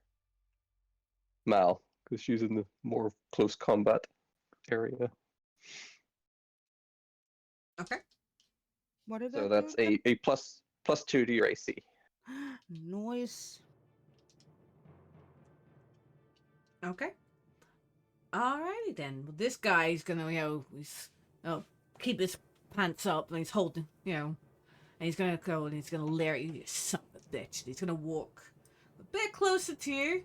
Mal, because she's in the more close combat area. Okay. What did So that that's do? a plus 2 to your AC. Noise. Okay. Alrighty then. Well, this guy's gonna, keep his pants up and he's holding, and he's gonna go and he's gonna leer at you, you son of a bitch. And he's gonna walk a bit closer to you,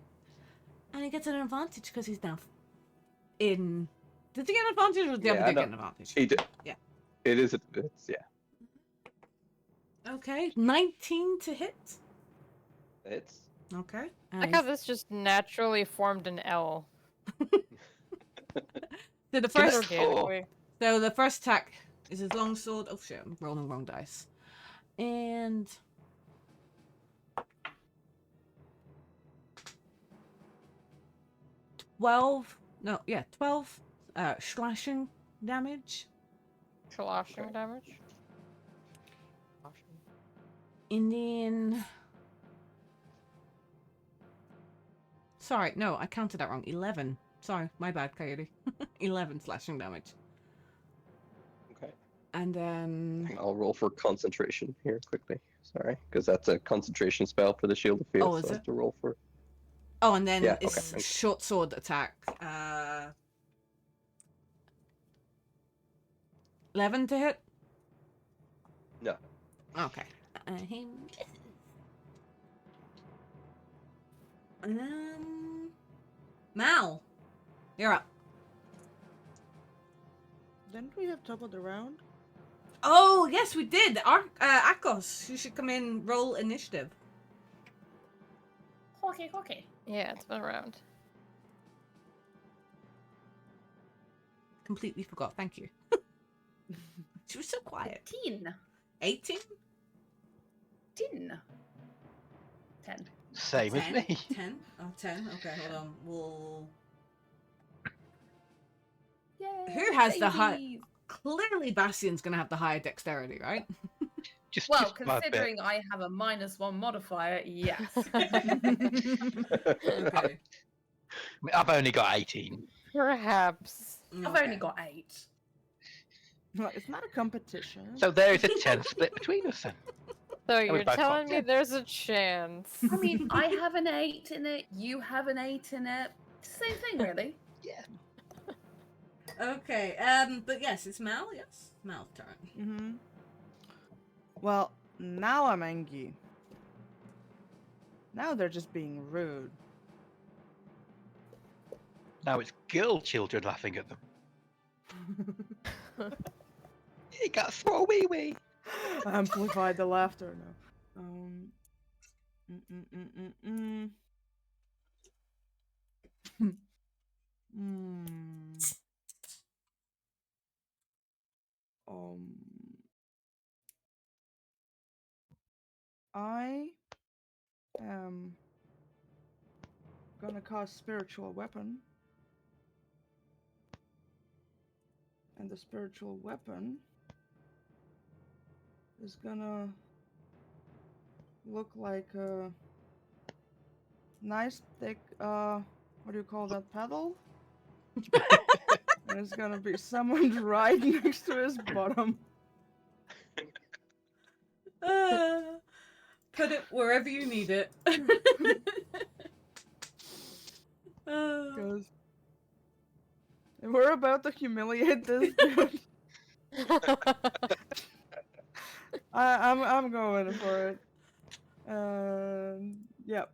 and he gets an advantage because he's now in. Did he get an advantage, or the other Yeah, dude no, get an advantage? He did. Yeah. It's yeah. Okay, 19 to hit. It's Okay. Like how this just naturally formed an L. So the Just first, organically. so the first attack is his longsword. Oh shit! I'm rolling wrong dice. And 12 slashing damage. Sloshing damage. And then sorry, no, I counted that wrong. 11. Sorry, my bad, Coyote. 11 slashing damage. okay. And then I'll roll for concentration here quickly. Sorry, because that's a concentration spell for the Shield of Faith. Oh, is so I it? have to roll for. oh, and then Yeah, it's okay. short sword attack. 11 to hit. No. Okay. He misses. Mal, you're up. Didn't we have top of the round? Oh, yes, we did. Akos, you should come in, roll initiative. Okay. Yeah, it's been around. Completely forgot. Thank you. She was so quiet. 18. 18? 10. Same as 10? me. 10? Oh, 10. Okay, hold on. We'll... Yay, Who has the high... babies. Clearly Bastian's going to have the higher dexterity, right? Well, Just my bit. considering I have a -1 modifier, yes. Okay. I've only got 18. Perhaps. I've only got 8. Well, it's not a competition. So there is a 10 split between us then. So we you're both got telling me 10. there's a chance. I mean, I have an 8 in it, you have an 8 in it. Same thing, really. Yeah. Okay, but yes, it's Mal, yes? Mal's turn. Mm-hmm. Well, now I'm angry. Now they're just being rude. Now it's girl children laughing at them. You got to throw a wee wee. Amplify the laughter now. I am gonna cast spiritual weapon. And the spiritual weapon is gonna look like a nice thick, what do you call that, paddle? And it's gonna be summoned right next to his bottom. Put it wherever you need it. Because we're about to humiliate this dude. I'm going for it. Yep.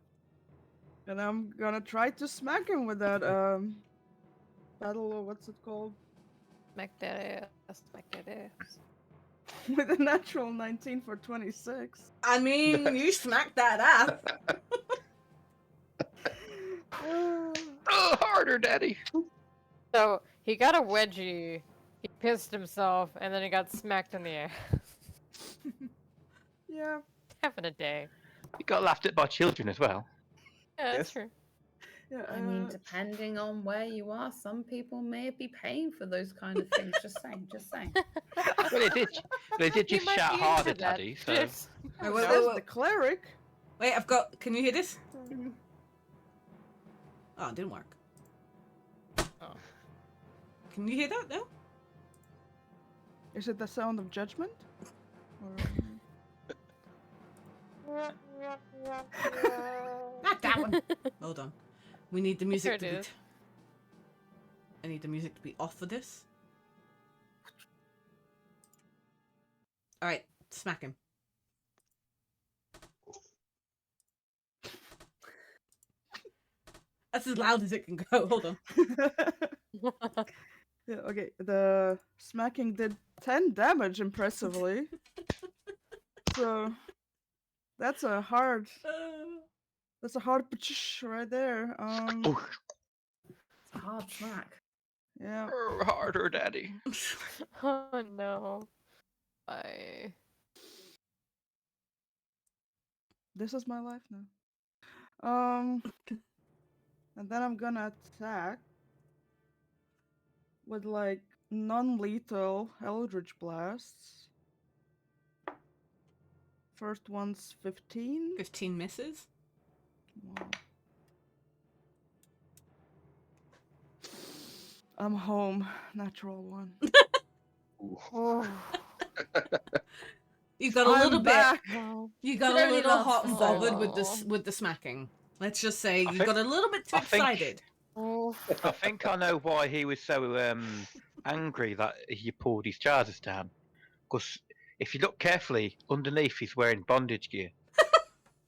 And I'm gonna try to smack him with that paddle, or what's it called? Smack that ass. Smack that ass. With a natural 19 for 26. I mean, you smacked that up. Oh, harder, Daddy. So he got a wedgie, he pissed himself, and then he got smacked in the ass. Yeah. Having a day. He got laughed at by children as well. Yeah, that's Yes. true. Yeah. I mean, depending on where you are, some people may be paying for those kind of things. Just saying, just saying. Well, they did He just might shout be harder, into that Daddy. So shit. Wait, Wait, wait, the cleric. wait, I've got. Can you hear this? Oh, it didn't work. Oh. Can you hear that? No? Is it the sound of judgment? Or... Not that one. Hold on. We need the music There to it be. is. I need the music to be off for this. Alright, smack him. That's as loud as it can go. Hold on. Yeah, okay. The smacking did 10 damage impressively. So that's a hard ptsh right there. It's a hard track. Yeah. harder, Daddy. Oh no. I. This is my life now. And then I'm gonna attack with like non-lethal Eldritch Blasts. First one's 15. 15 misses. Wow. I'm home. Natural one. Oh. You got a I'm little bit. back. No. You got It a only little lasts hot and for so bothered long. with the smacking. Let's just say I you think- got a little bit too I think- excited. Oh. I think I know why he was so angry that he pulled his trousers down. Because if you look carefully, underneath he's wearing bondage gear.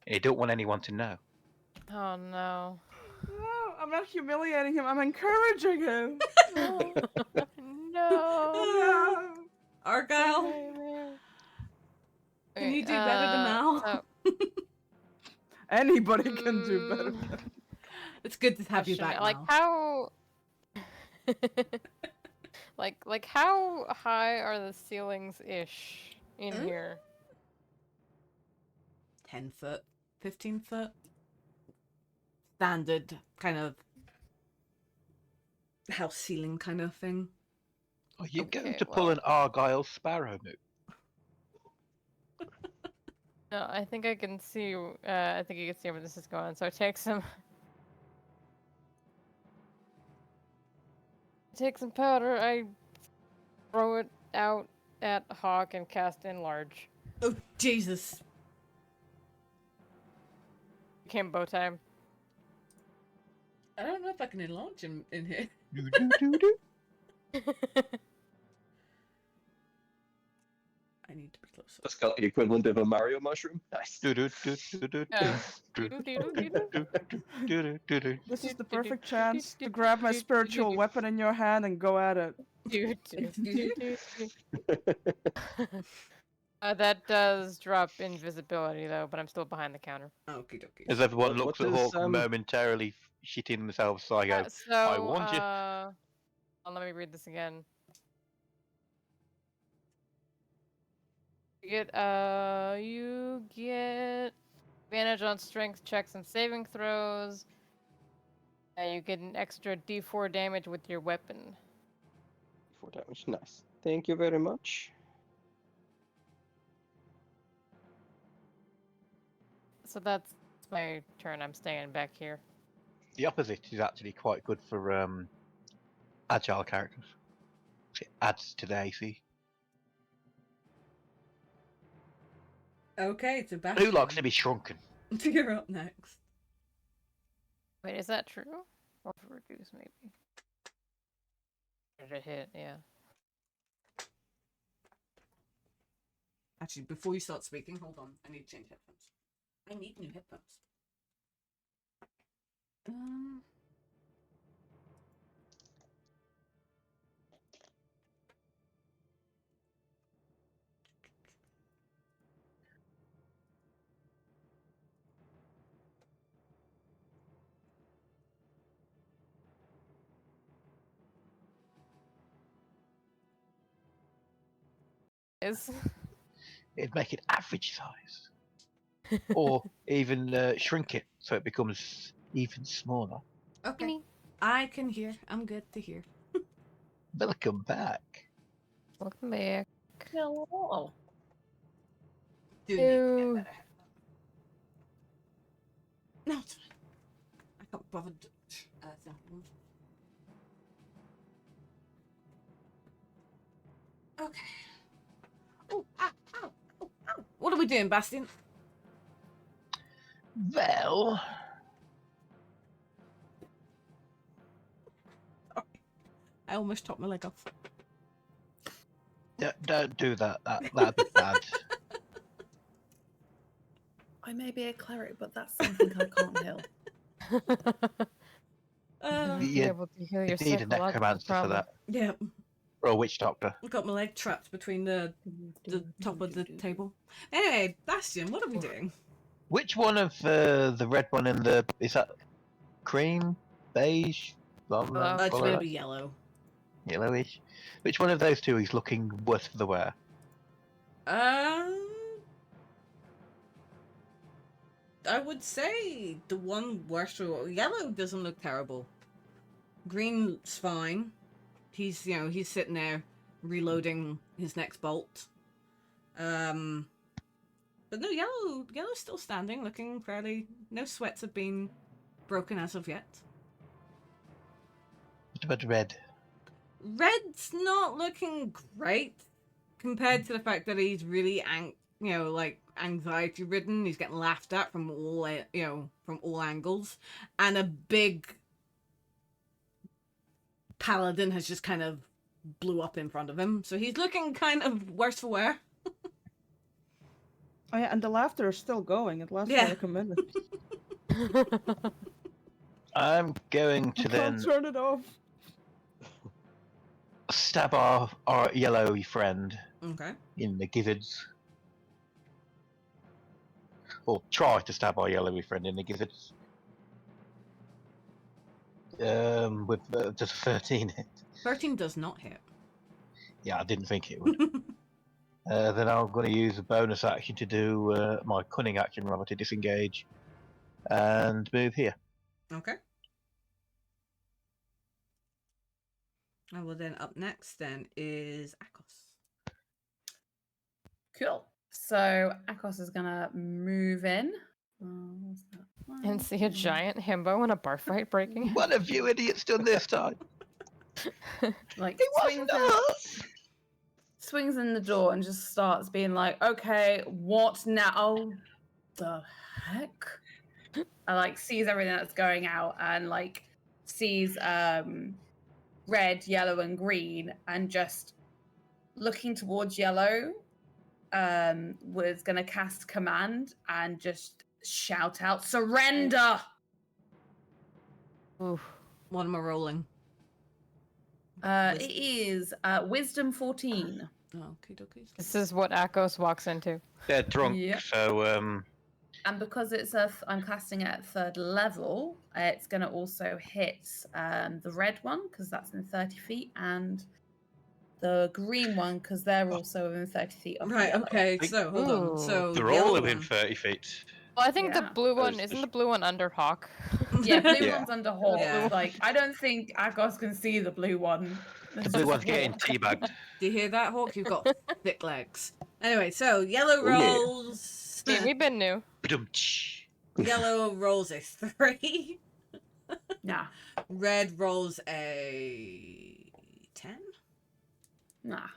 He don't want anyone to know. Oh no. No, I'm not humiliating him. I'm encouraging him. No. Argyle, can you do better than Mal? Anybody can do better. It's good to have you question, back, like Mal. how like how high are the ceilings ish in Hmm? here? 10 foot, 15 foot. Standard kind of house ceiling kind of thing. Are you Okay, going to pull well. an Argyle Sparrow move? No, I think I can see. I think you can see where this is going. So I take some powder. I throw it out at Hawk and cast Enlarge. Oh, Jesus. Kimbo time. I don't know if I can enlarge him in here. I need to be closer. That's got the equivalent of a Mario mushroom. Nice. This is the perfect chance to grab my spiritual weapon in your hand and go at it. That does drop invisibility though, but I'm still behind the counter. Okie dokie. As everyone What looks at does, Hawk momentarily shitting themselves, so I go, So I warned you. let me read this again. You get advantage on strength checks and saving throws. And you get an extra D4 damage with your weapon. 4 damage. Nice. Thank you very much. So that's my turn. I'm staying back here. The opposite is actually quite good for agile characters. It adds to the AC. Okay, so back. Who likes to be shrunken? You're up next. Wait, is that true? Or reduce maybe? Did it hit? Yeah. Actually, before you start speaking, hold on. I need to change headphones. I need new headphones. size. It'd make it average size. Or even shrink it so it becomes even smaller. Okay. I can hear. I'm good to hear. Welcome back. Welcome back. Hello. Do need to get Ew. better. No, it's fine. I can't bother. Thinking. Okay. Oh, ow, ow, ow, ow. What are we doing, Bastian? Well, I almost chopped my leg off. don't do that. That'd be bad. I may be a cleric, but that's something I can't heal. Be Yeah, able to heal your You need a psychological necromancer for trauma. that. Yeah, Or a witch doctor. I've got my leg trapped between the top of the table. Anyway, Bastian, what are we doing? Which one of the red one in the... Is that cream? Beige? Blah, blah, Hello? It's follow gonna that? be yellow. Yellowish? Which one of those two is looking worth the wear? I would say the one worst. Yellow doesn't look terrible. Green's fine. He's sitting there reloading his next bolt. But no, yellow's still standing, looking fairly. No sweats have been broken as of yet. What about red? Red's not looking great compared to the fact that he's really anxiety ridden. He's getting laughed at from all angles, and a big paladin has just kind of blew up in front of him, so he's looking kind of worse for wear. Oh yeah, and the laughter is still going. It lasts Yeah. for like a minute. I'm going I to can't then turn it off. stab our yellow friend Okay. in the gizzards. Or try to stab our yellowy friend in the gizzards. With just 13 hit. 13 does not hit. Yeah, I didn't think it would. Then I'm going to use a bonus action to do my cunning action, rather, to disengage and move here. Okay. And well, then up next then is Akos. Cool. So Akos is gonna move in. What's that? And see a giant himbo in a bar fight breaking. What have you idiots done this time? Like It wasn't us! swings in the door and just starts being like, "Okay, what now? Oh, the heck!" And like sees everything that's going out and like sees red, yellow, and green, and just looking towards yellow, was gonna cast command and just shout out, "Surrender!" Oof. What am I rolling? It is Wisdom 14. Oh, okay, dokies. This is what Akos walks into. They're drunk, Yep. so And because it's I'm casting it at 3rd level, it's going to also hit the red one because that's in 30 feet, and the green one because they're also within 30 feet of the Right, yellow. okay, so hold on. Ooh. So they're yellow all within one. 30 feet. Well, I think the Yeah. blue one There's- isn't the blue one under Hawk. Yeah, blue Yeah. one's under Hawk. Yeah. Like, I don't think Akos can see the blue one. The blue one's getting teabagged. Do you hear that, Hawk? You've got thick legs. Anyway, so yellow Oh, yeah. rolls. See, we've been new. Ba-dum-tsh. Yellow rolls a 3. Nah, Red rolls a 10. nah.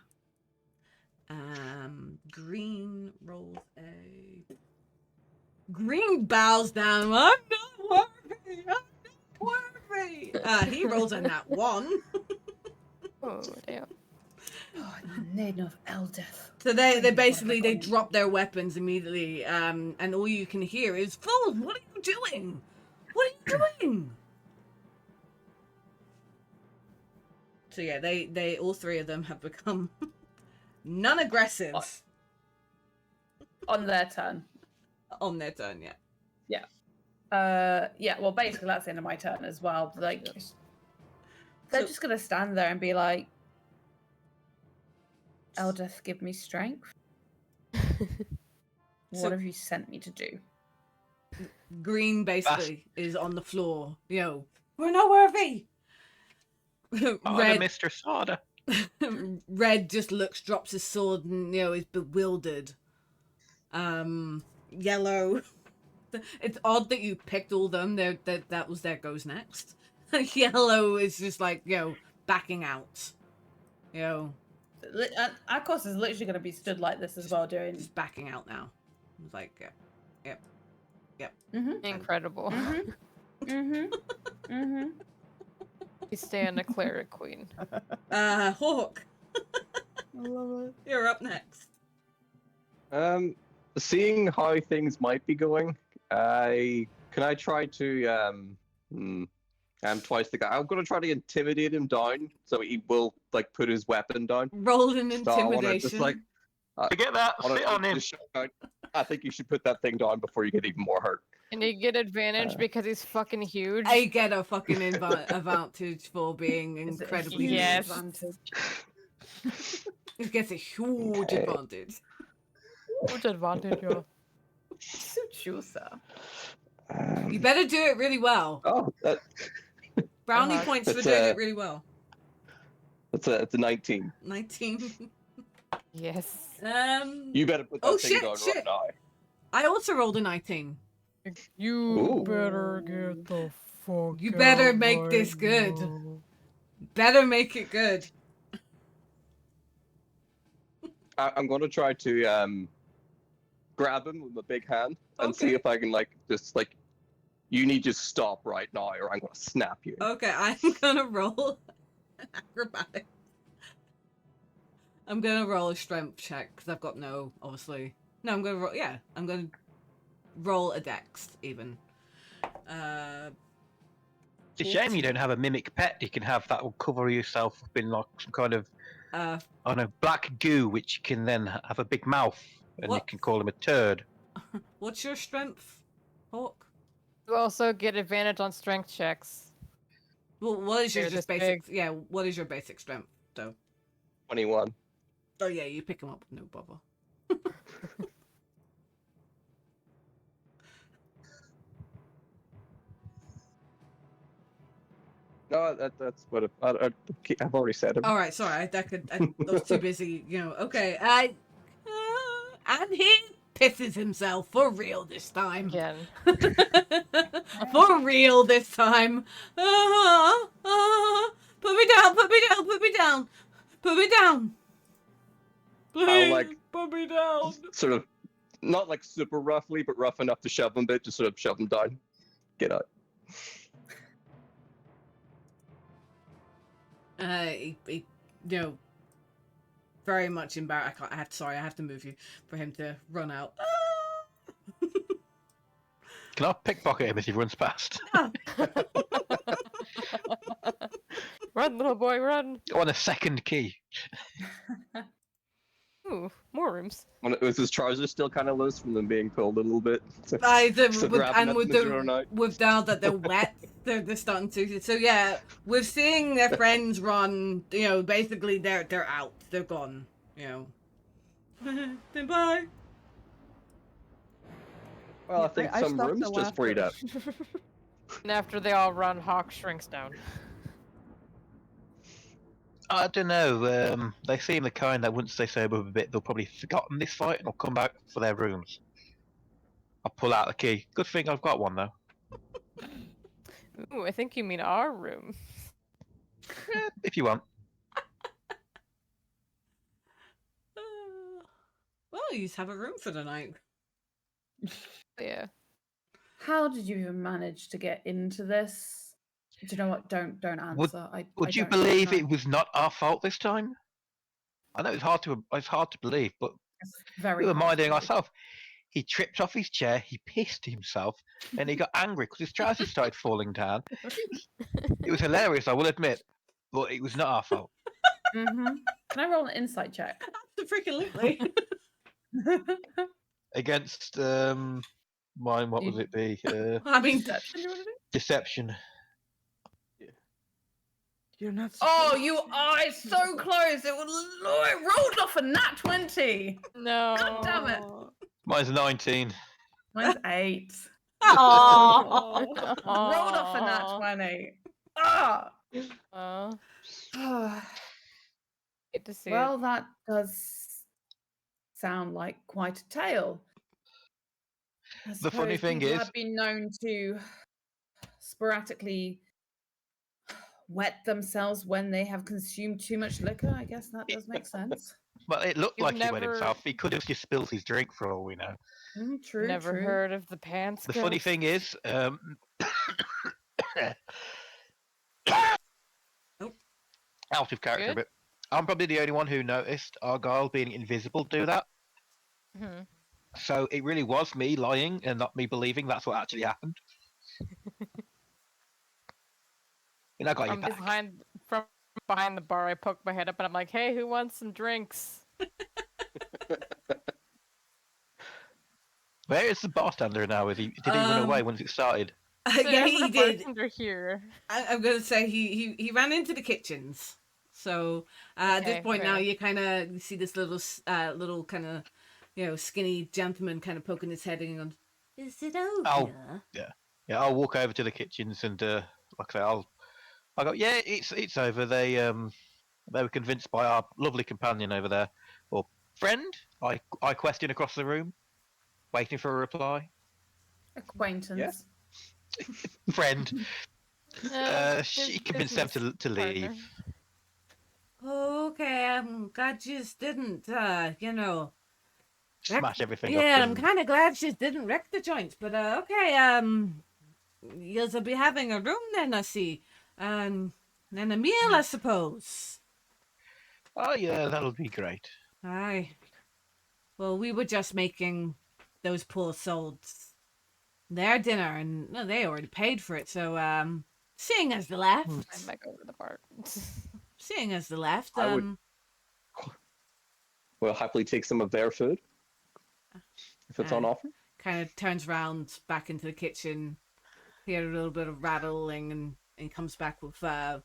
Green rolls a. Green bows down. I'm not worthy. I'm not worthy. He rolls a nat 1. Oh, damn. Oh, Maiden of Eldeth. So they basically they drop their weapons immediately, and all you can hear is, "Fools, what are you doing? What are you doing?" So yeah, they all 3 of them have become non-aggressive On their turn. on their turn. Yeah. Yeah, well, basically, that's the end of my turn as well. Like, they're So- just gonna stand there and be like, Eldeth, give me strength. So- What have you sent me to do? Green basically is on the floor. We're not worthy. Harder, Red, Mr. Harder. Red just drops his sword, and is bewildered. Yellow. It's odd that you picked all them. That was their goes next. Yellow is just backing out. Akos is literally going to be stood like this as well, doing. Just backing out now. It's like, yep. Mm-hmm. Incredible. Mm-hmm. You stay on a cleric queen. Hawk, I love it. you're up next. Seeing how things might be going, can I try to twice the guy. I'm gonna try to intimidate him down, so he will put his weapon down. Roll an So I wanna intimidation. Forget that. I wanna Sit on him. just shout out, I think you should put that thing down before you get even more hurt. And you get advantage because he's fucking huge. I get a fucking advantage for being Is it a incredibly huge huge. Yes. advantage? It gets a huge Okay. advantage. Huge advantage, yeah. Suit you, sir. You better do it really well. Oh, Brownie Uh-huh. points for That's doing a- it really well. it's a 19. 19. Yes. You better put that Oh, thing shit, down shit. right now. I also rolled a 19. You Ooh. better get the fuck You better out make right this good. now. Better make it good. I'm gonna try to grab him with my big hand and see Okay. if I can you need to stop right now or I'm gonna snap you. Okay, I'm gonna roll acrobatics. I'm gonna roll a strength check because I've got obviously. No, I'm gonna roll. Yeah, I'm gonna roll a dex even. It's a shame you don't have a mimic pet. You can have that will cover yourself up in some kind of black goo, which you can then have a big mouth, and you What? can call him a turd. What's your strength, Hawk? You also get advantage on strength checks. Well, what is your They're just this basic? big. Yeah, what is your basic strength though? 21. Oh yeah, you pick him up with no bother. No, that's what I've already said it. All right, sorry, I was too busy. Okay, and he pisses himself for real this time. Again. For real this time. Put me down, put me down, put me down, put me down. Please, put me down. Sort of, not super roughly, but rough enough to shove him a bit, just sort of shove him down. Get out. He very much embarrassed. I have to move you for him to run out. Can I pickpocket him as he runs past? Run, little boy, run. I want a second key. Ooh, more rooms. Was his trousers still kind of loose from them being pulled a little bit? So And with the drawer now. now that they're wet, they're starting to. So yeah, with seeing their friends run, basically they're out, they're gone. Then bye. Well, I think I some stopped rooms the just freed up. laughter. And after they all run, Hawk shrinks down. I don't know. They seem the kind that once they sober up a bit, they'll probably forgotten this fight and will come back for their rooms. I'll pull out the key. Good thing I've got one though. Ooh, I think you mean our room. If you want. Well, you just have a room for the night. Yeah. How did you even manage to get into this? Do you know what? Don't answer. Would you believe it was not our fault this time? I know it's hard to believe, but Very we were hard to minding believe. ourselves. He tripped off his chair, he pissed himself, and he got angry because his trousers started falling down. It was hilarious, I will admit, but it was not our fault. Mm-hmm. Can I roll an insight check? Absolutely. Against mine, what would it be? I mean, Deception, you want to do? Deception. You're not. Oh, supposed you to. are so close. It rolled off a nat 20. No. God damn it. Mine's 19. Mine's 8. Aw. Rolled off a nat 20. Ah. Aw. Hate to see Well, it. that does sound like quite a tale. I The funny suppose thing people is- have been known to sporadically wet themselves when they have consumed too much liquor. I guess that does make sense. Well, it looked You've like he wet never- himself. He could have just spilled his drink for all we know. True, Never true. heard of the pants. The funny ghost? thing is, out of character a Good? bit. I'm probably the only one who noticed Argyle being invisible do that. Mhm. So it really was me lying and not me believing that's what actually happened. And I got you From back. behind the bar, I poke my head up and I'm like, "Hey, who wants some drinks?" Where is the bartender now? Did he run away once it started? So Yeah, there's he a did. bartender here. I'm gonna say he ran into the kitchens. So at this Okay, point now, fair. you kind of see this little kind of skinny gentleman kind of poking his head in and going, "Is it over?" Oh. Yeah, I'll walk over to the kitchens and like I say, I'll go. Yeah, it's over. They were convinced by our lovely companion over there, or friend. I question across the room, waiting for a reply. Acquaintance. Friend. She His convinced them business to leave. partner. Okay, I'm glad you didn't, Smash everything yeah, up. I'm And kind of glad she didn't wreck the joints. But okay, you'll be having a room then, I see, and then a meal, I suppose. oh yeah, that'll be great. Aye. Well, we were just making those poor souls their dinner, and no, they already paid for it. So, seeing as they left, I'm back over the bar. seeing as they left, I would- We'll happily take some of their food if it's on offer. kind of turns around back into the kitchen, hear a little bit of rattling, and comes back with 4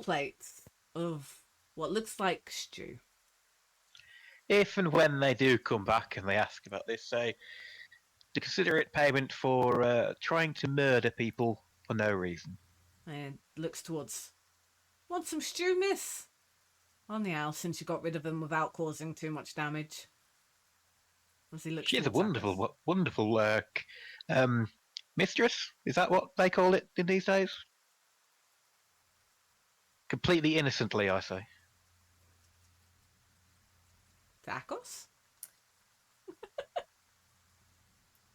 plates of what looks like stew. If and when they do come back and they ask about this, say to consider it payment for trying to murder people for no reason. And looks towards, "Want some stew, miss?" On the owl, since you got rid of them without causing too much damage. As he looks She's a towards Akos. wonderful mistress. Is that what they call it in these days? Completely innocently, I say. Akos?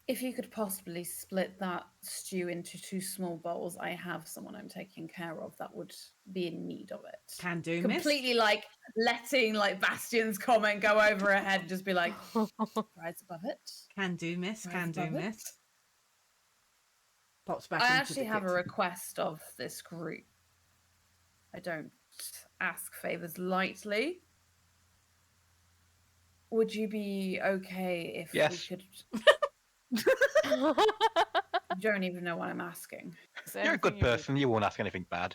If you could possibly split that stew into 2 small bowls, I have someone I'm taking care of that would be in need of it. Can do, miss. Completely like letting like Bastion's comment go over her head and just be like, rise above it. Can do, miss. Rise Can do, above it." miss. Pops back I into actually the have a kitchen. request of this group. I don't ask favors lightly. Would you be okay if Yes. we could? You don't even know what I'm asking. Is You're a anything good you would- person. You won't ask anything bad.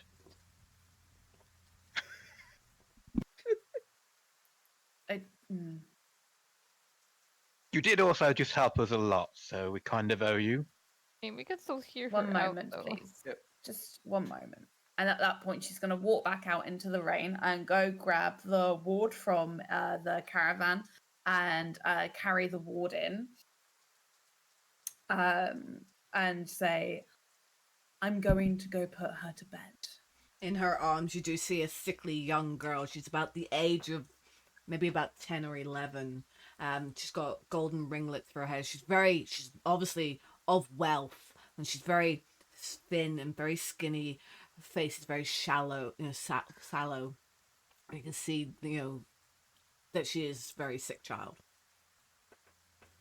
Mm. You did also just help us a lot, so we kind of owe you. I mean, we could still hear her One moment, out, though. please. Just one moment. And at that point, she's going to walk back out into the rain and go grab the ward from the caravan and carry the ward in and say, "I'm going to go put her to bed." In her arms, you do see a sickly young girl. She's about the age of maybe about 10 or 11. She's got golden ringlets for her hair. She's obviously of wealth, and she's very thin and very skinny. Her face is very shallow, sallow. You can see, that she is a very sick child.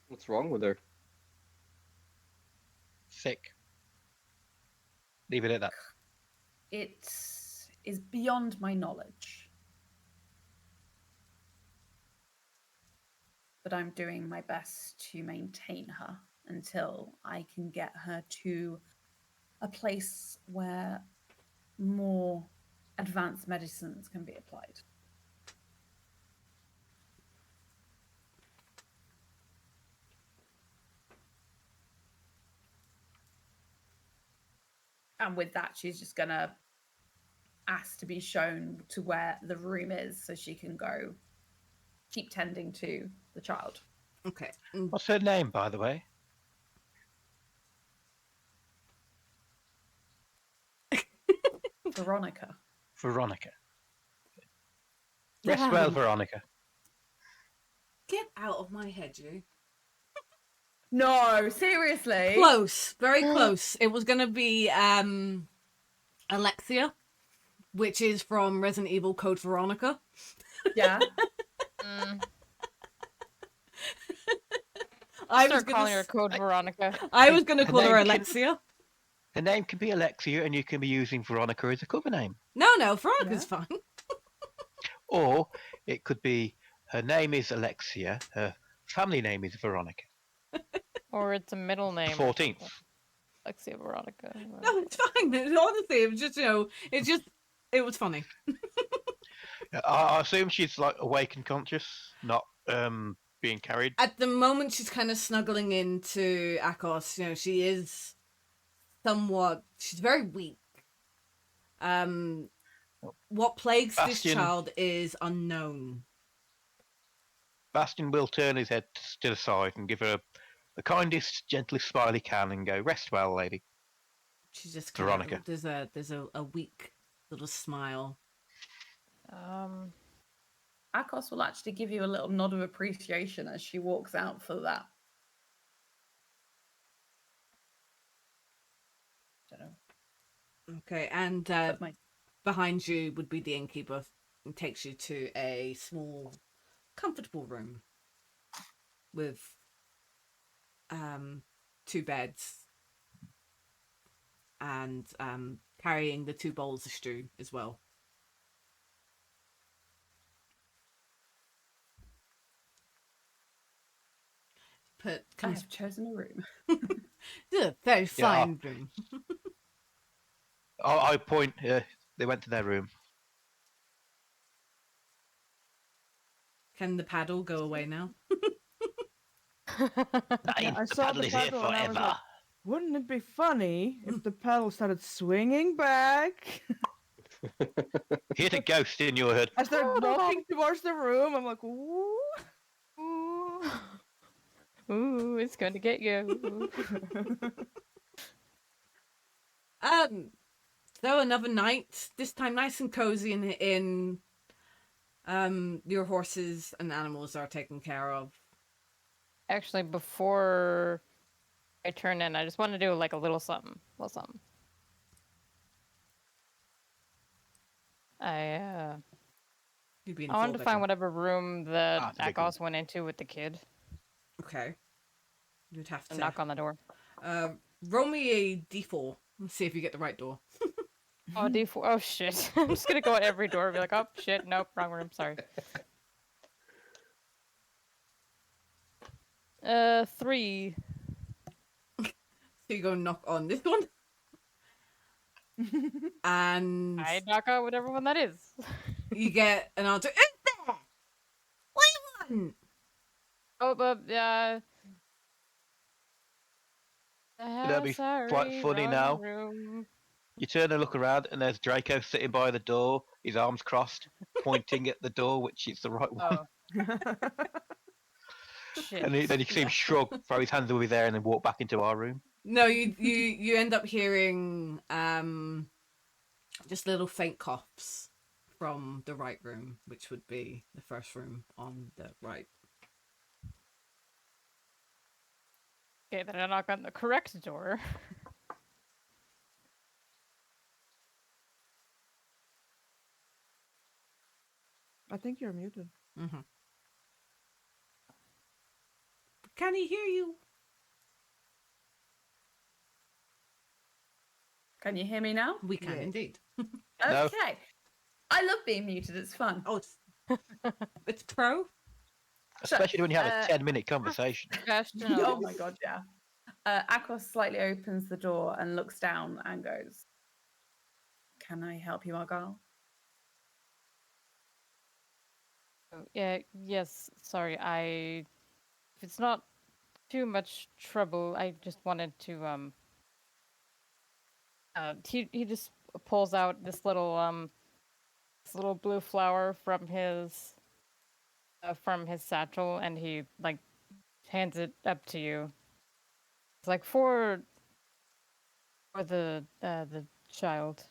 What's wrong with her? Sick. Leave it at that. It is beyond my knowledge. But I'm doing my best to maintain her until I can get her to a place where more advanced medicines can be applied. And with that, she's just going to ask to be shown to where the room is so she can go keep tending to the child. Okay. What's her name, by the way? Veronica. Veronica. Rest well, Veronica. Get out of my head, you. No, seriously. Close, very close. It was gonna be Alexia, which is from Resident Evil Code Veronica. Yeah. I Start was gonna calling her Code Veronica. I was gonna call her name can- Alexia. Her name can be Alexia, and you can be using Veronica as a cover name. No, Veronica's fine. Or it could be her name is Alexia, her family name is Veronica. Or it's a middle name. 14th. Alexia Veronica. No, it's fine. Honestly, it was just, it was funny. I assume she's like awake and conscious, not being carried. At the moment, she's kind of snuggling into Akos. You know, she is she's very weak. What plagues this Bastion. child is unknown. Bastion will turn his head to the side and give her the kindest, gentlest smile he can and go, "Rest well, lady." She's just Veronica. There's a weak little smile. Akos will actually give you a little nod of appreciation as she walks out for that. Don't know. Okay, and That's my... behind you would be the innkeeper and takes you to a small, comfortable room with 2 beds and carrying the 2 bowls of stew as well. I have chosen a room. It's a very fine room. I point. They went to their room. Can the paddle go away now? I saw the paddle and I was like, wouldn't it be funny if the paddle started swinging back? Hit a ghost in your head. As they're walking towards the room, I'm like, ooh. Ooh. Ooh, it's going to get you. So another night, this time nice and cozy in your horses and animals are taken care of. Actually, before I turn in, I just want to do like a little something. I wanted to find whatever room that Akos went into with the kid. Okay. You'd have to knock on the door. Roll me a d4 and see if you get the right door. Oh, D4. Oh, shit. I'm just going to go at every door and be like, oh, shit, nope, wrong room, sorry. 3. So you go knock on this one. And I knock on whatever one that is. you get an answer. Who's there? What do you want? Oh, but, That'd be quite funny now. Room. You turn and look around, and there's Draco sitting by the door, his arms crossed, pointing at the door, which is the right one. Oh. Shit. And then you see him shrug, throw his hands over there, and then walk back into our room. No, you end up hearing just little faint coughs from the right room, which would be the first room on the right. Okay, then I knock on the correct door. I think you're muted. Mm-hmm. Can he hear you? Can you hear me now? We can indeed. No. Okay. I love being muted. It's fun. Oh, it's pro. Especially when you have a 10-minute conversation. Oh my god, yeah. Akos slightly opens the door and looks down and goes, can I help you, Argyle? Oh, yeah, yes, sorry, if it's not too much trouble, I just wanted to, he just pulls out this little blue flower from his satchel, and he, like, hands it up to you. It's like, for the child.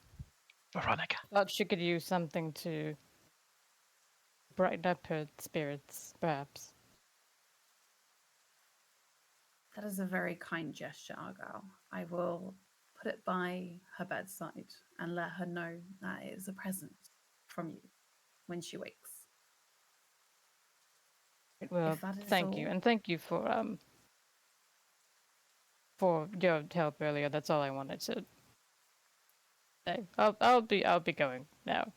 Veronica. Thought she could use something to brighten up her spirits, perhaps. That is a very kind gesture, Argyle. I will put it by her bedside and let her know that it is a present from you when she wakes. Well, that is thank you, all- and thank you for your help earlier. That's all I wanted to say. I'll be going now.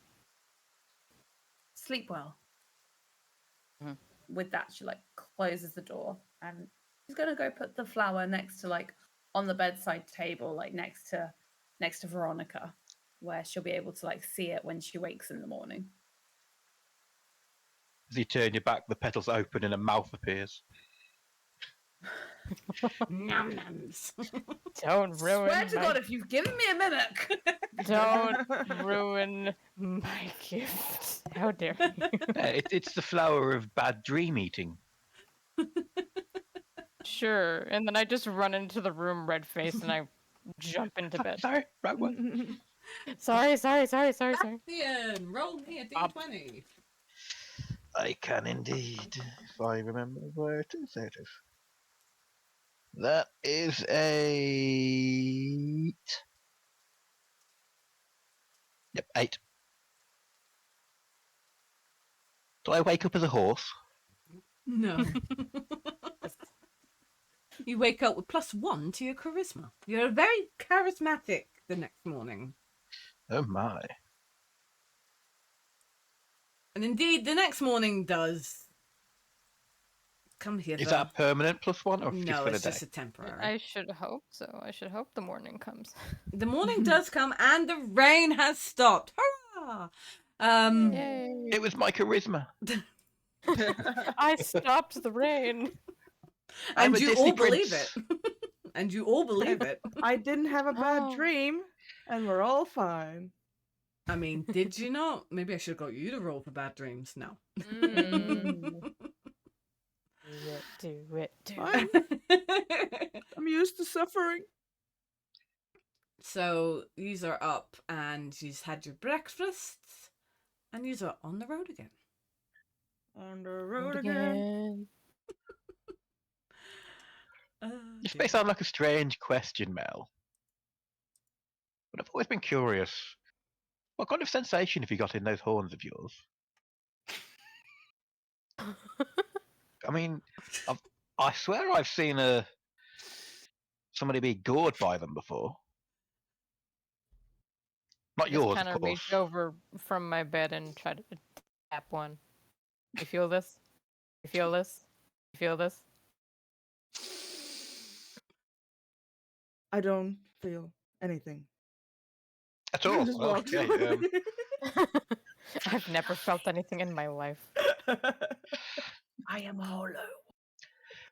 Sleep well. Mhm. With that, she like closes the door and she's gonna go put the flower next to like on the bedside table, like next to Veronica, where she'll be able to like see it when she wakes in the morning. As you turn your back, the petals open and a mouth appears. Nom noms. Don't ruin Swear to my God, if you've given me a minute. don't ruin my gift. How dare you? It's the flower of bad dream eating. Sure. And then I just run into the room red faced and I jump into bed. Sorry, right one. Sorry. Ian, roll me a d20. I can indeed, if I remember where it is. There it is. That is a 8. Do I wake up as a horse? No. You wake up with +1 to your charisma. You're very charismatic the next morning. Oh my. And indeed, the next morning does come hither. Is that a permanent +1 or just No, for the it's day? just a temporary. I should hope so. I should hope the morning comes. The morning does come and the rain has stopped. Hurrah! Yay. It was my charisma. I stopped the rain. I'm And a you Disney all believe prince. it. And you all believe it. I didn't have a bad Oh. dream, and we're all fine. I mean, did you not? Maybe I should have got you to roll for bad dreams. No. Mm. Do it. Fine. I'm used to suffering. So, yous are up and yous had your breakfast and yous are on the road again. On the road again. This may sound like a strange question, Mel. But I've always been curious. What kind of sensation have you got in those horns of yours? I mean, I swear I've seen somebody be gored by them before. Not Just yours, kind of of course. reach over from my bed and try to tap one. You feel this? You feel this? You feel this? I don't feel anything. At all. Just walks Okay. away. I've never felt anything in my life. I am hollow.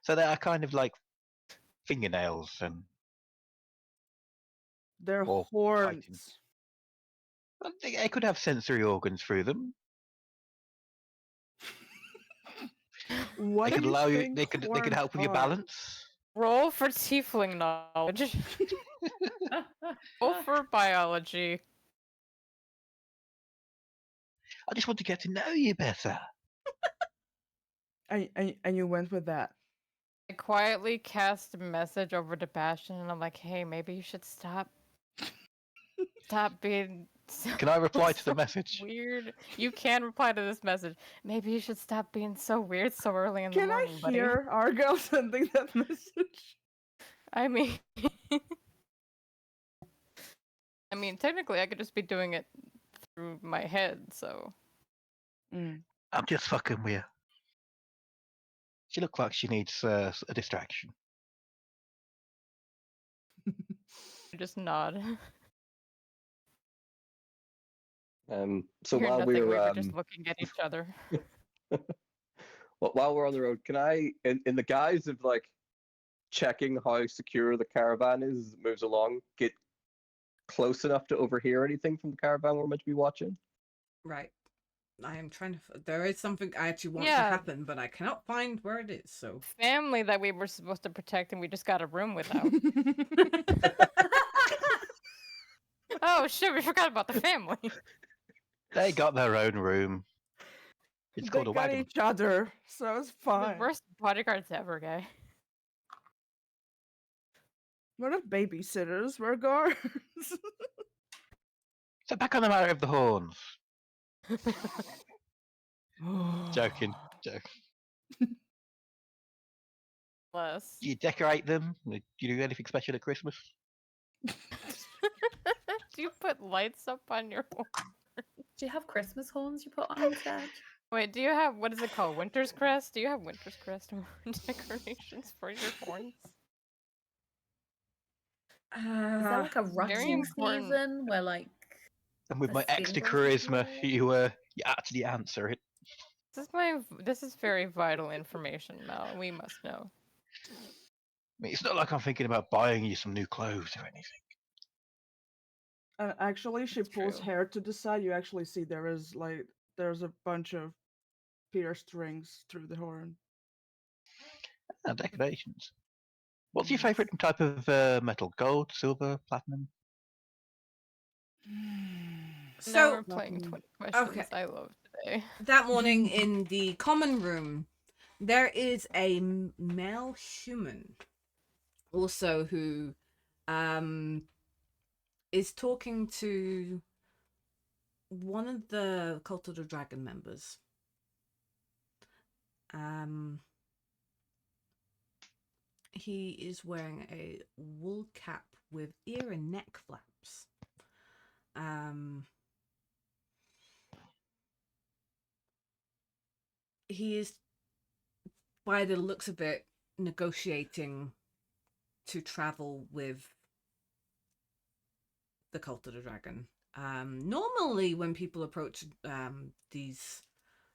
So they are kind of like fingernails and They're Or horns. fighting. They could have sensory organs through them. What They do could you allow you. think They could horns help with your are? balance. Roll for tiefling knowledge. Roll for biology. I just want to get to know you better. And you went with that. I quietly cast a message over to Bastion, and I'm like, "Hey, maybe you should stop being so, Can I reply to the so message? weird." You can reply to this message. Maybe you should stop being so weird so early in the Can I morning, buddy. hear Argyle sending that message? I mean, technically, I could just be doing it through my head. So I'm just fucking with you. She looks like she needs a distraction. I just nod. So Hear while nothing. We we're were just looking at each other. while we're on the road, can I, in the guise of like checking how secure the caravan is as it moves along, get close enough to overhear anything from the caravan we're meant to be watching? Right. I am trying to. There is something I actually want to Yeah. happen, but I cannot find where it is. So. Family that we were supposed to protect, and we just got a room without. Oh shit! We forgot about the family. They got their own room. It's They called a got wagon. each other, so it's The fine. worst bodyguards ever, guy. We're not babysitters, we're guards. So back on the matter of the horns. Joking. Less. Do you decorate them? Do you do anything special at Christmas? Do you put lights up on your horn? Do you have Christmas horns you put on instead? Wait, do you have, what is it called? Winter's Crest? Do you have Winter's Crest decorations for your horns? Is there like a very rutting important. season where like And with the my skin extra goes charisma, into it? you actually answer it. This is very vital information, Mel. We must know. I mean, it's not like I'm thinking about buying you some new clothes or anything. Actually, she That's pulls true. hair to the side. You actually see there's a bunch of pierced rings through the horn. Ah, decorations. What's your Yes. favourite type of metal? Gold, silver, platinum? Now So we're playing Platinum. 20 questions. Okay. I love today. that morning in the common room, there is a male human, also who, is talking to one of the Cult of the Dragon members. He is wearing a wool cap with ear and neck flaps. He is, by the looks of it, negotiating to travel with the Cult of the Dragon. Normally, when people approach these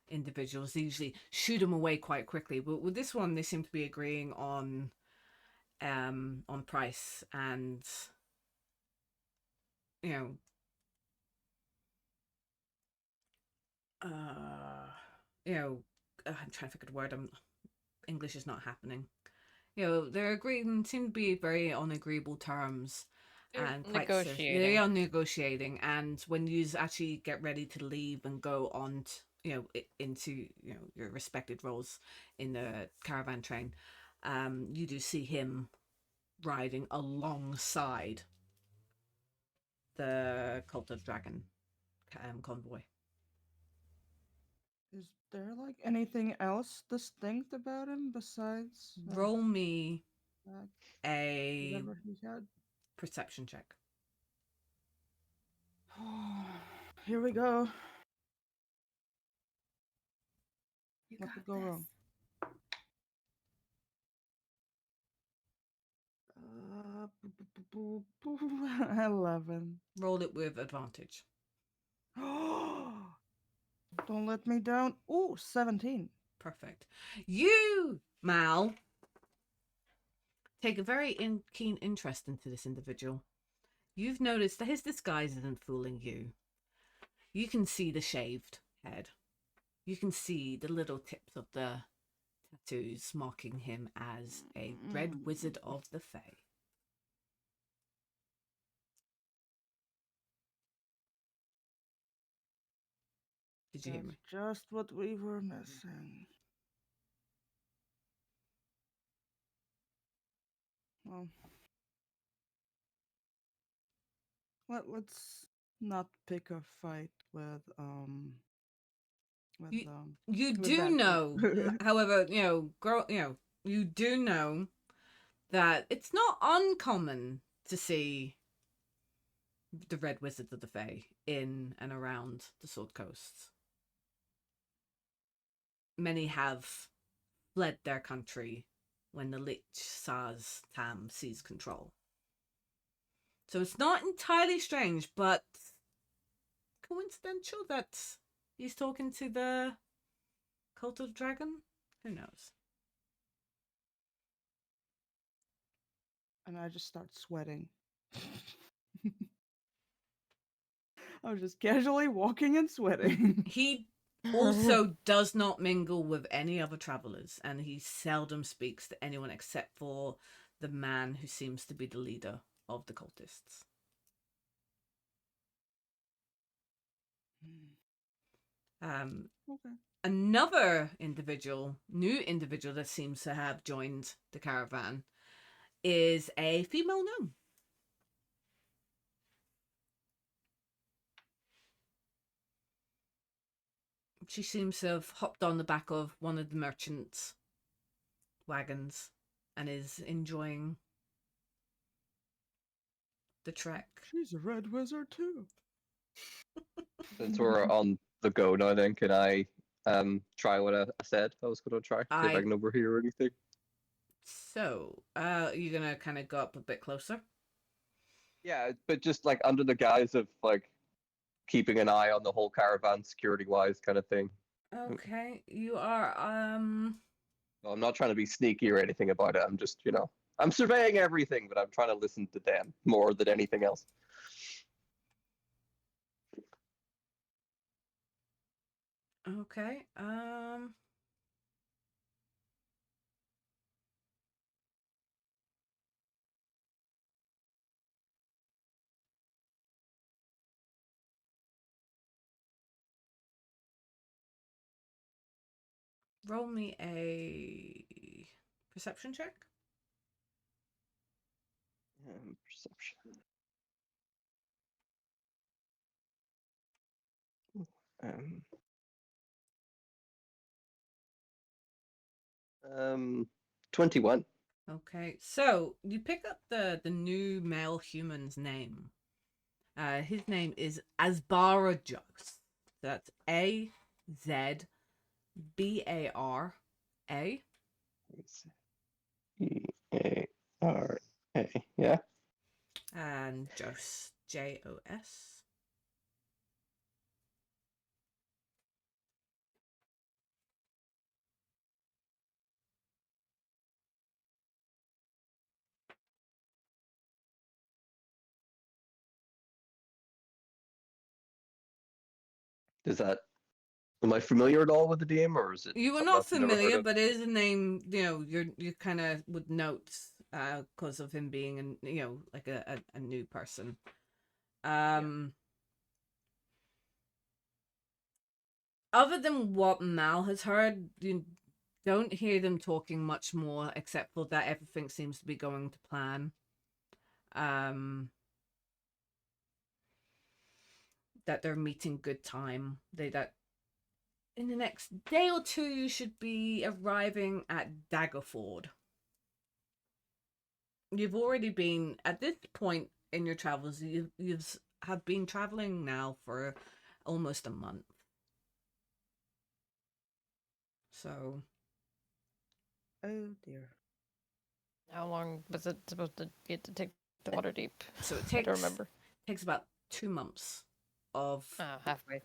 individuals, they usually shoot them away quite quickly. But with this one, they seem to be agreeing on price and, you know, I'm trying to think of the word. English is not happening. They're agreeing, seem to be very on agreeable terms. They're And negotiating. they are negotiating, and when you actually get ready to leave and go on into your respected roles in the caravan train, you do see him riding alongside the Cult of Dragon convoy. Is there like anything else distinct about him besides Roll me a whatever he had? perception check. Here we go. You What got could go wrong? this. 11. Roll it with advantage. Don't let me down. Ooh, 17. Perfect. You, Mal, take a very keen interest into this individual. You've noticed that his disguise isn't fooling you. You can see the shaved head. You can see the little tips of the tattoos marking him as a red wizard of the Fae. Did you hear me? That's just what we were missing. Well, let's not pick a fight with You with do that know, group. however, you do know that it's not uncommon to see the Red Wizards of the Fae in and around the Sword Coast. Many have fled their country when the Lich Saz Tam seized control. So it's not entirely strange, but coincidental that he's talking to the Cult of the Dragon? Who knows? And I just start sweating. I was just casually walking and sweating. He also does not mingle with any other travelers, and he seldom speaks to anyone except for the man who seems to be the leader of the cultists. Okay. Another individual, new individual that seems to have joined the caravan is a female gnome. She seems to have hopped on the back of one of the merchants' wagons and is enjoying the trek. She's a red wizard too. Since we're on the go now, then can I try what I said I was going to try? See if I can overhear anything. So, you're gonna kind of go up a bit closer. Yeah, but just like under the guise of like keeping an eye on the whole caravan security-wise kind of thing. Okay, you are Well, I'm not trying to be sneaky or anything about it. I'm just, I'm surveying everything, but I'm trying to listen to them more than anything else. okay. Roll me a perception check. Perception. Um, 21. Okay, so you pick up the new male human's name. His name is Asbarajos. That's Azbara. EARA. Yeah. And Jos, Jos. Am I familiar at all with the DM, or is it? You were something not I've never heard familiar, of? but it is a name. You kind of would note because of him being like a new person. Other than what Mal has heard, you don't hear them talking much more, except for that everything seems to be going to plan. That they're meeting good time. That in the next day or two you should be arriving at Daggerford. You've already been at this point in your travels. You've have been traveling now for almost a month. So. Oh dear. How long was it supposed to get to take the water deep? So it I don't remember. Takes about 2 months of. Halfway.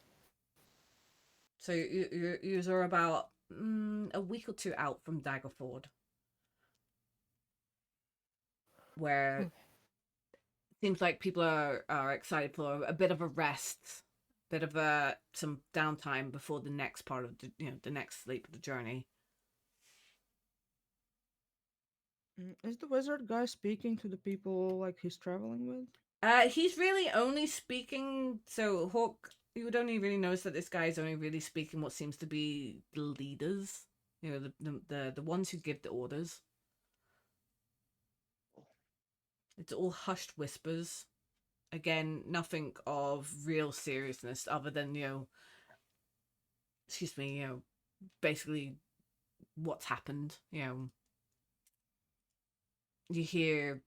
So you are about a week or two out from Daggerford, where it seems like people are excited for a bit of a rest, bit of some downtime before the next part of the next sleep of the journey. Is the wizard guy speaking to the people like he's traveling with? He's really only speaking. So Hawk, you would only really notice that this guy is only really speaking what seems to be the leaders. The ones who give the orders. It's all hushed whispers. Again, nothing of real seriousness other than basically what's happened. You hear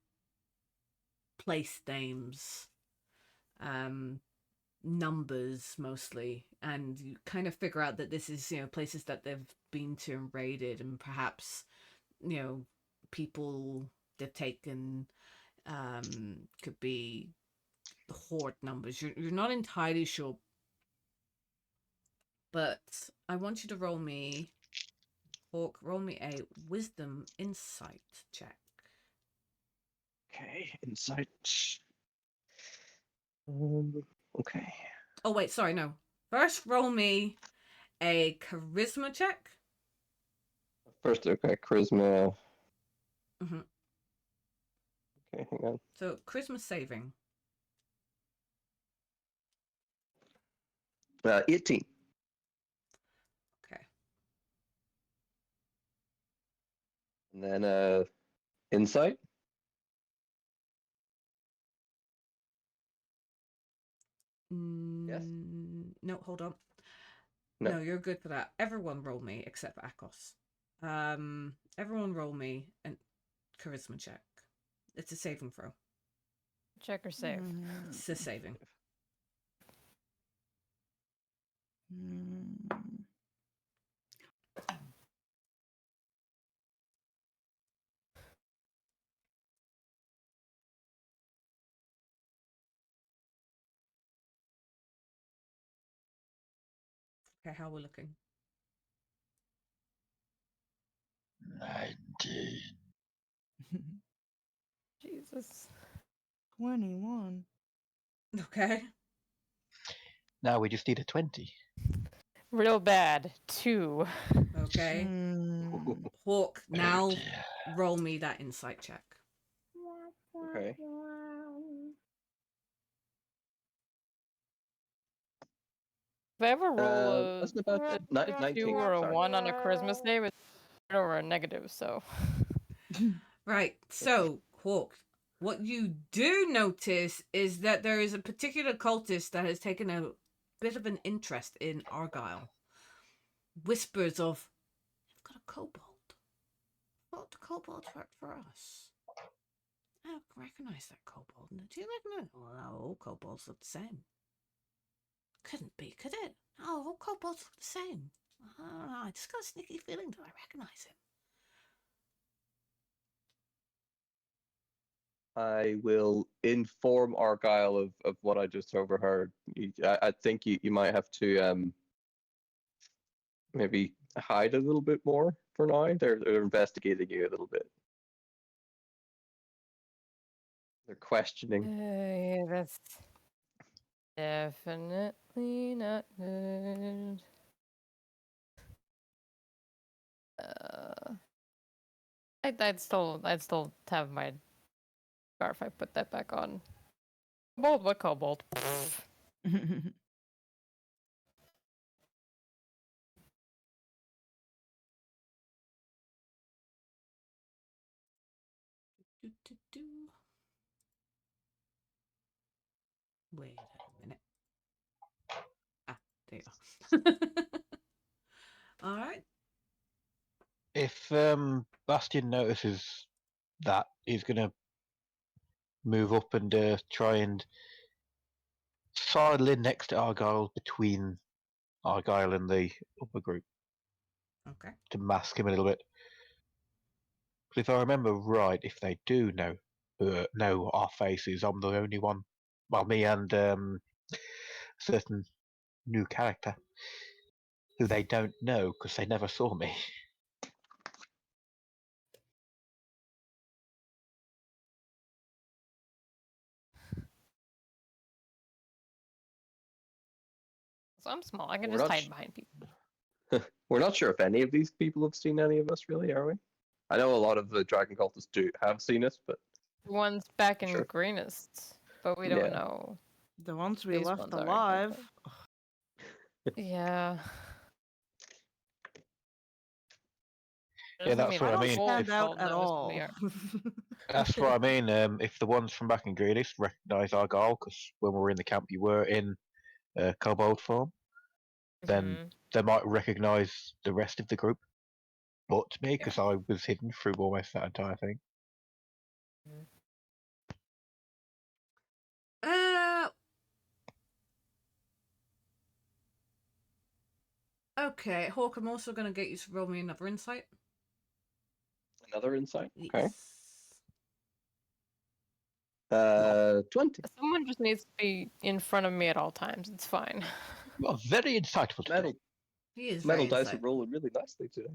place names, numbers mostly, and you kind of figure out that this is places that they've been to and raided, and perhaps people they've taken could be horde numbers. You're not entirely sure But I want you to roll me, Hawk, roll me a wisdom insight check. Okay, insight. Okay. Oh, wait, sorry, no. First, roll me a charisma check. First, okay, charisma. Mm-hmm. Okay, hang on. So, charisma saving. 18. Okay. And then insight. Yes. No, hold on. No. No, you're good for that. Everyone roll me except for Akos. Everyone roll me a charisma check. It's a saving throw. Check or save. It's a saving. Okay, how we're looking. 19. Jesus. 21. Okay. Now we just need a 20. Real bad. 2. Okay. Mm. Hawk, now Oh dear. roll me that insight check. Okay. If I ever roll That's about a 19. 2 or a Sorry. 1 on a charisma save, it's or a negative, so. Right. So, Hawk, what you do notice is that there is a particular cultist that has taken a bit of an interest in Argyle. Whispers of, "You've got a kobold. Thought the kobolds worked for us. I don't recognize that kobold. Do you recognize? Well, all kobolds look the same. Couldn't be, could it? Oh, all kobolds look the same. I don't know. I just got a sneaky feeling that I recognize him." I will inform Argyle of what I just overheard. I think you might have to maybe hide a little bit more for now. They're investigating you a little bit. They're questioning. Yeah, that's definitely not good. I'd still have my scarf. I put that back on. Kobold, what kobold? Do, do, do. Wait a minute. Ah, there you are. All right. If Bastian notices that, he's gonna move up and try and sidle in next to Argyle, between Argyle and the upper group, Okay. to mask him a little bit. But if I remember right, if they do know our faces, I'm the only one. Well, me and certain new character who they don't know because they never saw me. So I'm small. I can We're just not hide sh- behind people. We're not sure if any of these people have seen any of us, really, are we? I know a lot of the dragon cultists do have seen us, but The ones back in Sure. Greenest, but we Yeah. don't know. The ones we These left ones aren't, alive. Yeah. Yeah, that's what I I don't mean. stand If- out at knows who we all. are. That's what I mean. If the ones from back in Greenest recognise Argyle, because when we were in the camp, you were in kobold form, then Mhm. they might recognise the rest of the group, but me, because I was hidden through almost that entire thing. Okay, Hawk, I'm also going to get you to roll me another insight. another insight. Yes. Okay. 20. Someone just needs to be in front of me at all times. It's fine. You are very insightful today. That'll He is Metal very dice are insightful. rolling really nicely today.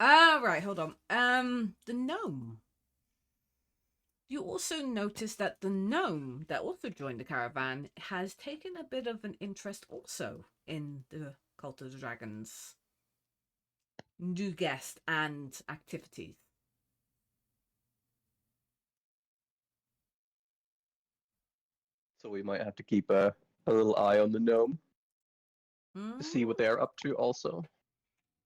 Right, hold on. The gnome. You also notice that the gnome that also joined the caravan has taken a bit of an interest also in the Cult of the Dragons. New guest and activities. So we might have to keep a little eye on the gnome to see what Mm. they're up to also.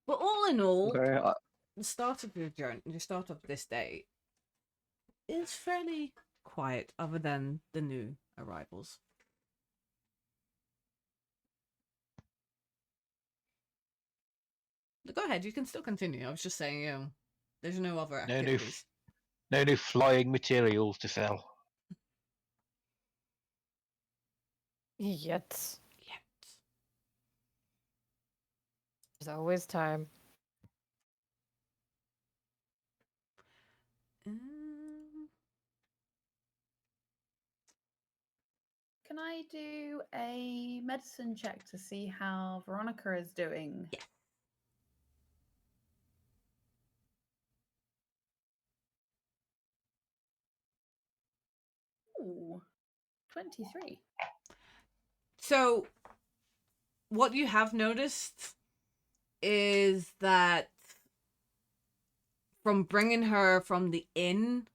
But all in all, Okay. the start of your journey, the start of this day, is fairly quiet, other than the new arrivals. But go ahead, you can still continue. I was just saying, there's no other No new, activities. no new flying materials to sell. Yet. Yet. There's always time. Can I do a medicine check to see how Veronica is doing? Yeah. Ooh, 23. So, what you have noticed is that from bringing her from the inn,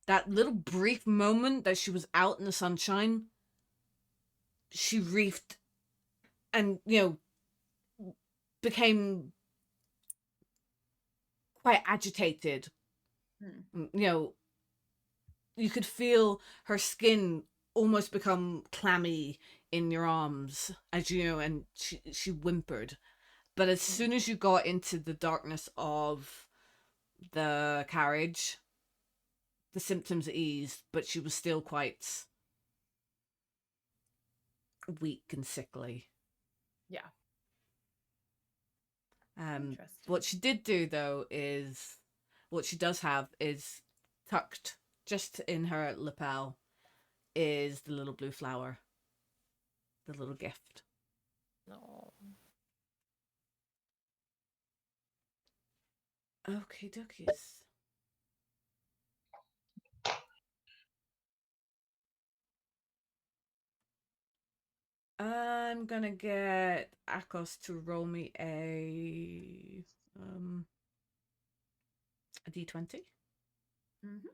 that little brief moment that she was out in the sunshine, she reefed and, became quite agitated. You could feel her skin almost become clammy in your arms as and she whimpered. But as soon as you got into the darkness of the carriage, the symptoms eased, but she was still quite weak and sickly. Yeah. Interesting. What she did do, though, is what she does have is tucked just in her lapel is the little blue flower, the little gift. No. Okay, dokies. I'm gonna get Akos to roll me a d20. Mm-hmm.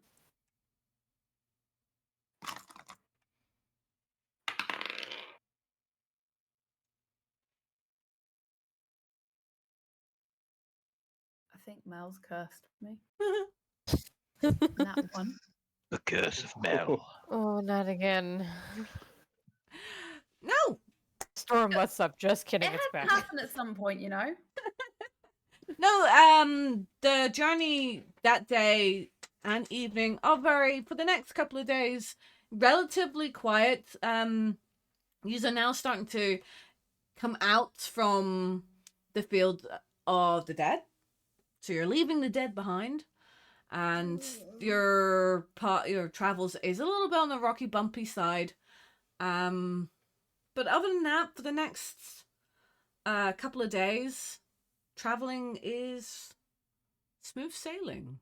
I think Mel's cursed me. That one. The curse of Mel. Oh, not again. No, Storm, what's up? Just kidding, It it's had back. to happen at some point, you know. no. The journey that day and evening are for the next couple of days, relatively quiet. Yous are now starting to come out from the field of the dead, so you're leaving the dead behind, and your travels is a little bit on the rocky, bumpy side. But other than that, for the next couple of days, traveling is smooth sailing.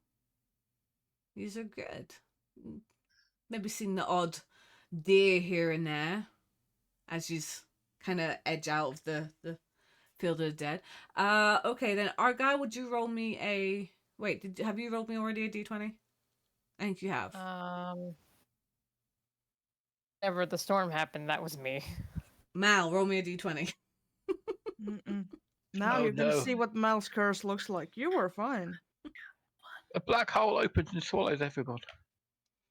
These are good. Maybe seen the odd deer here and there as you kind of edge out of the field of the dead. Okay, then Argyle, would you roll me a... Wait, have you rolled me already a d20? I think you have. Whenever the storm happened, that was me. Mal, roll me a d20. Now Oh, you can no. see what Mal's curse looks like. You were fine. A black hole opens and swallows everyone.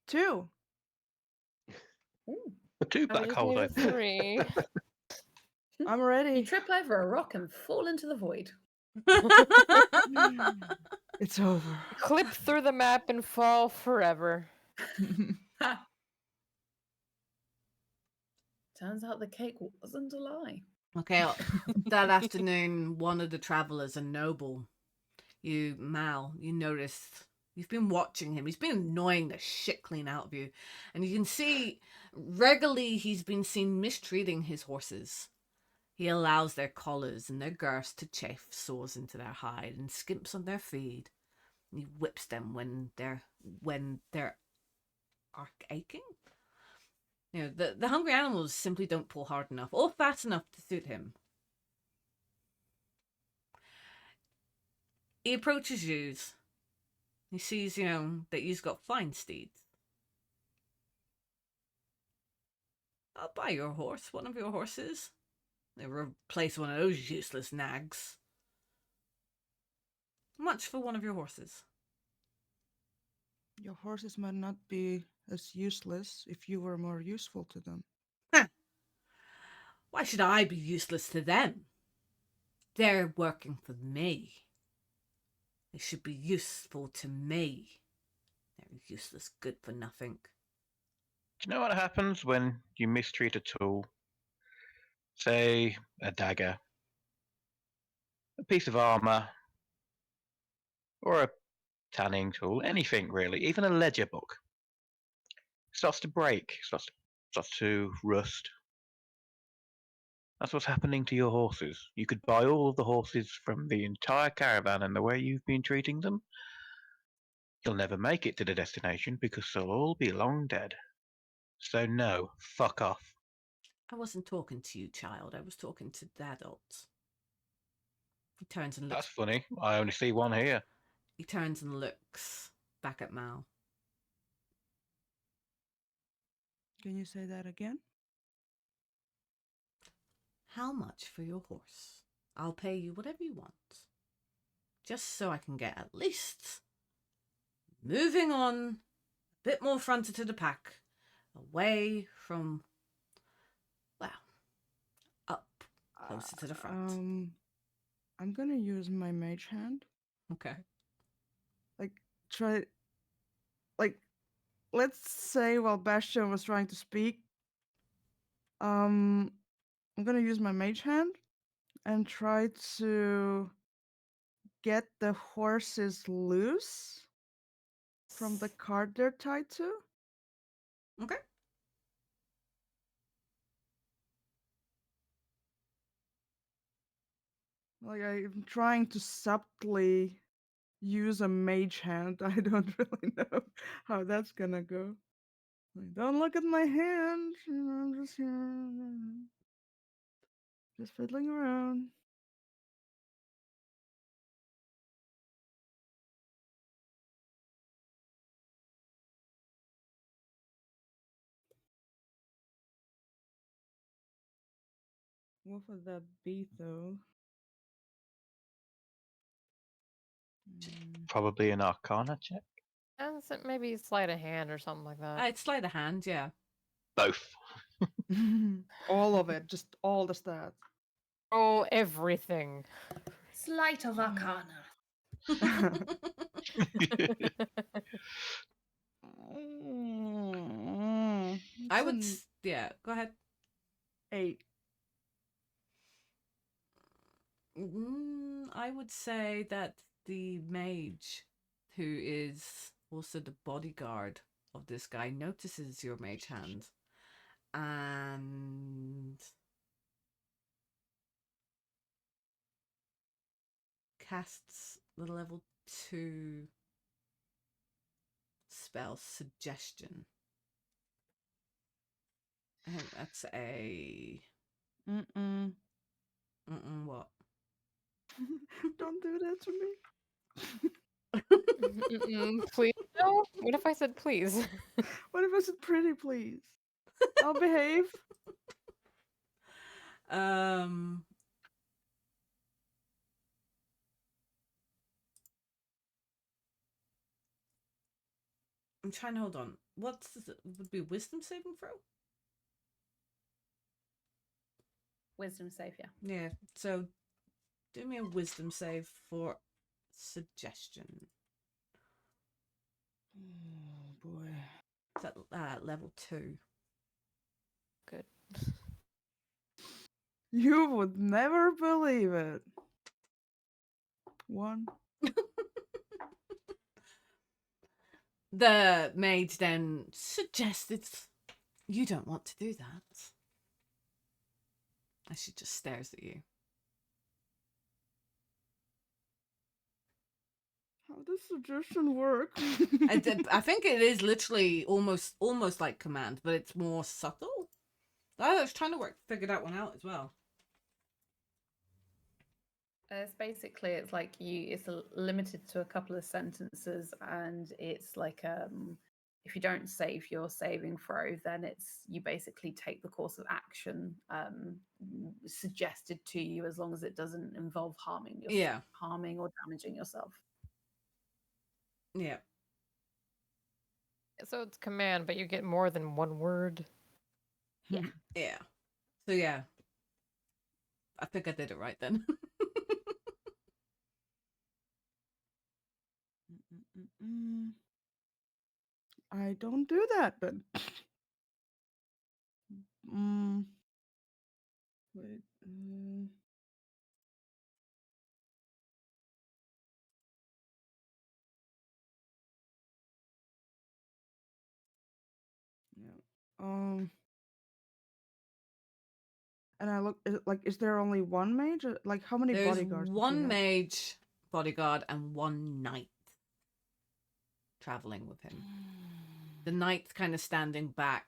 2. Ooh. Two I black just holes need a open. 3. I'm You ready. trip over a rock and fall into the void. It's over. Clip through the map and fall forever. Turns out the cake wasn't a lie. Okay, that afternoon, one of the travelers, a noble, Mal, you noticed, You've been watching him. He's been annoying the shit clean out of you. And you can see regularly he's been seen mistreating his horses. He allows their collars and their girths to chafe sores into their hide and skimps on their feed. And he whips them when they're aching. You know, the hungry animals simply don't pull hard enough or fast enough to suit him. He approaches you. He sees, that you've got fine steeds. I'll buy your horse, one of your horses. They replace one of those useless nags. Much for one of your horses. Your horses might not be as useless if you were more useful to them. Why should I be useless to them? They're working for me. They should be useful to me. They're useless, good for nothing. Do you know what happens when you mistreat a tool? Say, a dagger, a piece of armor, or a tanning tool, anything really, even a ledger book. Starts to break, starts to rust. That's what's happening to your horses. You could buy all of the horses from the entire caravan, and the way you've been treating them, you'll never make it to the destination because they'll all be long dead. So no, fuck off. I wasn't talking to you, child. I was talking to the adults. He turns and looks. That's funny. I only see one here. He turns and looks back at Mal. Can you say that again? How much for your horse? I'll pay you whatever you want. Just so I can get at least moving on, a bit more fronted to the pack, away from, up closer to the front. I'm gonna use my mage hand. Okay. Let's say while Bastion was trying to speak, I'm gonna use my mage hand and try to get the horses loose from the cart they're tied to. Okay. Like, I'm trying to subtly use a mage hand. I don't really know how that's gonna go. Like, don't look at my hand. I'm just here, just fiddling around. What would that be, though? Probably an Arcana check. And maybe sleight of hand or something like that. It's sleight of hand, yeah. Both. All of it, just all the stats. Oh, everything. Sleight of Arcana. I would, yeah, go ahead. 8. I would say that the mage, who is also the bodyguard of this guy, notices your mage hand and casts the level 2 spell Suggestion. I think that's a... what? Don't do that to me. Please no. What if I said please? What if I said pretty, please? I'll behave. I'm trying to hold on. Would be wisdom saving throw? Wisdom save, yeah. Yeah. So do me a wisdom save for Suggestion. Oh boy. It's at level 2. Good. You would never believe it. 1. The mage then suggested, "You don't want to do that." And she just stares at you. How does suggestion work? I think it is literally almost like command, but it's more subtle. I was trying to figure that one out as well. It's basically it's like it's limited to a couple of sentences, and it's like if you don't save your saving throw, then you basically take the course of action suggested to you, as long as it doesn't involve harming or damaging yourself. Yeah. So it's command, but you get more than one word. Yeah. Yeah. So yeah. I think I did it right then. I don't do that, but wait. Yeah. And I look is there only one mage? Like how many There's bodyguards? does he one have? mage bodyguard and one knight traveling with him. The knight's kind of standing back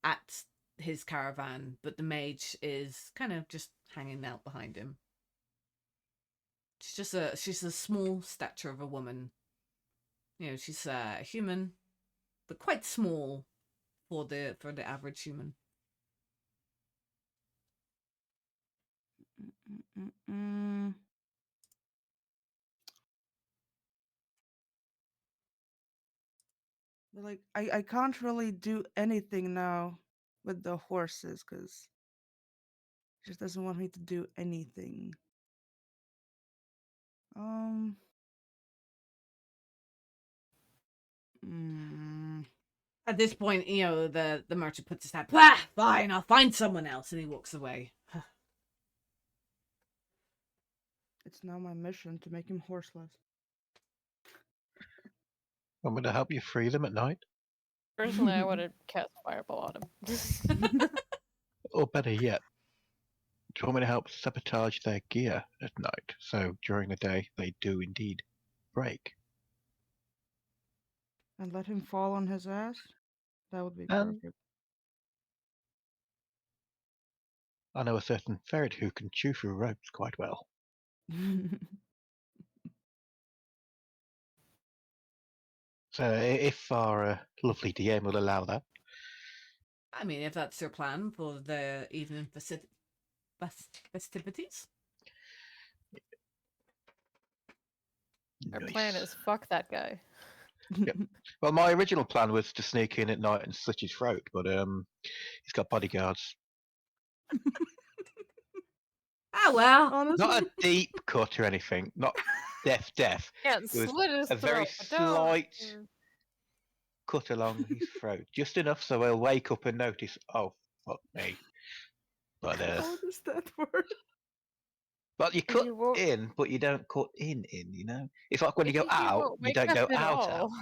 at his caravan, but the mage is kind of just hanging out behind him. She's a small stature of a woman. You know, she's a human, but quite small for the average human. But like I can't really do anything now with the horses because she just doesn't want me to do anything. At this point, you know, the merchant puts his hand, "Bah, fine, I'll find someone else," and he walks away. It's now my mission to make him horseless. I'm going to help you free them at night. Personally, I would have cast Fireball on him. Or better yet, do you want me to help sabotage their gear at night, so during the day they do indeed break? And let him fall on his ass? That would be Um, perfect. I know a certain ferret who can chew through ropes quite well. So if our lovely DM will allow that. I mean, if that's your plan for the evening festivities. Our plan is fuck that guy. Yep. Well, my original plan was to sneak in at night and slit his throat, but he's got bodyguards. Ah, well. Honestly, Not a deep cut or anything, not death. Yeah, It was slit his a very throat, but don't- slight cut along his throat, just enough so he'll wake up and notice, oh, fuck me. But how does that work? but you If cut you won't- in, but you don't cut in, you know? It's like when you go If out, won't you wake don't up go at out. all.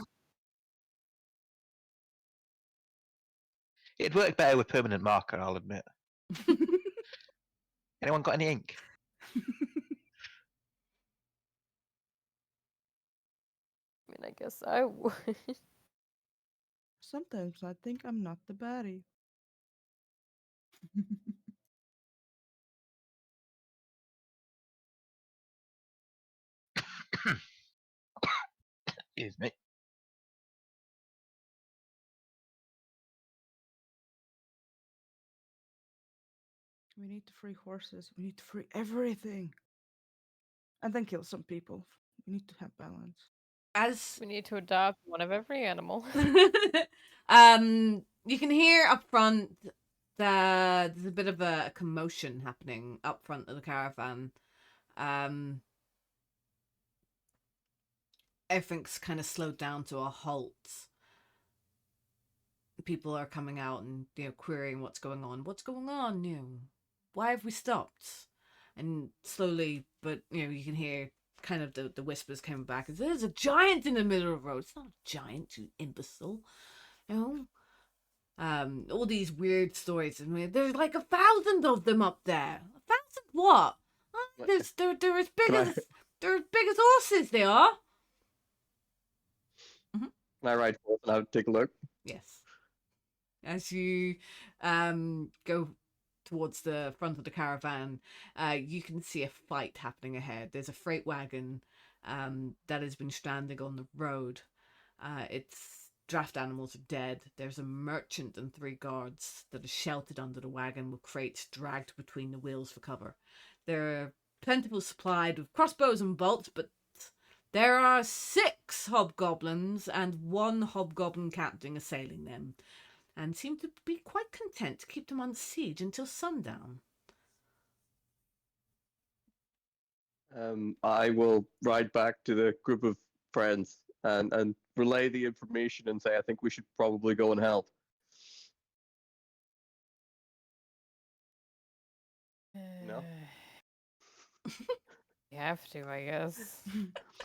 It'd work better with permanent marker, I'll admit. Anyone got any ink? I mean, I guess I would. Sometimes I think I'm not the baddie. Excuse me. We need to free horses. We need to free everything. And then kill some people. We need to have balance. As We need to adopt one of every animal. you can hear up front there's a bit of a commotion happening up front of the caravan. Everything's kind of slowed down to a halt. People are coming out and, you know, querying what's going on. What's going on? You know, why have we stopped? And slowly, but you know, you can hear kind of the whispers came back. There's a giant in the middle of the road. It's not a giant, you imbecile. You know? All these weird stories. I mean, there's like 1,000 of them up there. 1,000 what? They're as big Can I- as they're as big as horses. They are. Can I ride forth and have take a look? Yes. As you go towards the front of the caravan, you can see a fight happening ahead. There's a freight wagon that has been stranded on the road. Its draft animals are dead. There's a merchant and 3 guards that are sheltered under the wagon with crates dragged between the wheels for cover. They're plentiful supplied with crossbows and bolts, but there are 6 hobgoblins and 1 hobgoblin captain assailing them, and seem to be quite content to keep them on siege until sundown. I will ride back to the group of friends and relay the information and say I think we should probably go and help. No? You have to, I guess.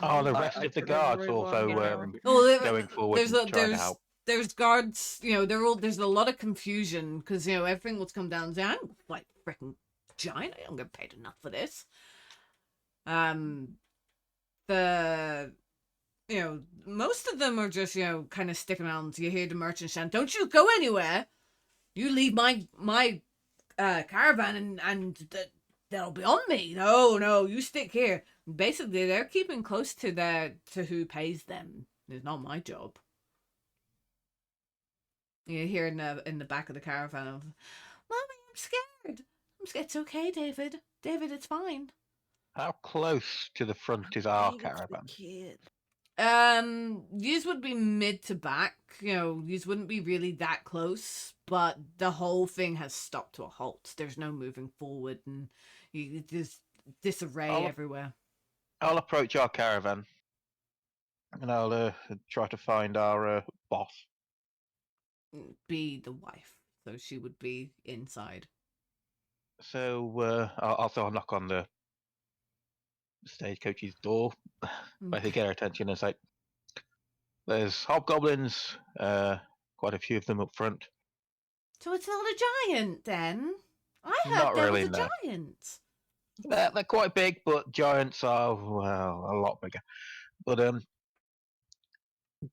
Oh, the I- rest I of the couldn't guards agree more. also Oh, going forward and trying to help. there's guards. You know, there's a lot of confusion because you know everything will come down to I'm like freaking giant. I don't get paid enough for this. You know, most of them are just, you know, kind of sticking around. You hear the merchant shout, "Don't you go anywhere! You leave my caravan and they'll be on me. No, you stick here." Basically, they're keeping close to who pays them. It's not my job. You hear in the back of the caravan of, "Mommy, I'm scared. I'm scared." "It's okay, David. David, it's fine." How close to the front is our David's the caravan? kid. These would be mid to back. You know, these wouldn't be really that close, but the whole thing has stopped to a halt. There's no moving forward, and there's disarray everywhere. I'll approach our caravan, and I'll try to find our boss. Be the wife, so she would be inside. So I'll knock on the stagecoach's door. Basically get her attention. It's like there's hobgoblins, quite a few of them up front. So it's not a giant then? I heard Not there really, was a no. giant. They're quite big, but giants are, well, a lot bigger. But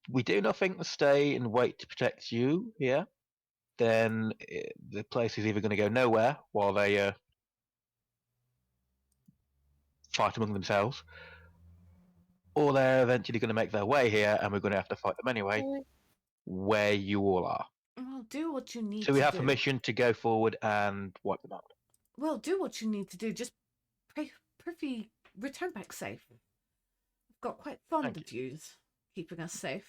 we do nothing to stay and wait to protect you here. Then the place is either going to go nowhere while they fight among themselves, or they're eventually going to make their way here, and we're going to have to fight them anyway, where you all are. Well, do what you need So we to have do. permission to go forward and wipe them out. Well, do what you need to do. Just prithee return back safe. I've got quite fond Thank of yous, keeping us safe.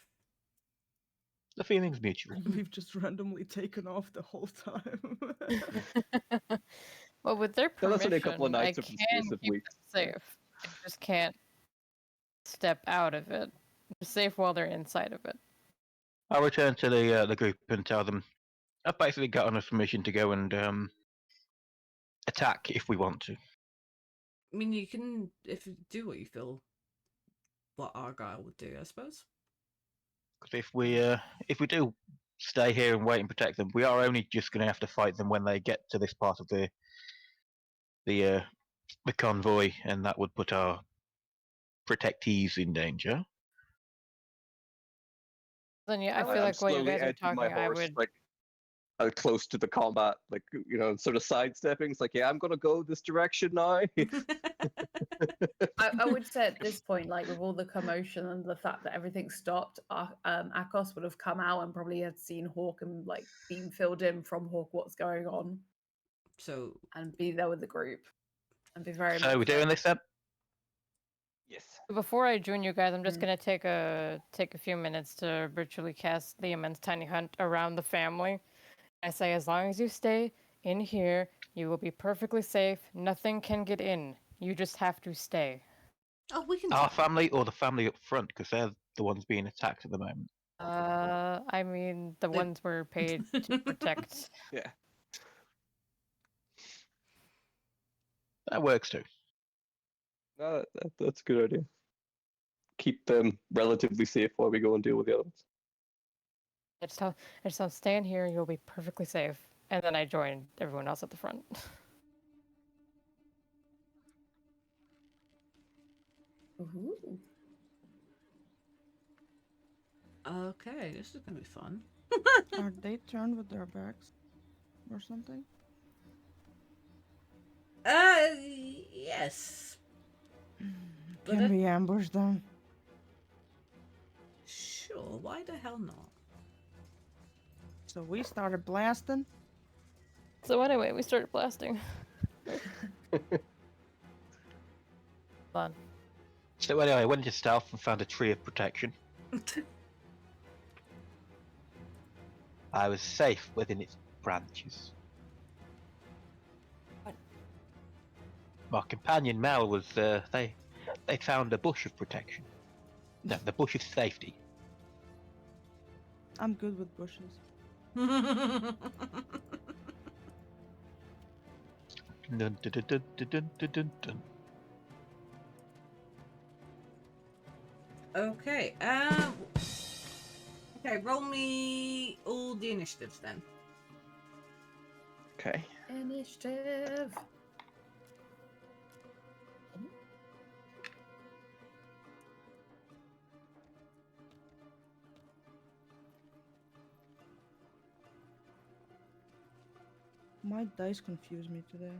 The feeling's mutual. We've just randomly taken off the whole time. Well, with their Tell us permission, in a couple of nights I over the can space of keep weeks. them safe. I just can't step out of it. They're safe while they're inside of it. I'll return to the group and tell them I've basically gotten us permission to go and attack if we want to. I mean, you can, if you do what you feel, what Argyle would do, I suppose. Because if we do stay here and wait and protect them, we are only just going to have to fight them when they get to this part of the convoy, and that would put our protectees in danger. Then yeah, I Oh, feel I'm like while you slowly guys are edging my talking, I horse, would. like close to the combat, like, you know, sort of sidestepping. It's like, yeah, I'm gonna go this direction now. I would say at this point, like with all the commotion and the fact that everything stopped, Akos would have come out and probably had seen Hawk and like been filled in from Hawk what's going on, So, and be there with the group and be very. So much we're doing this then? Yes. Before I join you guys, I'm just Mm. gonna take a few minutes to virtually cast the immense tiny hunt around the family. I say, as long as you stay in here, you will be perfectly safe. Nothing can get in. You just have to stay. oh, we can do Our that. family or the family up front, because they're the ones being attacked at the moment. I mean, the They- ones we're paid to protect. Yeah. That works too. No, that's a good idea. Keep them relatively safe while we go and deal with the other ones. I just tell stay in here, you'll be perfectly safe. And then I join everyone else at the front. Ooh. Okay, this is gonna be fun. Are they turned with their backs or something? Yes. But Can it- we ambush them? Sure, why the hell not? So we started blasting. So anyway, we started blasting. Fun. So anyway, I went into stealth and found a tree of protection. I was safe within its branches. What? My companion Mel was they found a bush of protection. No, the bush of safety. I'm good with bushes. Dun, dun, dun, dun, dun, dun, dun, dun. Okay, okay, roll me all the initiatives then. Okay. Initiative. My dice confuse me today.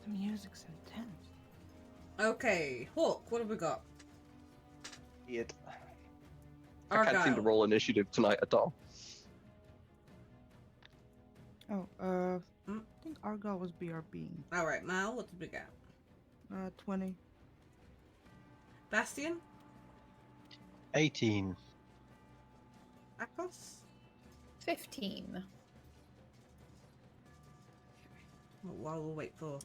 The music's intense. Okay, Hawk, what have we got? It. I can't seem to Argyle. roll initiative tonight at all. Oh, Hmm? I think Argyle was BRBing. Alright, Mal, what did we get? 20. Bastion? 18. Akos? 15. While we'll wait for...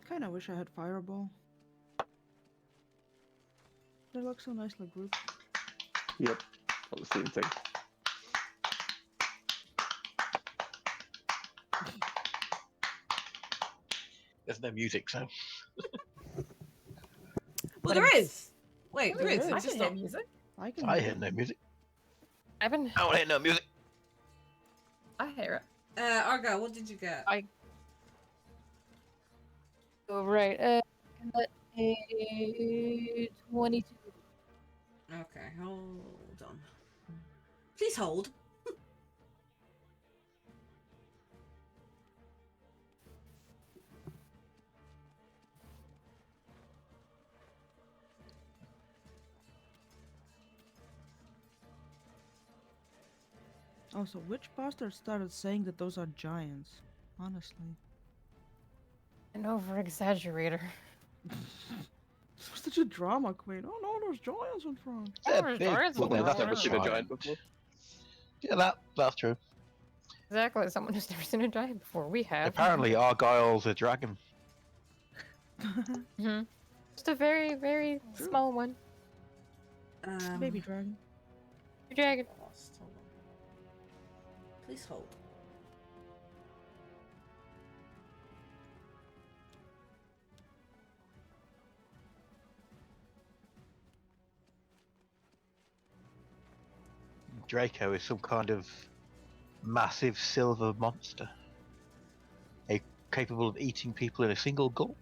Kinda wish I had Fireball. They look so nicely grouped. Yep. All the same thing. There's no music, so. Well, there is! Wait, there There is. is. I It's can just hear not... music. I can. I hear no music. I've been I don't hear no music. I hear it. Argyle, what did you get? oh, right. Got a 22. Okay, hold on. Please hold. Also, which bastard started saying that those are giants? Honestly. An over exaggerator. Such a drama queen. Oh no, there's giants in front. They're there's big, giants but in they're there. not Never a seen a giant giant. before. Yeah, that's true. Exactly. Someone who's never seen a giant before. We have. Apparently, Argyle's a dragon. Mhm. Just a very, very True. small one. Baby dragon. Dragon. Lost. Hold on. Please hold. Draco is some kind of massive silver monster. Capable of eating people in a single gulp.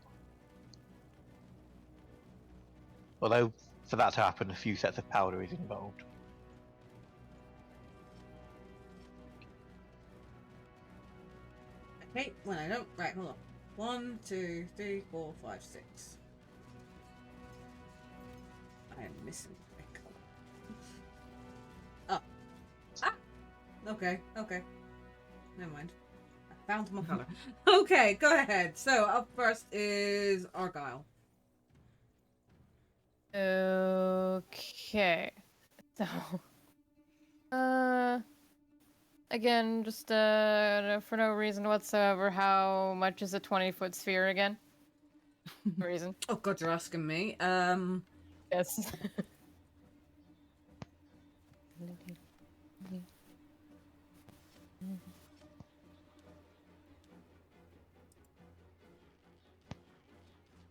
Although, for that to happen, a few sets of powder is involved. Okay, when I don't. Right, hold on. 1, 2, 3, 4, 5, 6. I am missing a color. Oh. Ah! Okay, okay. Never mind. Found my color. Okay, go ahead. So up first is Argyle. Okay. So, again, just for no reason whatsoever, how much is a 20-foot sphere again? No reason. Oh God, you're asking me. Yes.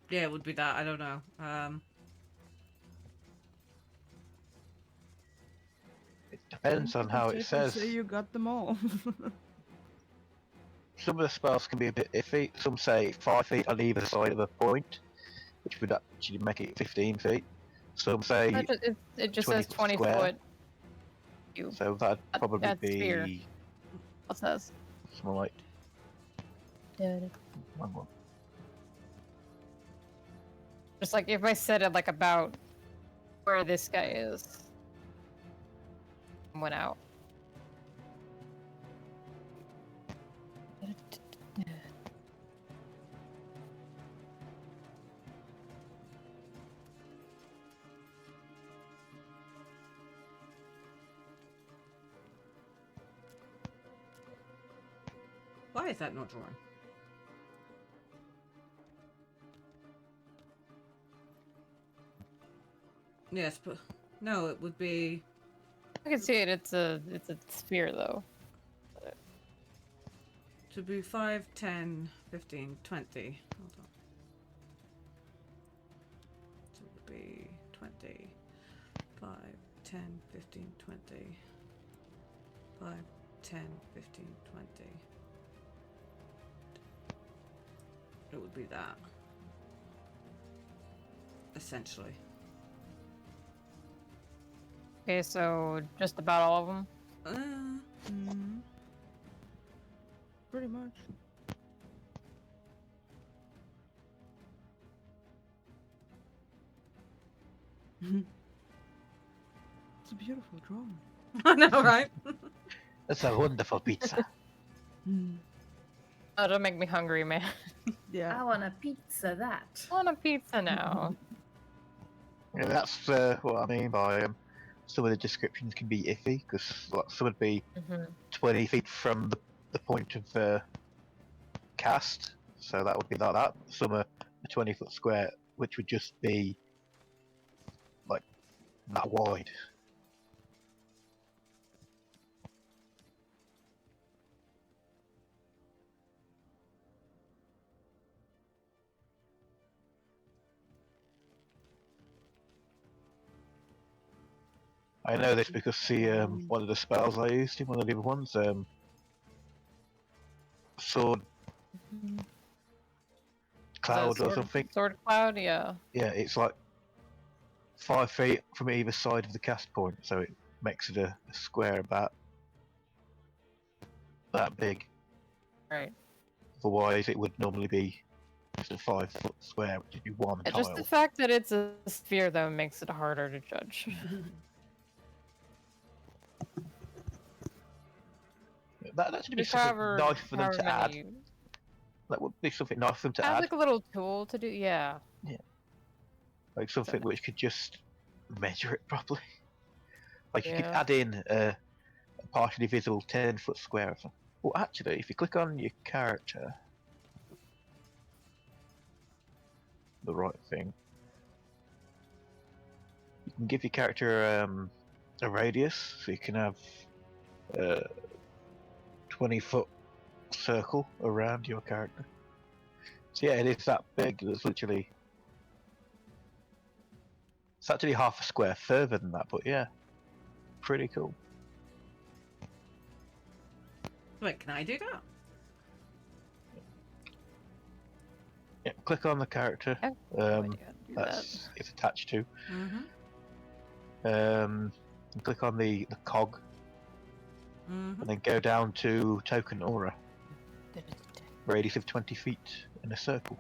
Yeah, it would be that. I don't know. It depends on how it says. Say you got them all. Some of the spells can be a bit iffy. Some say 5 feet on either side of a point, which would actually make it 15 feet. Some say It just 20 says foot 20 square. foot. So that'd probably That's be sphere. What says? something like. One more. Just like if I said it like about where this guy is. Went out. Why is that not drawing? Yes, but no, it would be. I can see it. It's a sphere though. To be 5, 10, 15, 20. Hold on. So it would be 20. 5, 10, 15, 20. 5, 10, 15, 20. It would be that. Essentially. Okay, so just about all of them. Pretty much. It's a beautiful drawing. I know, right? That's a wonderful pizza. Oh, don't make me hungry, man. Yeah. I want a pizza that. I want a pizza now. Yeah, that's what I mean by some of the descriptions can be iffy because like, some would be 20 feet from the point of cast, so that would be like that. Some are a 20-foot square, which would just be like that wide. I know this because the one of the spells I used in one of the other ones, sword cloud or something. Sword cloud, yeah. Yeah, it's like 5 feet from either side of the cast point, so it makes it a square about that big. Right. Otherwise, it would normally be just a 5-foot square, which would be one tile. Just the fact that it's a sphere, though, makes it harder to judge. That should be something nice for them to add. You... That would be something nice for them to Add add. like a little tool to do, yeah. Yeah. Like something which could just measure it properly. Like you could add in a partially visible 10-foot square or something. Well, actually, if you click on your character, the right thing, you can give your character a radius, so you can have a 20-foot circle around your character. So yeah, it is that big. It's literally, it's actually half a square further than that, but yeah, pretty cool. Wait, can I do that? Yeah, click on the character. That's it's attached to. And click on the cog, and then go down to token aura. Radius of 20 feet in a circle.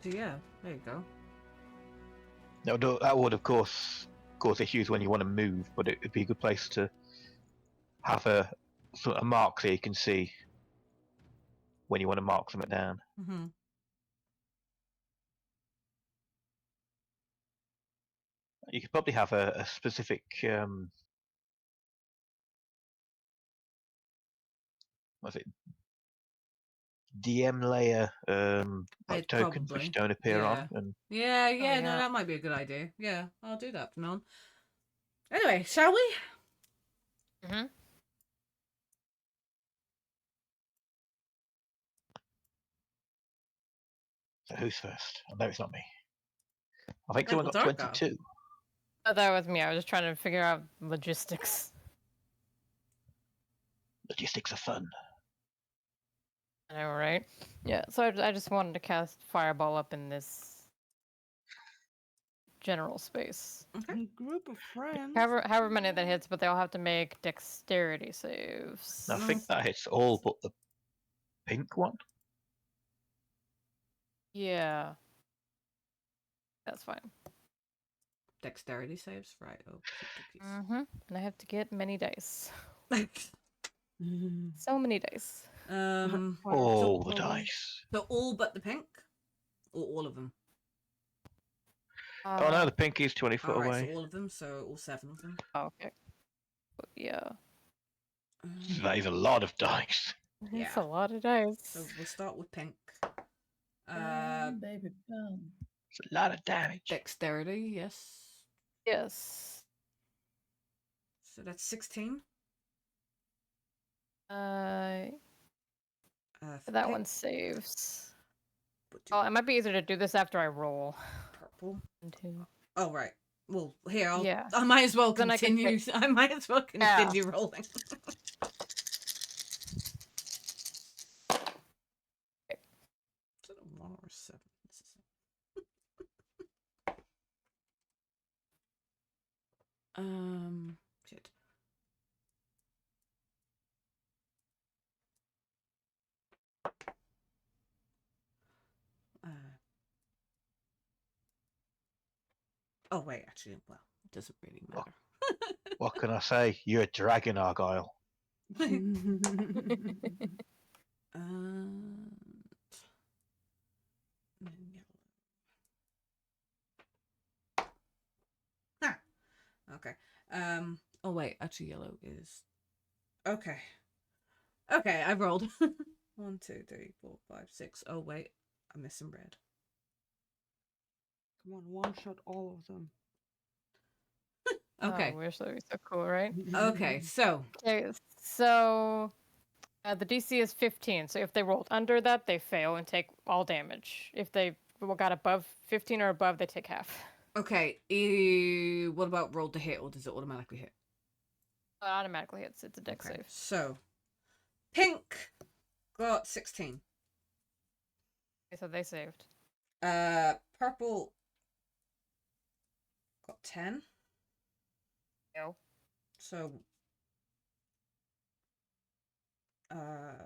So yeah, there you go. Now that would, of course, cause issues when you want to move, but it'd be a good place to have a sort of mark so you can see when you want to mark something down. Mm-hmm. You could probably have a specific what's it? DM layer like tokens which don't appear on. And Yeah, no, yeah. that might be a good idea. Yeah, I'll do that from now on. Anyway, shall we? Mm-hmm. so who's first? I know it's not me. I think That someone was got Argyle. 22. Oh, that was me. I was just trying to figure out logistics. Logistics are fun. I know, right? Yeah, so I just wanted to cast Fireball up in this general space. Okay. Group of friends. However many that hits, but they all have to make dexterity saves. I think that hits all but the pink one. Yeah. That's fine. Dexterity saves, right? Oh, Mm-hmm. And I have to get many dice. cookies. So many dice. All the dice. So all but the pink, or all of them? Oh no, the pink is 20 foot All right, away. so all of them. So all 7 of them. Okay. Yeah. That is a lot of dice. It's Yeah. a lot of dice. So we'll start with pink. Baby, burn. It's a lot of damage. Dexterity, yes. Yes. So that's 16. Uh, For that pink, one saves. we'll do Oh, it might be easier to do this after I roll. purple. 1, 2. Oh right. Well, here Yeah. I might as well Then I can continue. I might as well continue rolling. Is it a 1 or a 7? This is shit. Oh wait, actually, well, it doesn't really matter. What can I say? You're a dragon, Argyle. And then yellow. Ah, okay. Oh wait, actually, yellow is okay. Okay, I rolled 1, 2, 3, 4, 5, 6. Oh wait, I'm missing red. Come on, one shot all of them. Okay. Oh, I wish that would be so cool, right? Okay, so Okay, so the DC is 15. So if they rolled under that, they fail and take all damage. If they got above 15 or above, they take half. okay. What about roll to hit, or does it automatically hit? It automatically hits. It's a dex Okay, save. so pink got 16. Okay, so they saved. Purple got 10. No. So okay.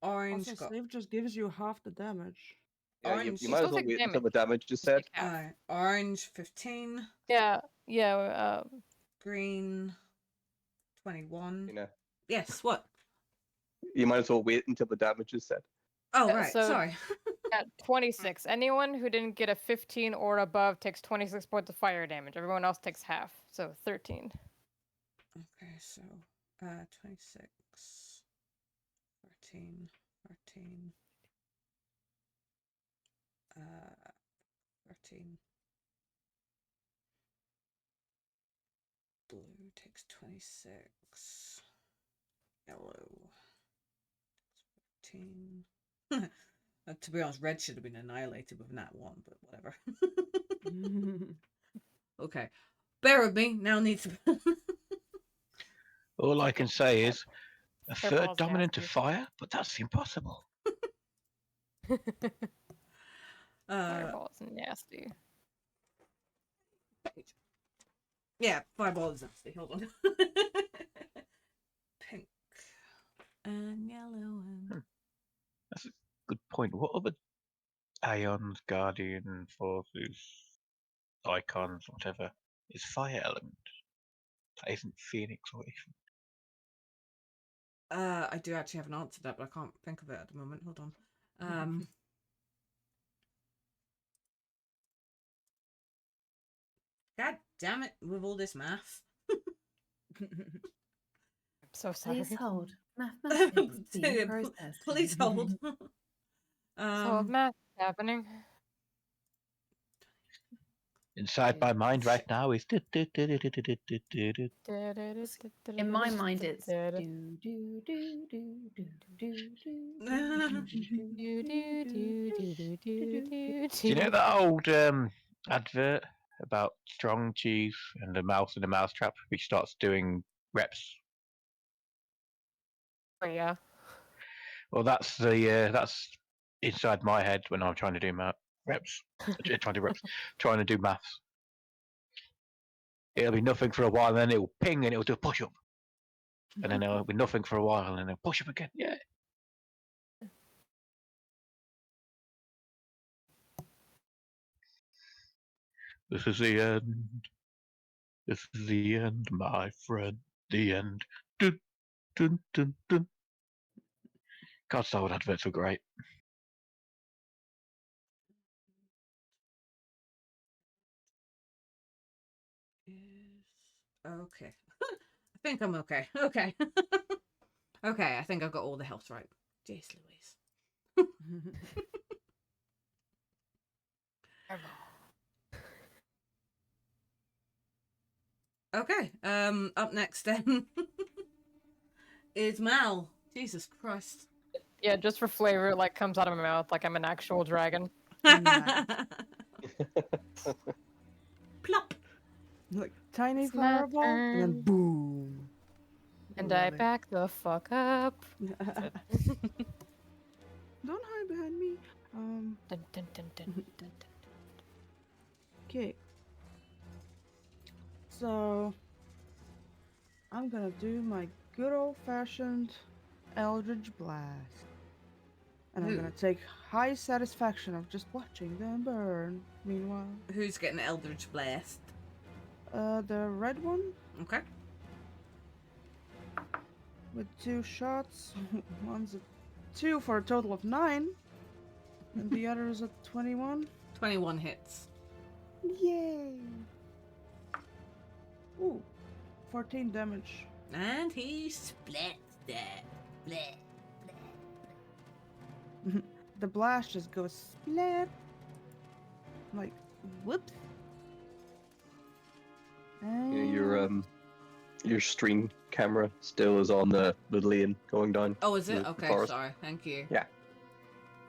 Orange Also, got save just gives you half the damage. Yeah, orange. you might as still well take wait until damage. the damage is said. Take half. Orange 15. Yeah, yeah. Green 21. You know, Yes, what? you might as well wait until the damage is said. Oh Yeah, right, so- sorry. At 26. Anyone who didn't get a 15 or above takes 26 points of fire damage. Everyone else takes half. So 13. Okay, so 26 13 13 13. Blue takes 26. Yellow takes 15. To be honest, red should have been annihilated with that one, but whatever. Okay. Bear with me. Now needs to. All I can say is a Their third ball's dominant of nasty. fire, but that's impossible. Fireball is nasty. Yeah, fireball is nasty. Hold on. Pink and yellow and That's a good point. What other Aeon's Guardian forces? icons, whatever, is fire element. That isn't Phoenix or anything. I do actually have an answer to that, but I can't think of it at the moment. Hold on. God damn it, with all this math. So sorry. Please hold. Mathematics being Dude, processed. Please hold. So math happening. Inside my mind right now is. In my mind, it's do do do do do do Do you know that old advert about strong cheese and a mouse in a mousetrap, which starts doing reps? Oh, yeah. Well, that's inside my head when I'm trying to do reps, trying to do maths. It'll be nothing for a while, and then it'll ping and it'll do a push up, and then it'll be nothing for a while, and then it'll push up again. Yeah. This is the end. This is the end, my friend. The end. Dun, dun, dun, dun. God, Star Wars adverts were great. Okay. I think I'm okay. Okay. Okay, I think I've got all the health right. Jeez Louise. Okay, up next then is Mal. Jesus Christ. Yeah, just for flavor, it like comes out of my mouth like I'm an actual dragon. Nice. Plop. Like tiny It's my fireball, and then turn. boom. And I Love it. back the fuck up. Don't hide behind me. Dun, dun, dun, dun, dun, dun. Okay. So I'm gonna do my good old-fashioned Eldritch Blast, and I'm gonna take high satisfaction of just watching them burn. Meanwhile, Who's getting Eldritch Blast? the red one Okay. with 2 shots. One's a 2 for a total of 9, and the other is a 21. 21 hits. Yay! Ooh, 14 damage. And he splits that. Bleh. The blast just goes splat. Like, whoops. And Your stream camera still is on the lane going down. Oh, is it? the Okay, forest. sorry. Thank you. Yeah.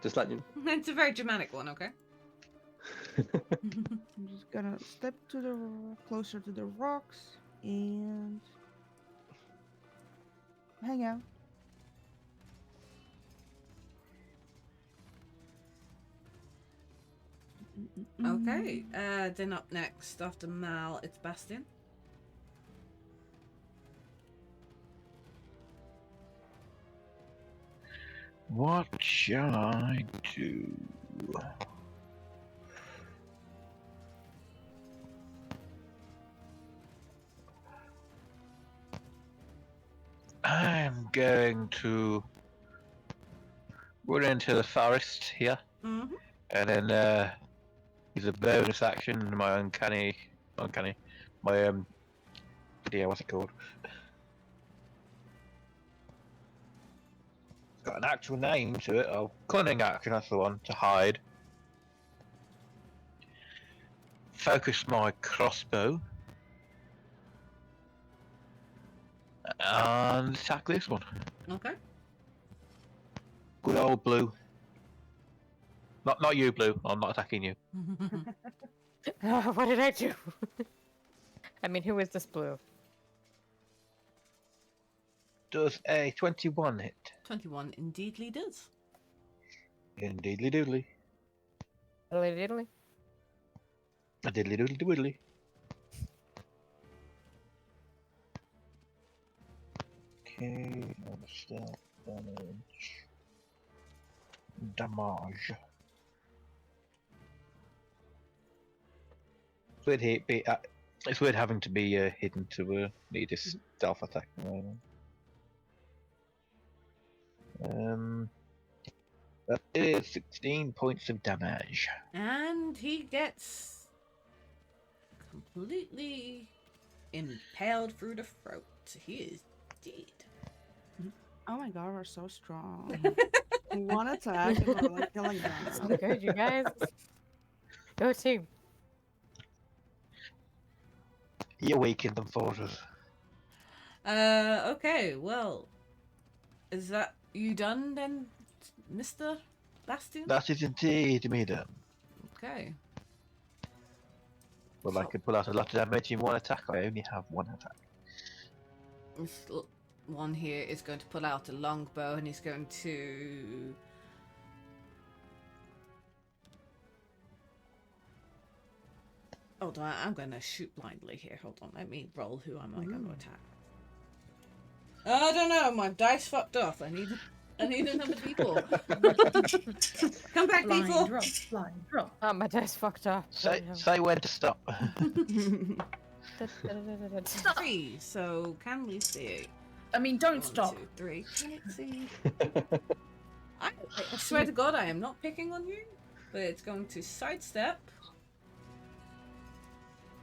Just letting you It's a very dramatic one, okay? know. I'm just gonna step to the closer to the rocks and hang out. Okay, then up next after Mal, it's Bastion. What shall I do? I'm going to run into the forest here, Mm-hmm. and then use a bonus action, my uncanny, my yeah, what's it called? It's got an actual name to it. Oh, cunning action. That's the one to hide. Focus my crossbow and attack this one. Okay. Good old blue. Not you, blue. I'm not attacking you. What did I do? I mean, who is this blue? Does a 21 hit? 21 indeedly does. Indeedly doodly. Diddly diddly. A diddly doodly doodly. Okay, what's that? Damage. It's weird having to be hidden to need this stealth attack. That is 16 points of damage. And he gets completely impaled through the throat. He is dead. Oh my god, we're so strong. One attack and we're like killing them. So good, you guys. Go team. You weakened them for us. Okay, well, is that you done then, Mr. Bastion? That is indeed me done. Okay. Well, I could pull out a lot of damage in one attack. I only have one attack. This one here is going to pull out a longbow and he's going to... Hold on, I'm going to shoot blindly here. Hold on, let me roll who am I going to attack. I don't know, my dice fucked off. I need another people. Come back, people. Blind drop. Oh, my dice fucked up. Say when to stop. 3, so can we see? I mean, don't 1, stop. 2, 3. Can it see? I swear to God, I am not picking on you, but it's going to sidestep.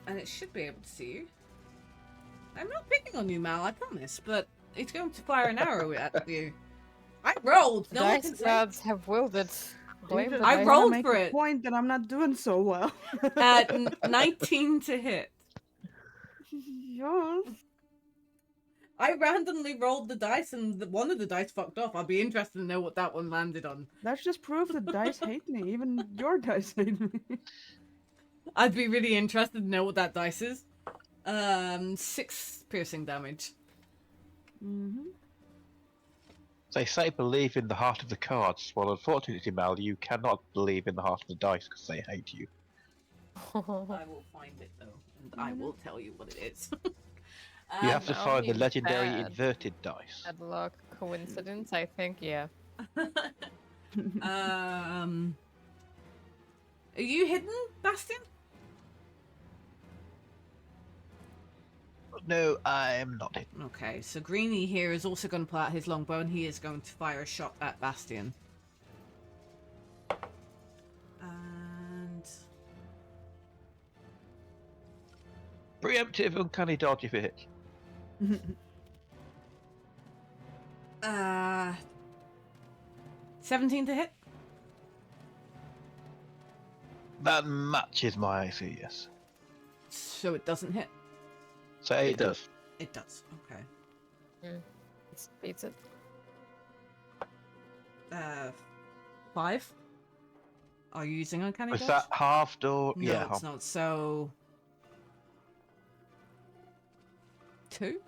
And it should be able to see you. I'm not picking on you, Mal, I promise, but it's going to fire an arrow at you. I rolled! No one can Dice say. gods have willed it. Blame the I dice. rolled make for a it. point that I'm not doing so well. At 19 to hit. Yes. I randomly rolled the dice and one of the dice fucked off. I'd be interested to know what that one landed on. That's just proof that dice hate me. Even your dice hate me. I'd be really interested to know what that dice is. 6 piercing damage. Mm-hmm. They say believe in the heart of the cards. Well, unfortunately, Mal, you cannot believe in the heart of the dice because they hate you. I will find it though, and I will tell you what it is. You have to that find the would be legendary bad. inverted dice. Bad luck. Coincidence? I think, yeah. Are you hidden, Bastion? No, I'm not hidden. Okay, so Greeny here is also going to pull out his longbow and he is going to fire a shot at Bastion. And... Preemptive uncanny dodge if it hits. 17 to hit? That matches my AC, yes. So it doesn't hit? Say it does. It does, okay. It beats it. 5? Are you using uncanny Was dodge? that halved or... No, yeah, it's halved. not. So... 2?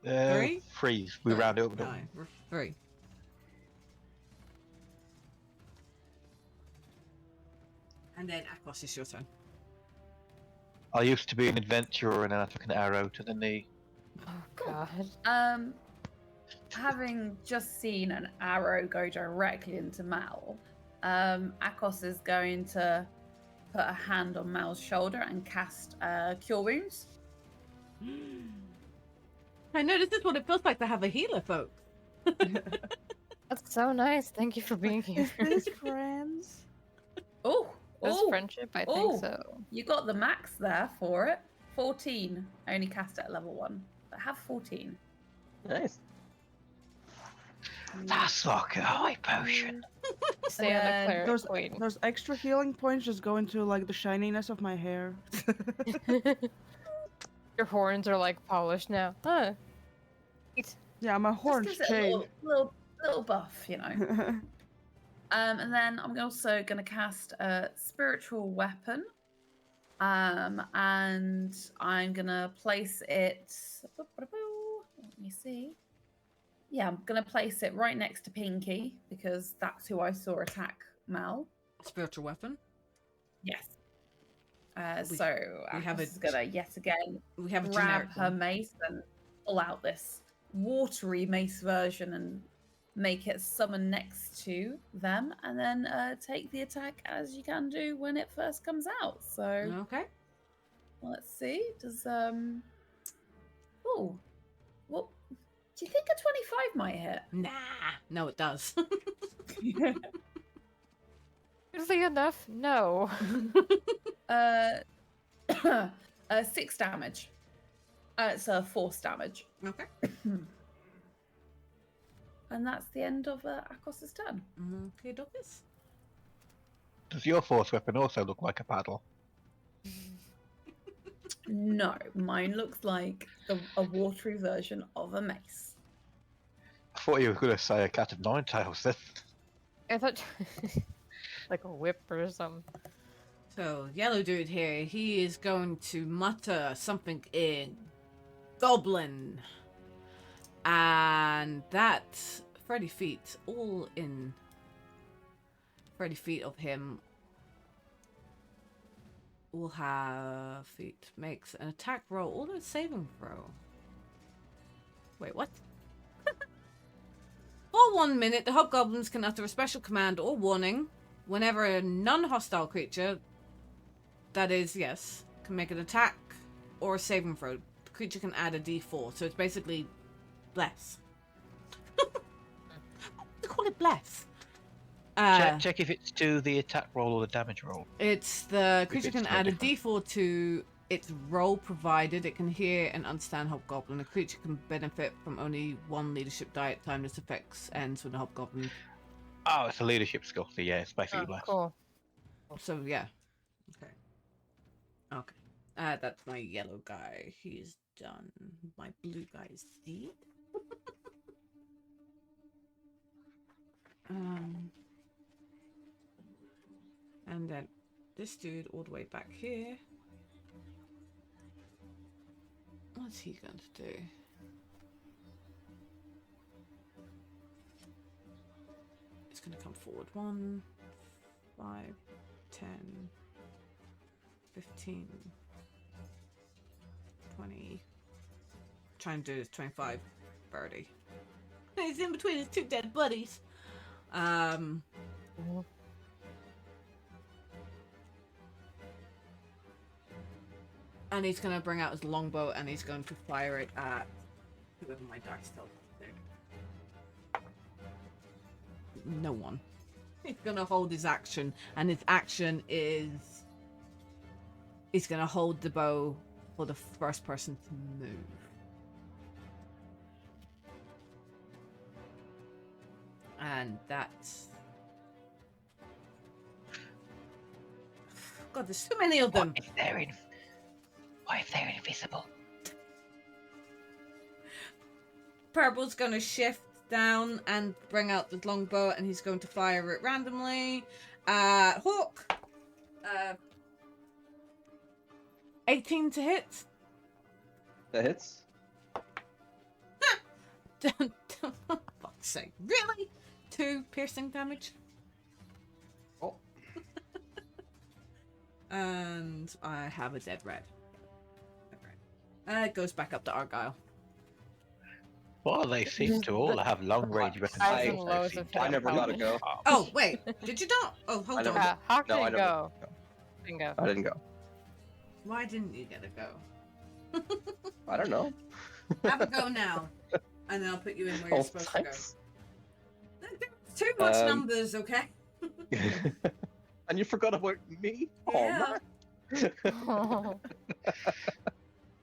3? 3. We round it up. No, 3. And then Akos, it's your turn. I used to be an adventurer and then I took an arrow to the knee. Oh, God. Having just seen an arrow go directly into Mal, Akos is going to put a hand on Mal's shoulder and cast Cure Wounds. I know, this is what it feels like to have a healer, folks. That's so nice. Thank you for being here. Is this friends? Oh, This oh, friendship, I oh. think so. you got the max there for it. 14. I only cast it at level 1, but I have 14. Nice. That's like a high potion. Stay on the then cleric Those, queen. those extra healing points just go into like the shininess of my hair. Your horns are like polished now. Huh. Yeah, my horns Just gives it a change. little buff, you know. And then I'm also going to cast a spiritual weapon. And I'm going to place it... Let me see. Yeah, I'm going to place it right next to Pinky, because that's who I saw attack Mal. Spiritual weapon. Yes. We- So we have Akos is going to yet again We have a grab generic her one. mace and pull out this watery mace version and make it summon next to them, and then take the attack as you can do when it first comes out. So Okay. let's see. Does oh, well, do you think a 25 might hit? Nah. No, it does. Weirdly enough, no. 6 damage. It's force damage. Okay. And that's the end of Akos's turn. Okay, Douglas. Does your force weapon also look like a paddle? No, mine looks like a watery version of a mace. I thought you were going to say a cat of nine tails then. I thought like a whip or something. So, yellow dude here, he is going to mutter something in Goblin. And that 30 feet, all in 30 feet of him, will have feet, makes an attack roll, or a saving throw. Wait, what? For 1 minute, the hobgoblins can utter a special command or warning whenever a non-hostile creature, that is, yes, can make an attack or a saving throw. The creature can add a d4, so it's basically bless. They call it bless. Check if it's to the attack roll or the damage roll. It's the creature it's can no add a different. d4 to its roll, provided it can hear and understand hobgoblin. A creature can benefit from only one leadership die at time this effect ends when the hobgoblin. Oh, it's a leadership skill, so yeah, it's basically Oh, blessed. cool. So yeah, okay. That's my yellow guy. He's done. My blue guy is Steve. And then this dude all the way back here. What's he going to do? He's going to come forward. 1, 5, 10, 15, 20. Trying to do this 25, 30. He's in between his 2 dead buddies. And he's going to bring out his longbow and he's going to fire it at whoever my dice tells me to do. No one. He's going to hold his action, and his action is he's going to hold the bow for the first person to move. And that's... God, there's too many of them. What if they're invisible? Purple's going to shift down and bring out the longbow, and he's going to fire it randomly. Hawk. 18 to hit. That hits. Fuck's sake. Really? 2 piercing damage. Oh. And I have a dead red. It goes back up to Argyle. Well, they seem to all have long-range weapons. Highs and lows of I never got to go. Oh, wait. Did you not? Oh, hold I never- on. Hawk No, I didn't never go. Didn't go. I didn't go. Why didn't you get a go? I don't know. Have a go now. And then I'll put you in where Oh, you're supposed thanks. to go. There's too much numbers, okay? And you forgot about me? Yeah. Oh, man.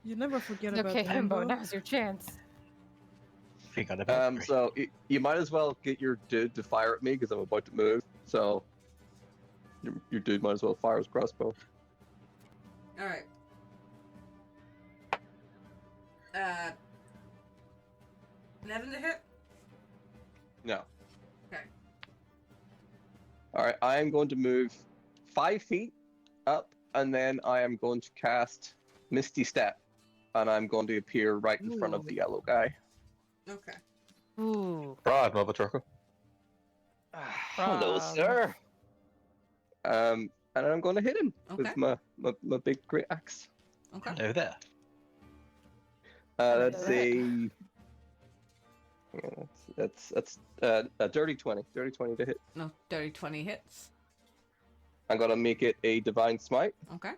You never forget about Okay, Himbo, Himbo. now's your chance. Forgot about it. So you might as well get your dude to fire at me because I'm about to move. So your dude might as well fire his crossbow. Alright. 11 to hit? No. Okay. All right, I am going to move 5 feet up, and then I am going to cast Misty Step, and I'm going to appear right in front of the yellow guy. Okay. Ooh. Right, mother trucker. Hello, sir. And I'm going to hit him Okay. with my big great axe. Okay. Hello there. Let's see. Yeah, that's a dirty 20. Dirty 20 to hit. No, dirty 20 hits. I'm gonna make it a divine smite. Okay.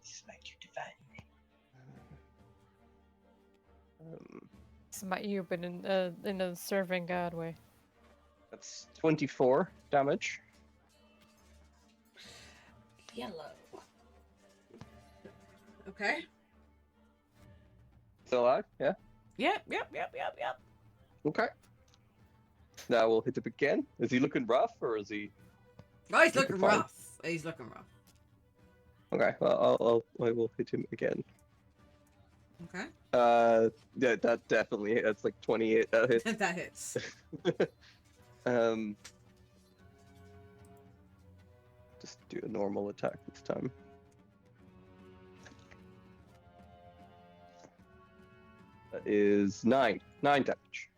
Smite you divine. Smite you, but in a serving God way. That's 24 damage. Yellow. Okay. Still alive? Yeah. Yep. Okay. Now we'll hit him again. Is he looking rough or is he? Oh, he's looking Fine. rough. He's looking rough. Okay. Well, I will hit him again. Okay. Yeah, that definitely. That's like 28. That hits. That hits. Just do a normal attack this time. That is 9 damage.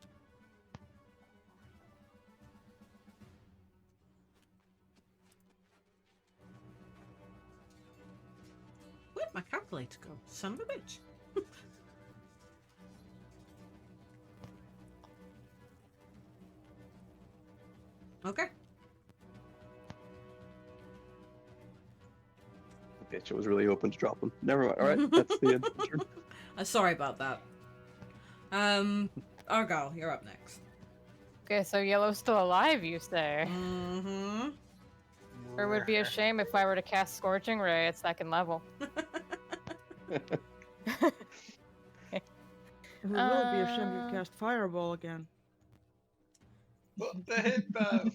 Where'd my calculator go? Son of a bitch. Okay. Bitch, I was really hoping to drop him. Never mind. All right, that's the end. Turn. Sorry about that. Argyle, you're up next. Okay, so Yellow's still alive, you say? Mm-hmm. Or it would be a shame if I were to cast Scorching Ray at 2nd level. It would really be a shame to cast Fireball again. But the hippo!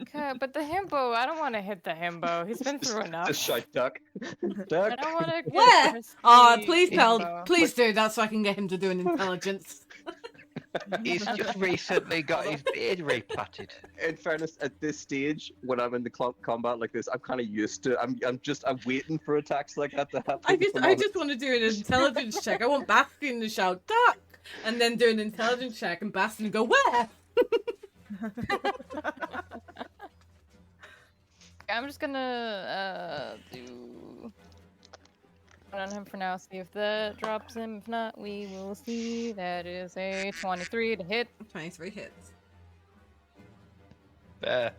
Okay, but the himbo, I don't want to hit the himbo. He's been through enough. Just shy duck. I Duck. don't want to. Where? Oh, please, Pel. Please do that so I can get him to do an intelligence. He's just recently got his beard replatted. In fairness, at this stage, when I'm in the combat like this, I'm kind of used to. I'm waiting for attacks like that to happen. I just want to do an intelligence check. I want Bastion to shout duck, and then do an intelligence check, and Bastion go where? I'm just gonna do one on him for now. See if that drops him. If not, we will see. That is a 23 to hit. 23 hits. There.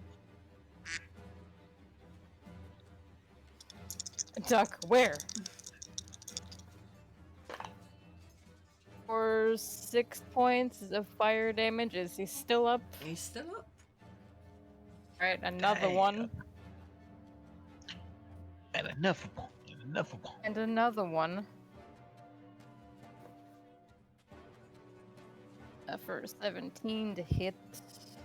Duck, where? For 6 points of fire damage. Is he still up? He's still up. Alright, another Damn. one. And another one. And another one. And another one. For 17 to hit.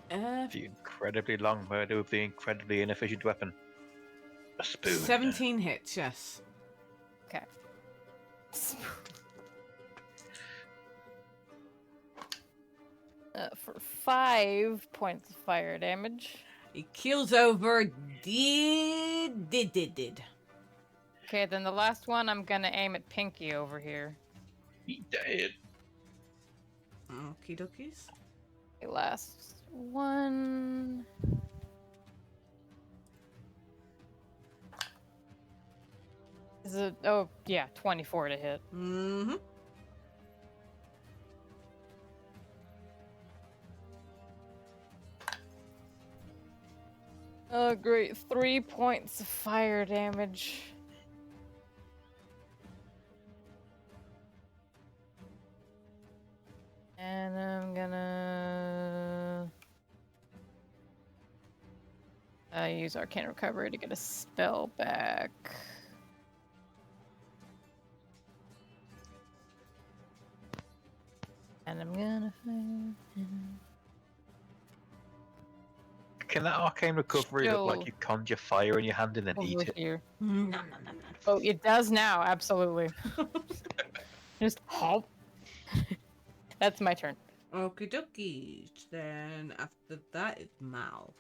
The incredibly long murder with the incredibly inefficient weapon. A spoon. 17 hits, yes. Okay. For 5 points of fire damage. He keels over. Did. Okay, then the last one I'm gonna aim at Pinky over here. He dead. Okie dokies. The last one. Is it? Oh, yeah, 24 to hit. Mm-hmm. Oh, great. 3 points of fire damage. And I'm gonna use Arcane Recovery to get a spell back. And I'm gonna find him. Can that arcane recovery look like Still you conjure fire in your hand and then eat over it? here. Nom, Oh, it does now, absolutely. Just hop. That's my turn. Okie dokies. Then after that, it's Mal.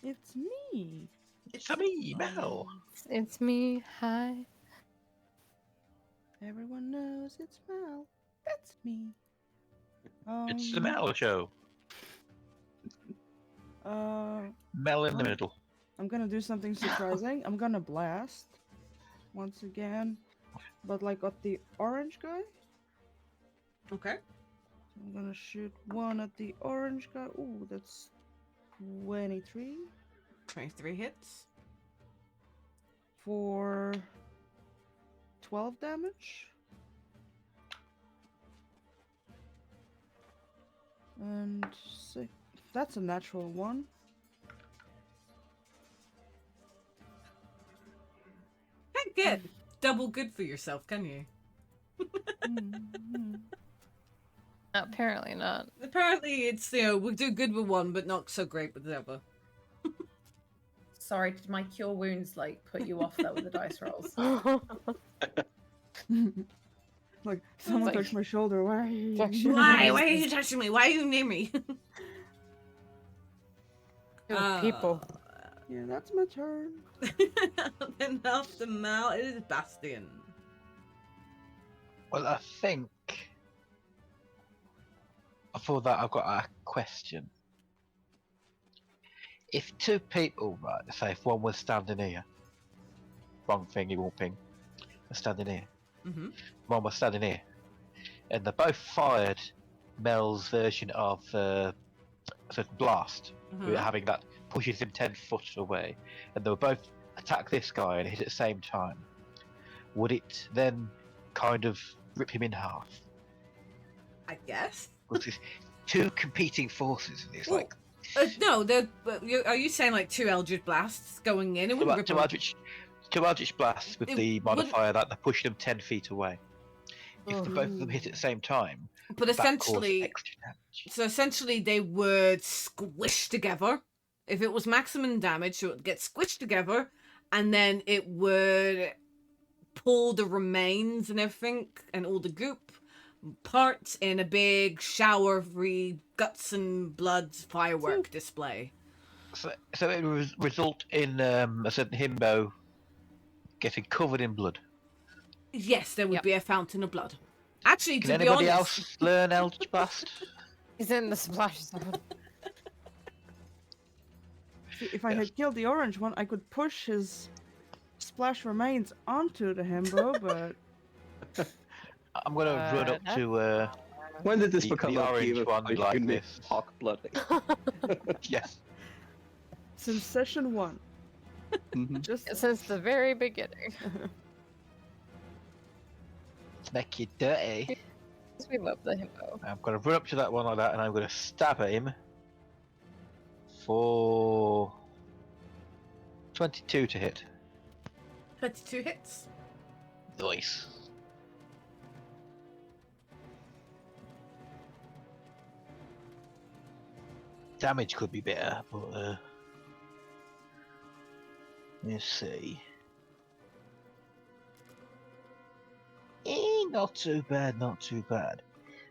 It's me. It's a me, Mel. It's me. Hi. Everyone knows it's Mal. That's me. It's the Mel show. Mel in the middle. I'm gonna do something surprising. I'm gonna blast once again, but like at the orange guy. Okay. I'm gonna shoot one at the orange guy. Ooh, that's 23 23 hits. for 12 damage. And that's a natural one. Can't get double good for yourself, can you? Mhm. Apparently not. Apparently, it's, we'll do good with one, but not so great with the other. Sorry, did my cure wounds like put you off there with the dice rolls? Like, someone like- touched my shoulder. Why? Protection. Why? Why are you touching me? Why are you near me? People. Yeah, that's my turn. Then after Mal, it is Bastion. Well, I think before that, I've got a question. If two people, right, say if one was standing here, wrong thing, he won't ping, was standing here, Mm-hmm. one was standing here, and they both fired Mel's version of blast, having that pushes him 10 foot away, and they were both attack this guy and hit at the same time, would it then kind of rip him in half? I guess. Because there's two competing forces, and it's Well, like No, are you saying like two Eldritch Blasts going in? It wouldn't rip two them. Eldritch blasts with It the wouldn't- modifier that they push them 10 feet away. If the both of them hit at the same time, But that causes essentially, extra damage. so essentially they would squish together. If it was maximum damage, it would get squished together, and then it would pull the remains and everything, and all the goop parts in a big shower of guts and blood firework display. So it would result in a certain himbo getting covered in blood. Yes, there would Yep. be a fountain of blood. Actually, Can to be anybody honest, else learn Eldritch Blast? He's in the splash zone. If I had killed the orange one, I could push his splash remains onto the himbo, but I'm gonna run up to When did this The- become the a orange game of one how you like can make this. talk bloody? yes. since session 1, Mhm. just Since the very beginning. Make it dirty. We love the hippo. I'm gonna run up to that one like that, and I'm gonna stab at him for 22 to hit. 22 hits. Nice. Damage could be better, but let's see. Not too bad, not too bad.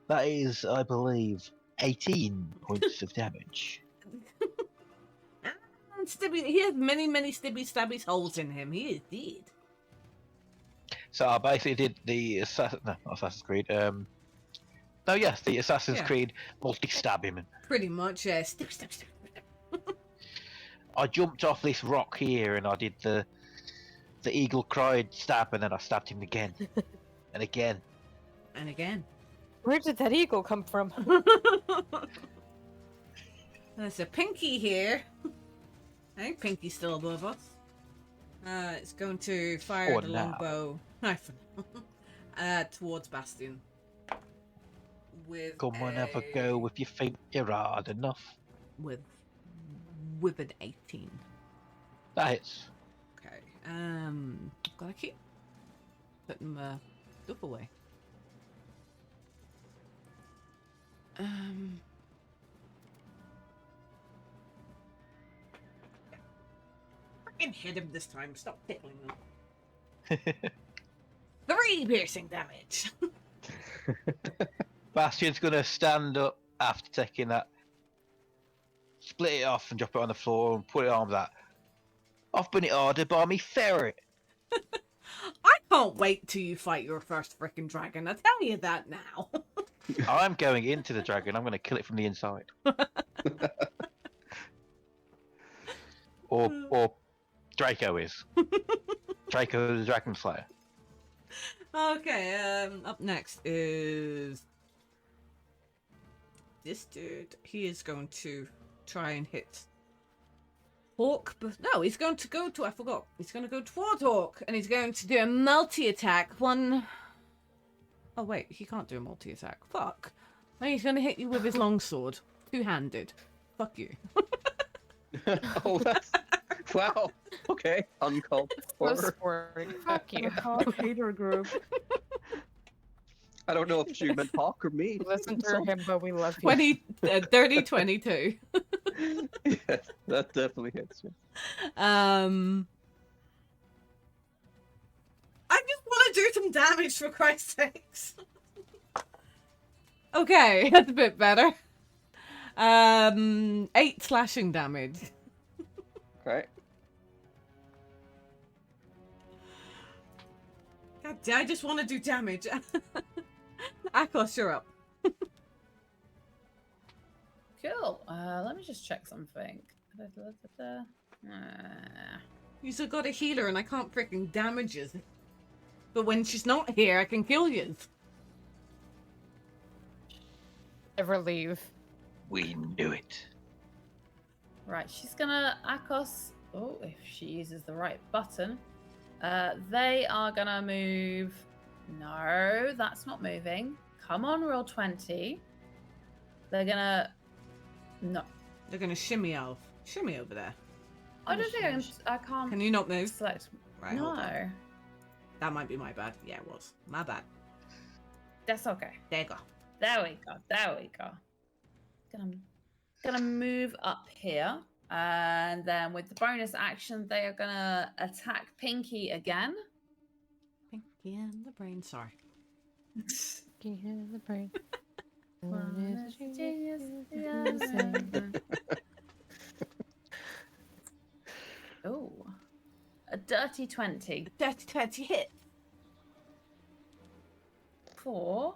That is, I believe, 18 points of damage. And Stibby, he has many, many stabby holes in him. He is dead. So I basically did the Assassin's Creed. No, yes, the Assassin's Yeah. Creed multi-stab him. Pretty much, yeah. Stab. I jumped off this rock here and I did the eagle cried stab, and then I stabbed him again and again. And again. Where did that eagle come from? There's a Pinky here. I think Pinky's still above us. It's going to fire For the now. longbow towards Bastion. Come on, have a go if you think you're hard enough. With an 18. That hits. Okay. Gotta keep putting my stuff away. Freaking hit him this time. Stop tickling them. 3 piercing damage. Bastion's gonna stand up after taking that, split it off and drop it on the floor and put it on that. I've been ordered by me ferret. I can't wait till you fight your first frickin' dragon. I tell you that now. I'm going into the dragon. I'm gonna kill it from the inside. or Draco is. Draco the Dragon Slayer. Okay, up next is this dude. He is going to try and hit Hawk, but no, he's going to go to, I forgot. He's going to go toward Hawk, and he's going to do a multi-attack. Oh wait, he can't do a multi-attack. Fuck. And he's going to hit you with his longsword. Two-handed. Fuck you. Oh, that's... Wow. Okay. Uncalled for. Fuck you. Hawk hater group. I don't know if she meant Hawk or me. Listen to him, but we love you. 30, 22. Yeah, that definitely hits me. I just want to do some damage, for Christ's sakes. Okay, that's a bit better. 8 slashing damage. Okay. God, I just want to do damage. Akos, you're up. Cool. Let me just check something. You still got a healer and I can't freaking damage you. But when she's not here, I can kill you. Never leave. We knew it. Right, she's gonna Akos. Oh, if she uses the right button, they are gonna move. No, that's not moving. Come on, roll 20. They're gonna. No, They're gonna shimmy over there. I don't think I can't. Can you not move? Select? Right, hold on. No, That might be my bad. Yeah, it was. My bad. that's okay. There you go. There we go. There we go. Gonna move up here, and then with the bonus action, they are gonna attack Pinky again. Pinky and the brain. Sorry. Pinky in the brain. Oh, a dirty 20 Dirty 20 hit. for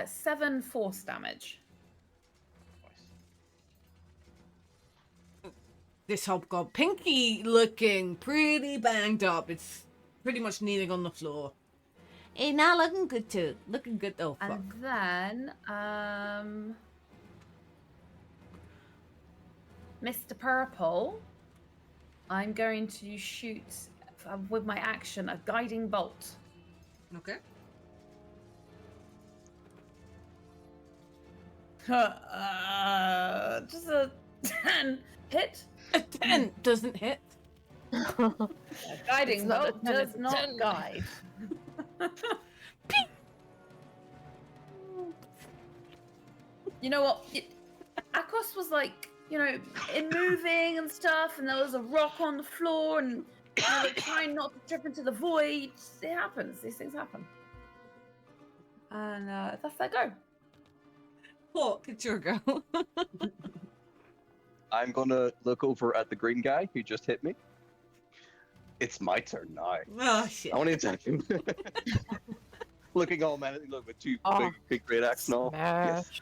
7 force damage. This hobgoblin Pinky looking pretty banged up. It's pretty much kneeling on the floor. Hey, now looking good too. Looking good. Oh, fuck. And then, Mr. Purple, I'm going to shoot with my action a guiding bolt. Okay. Just a 10 hit. A 10 doesn't hit. A guiding It's not a bolt 10, does it's a not 10. guide. You know what? Akos was like, in moving and stuff, and there was a rock on the floor, and like trying not to trip into the void. It happens. These things happen. And that's their go. Hawk, it's your go. I'm gonna look over at the green guy who just hit me. It's my turn now. Oh, shit. I want to attack him. Looking all manly, look with two Oh, big great axe and all. Yes. Smash.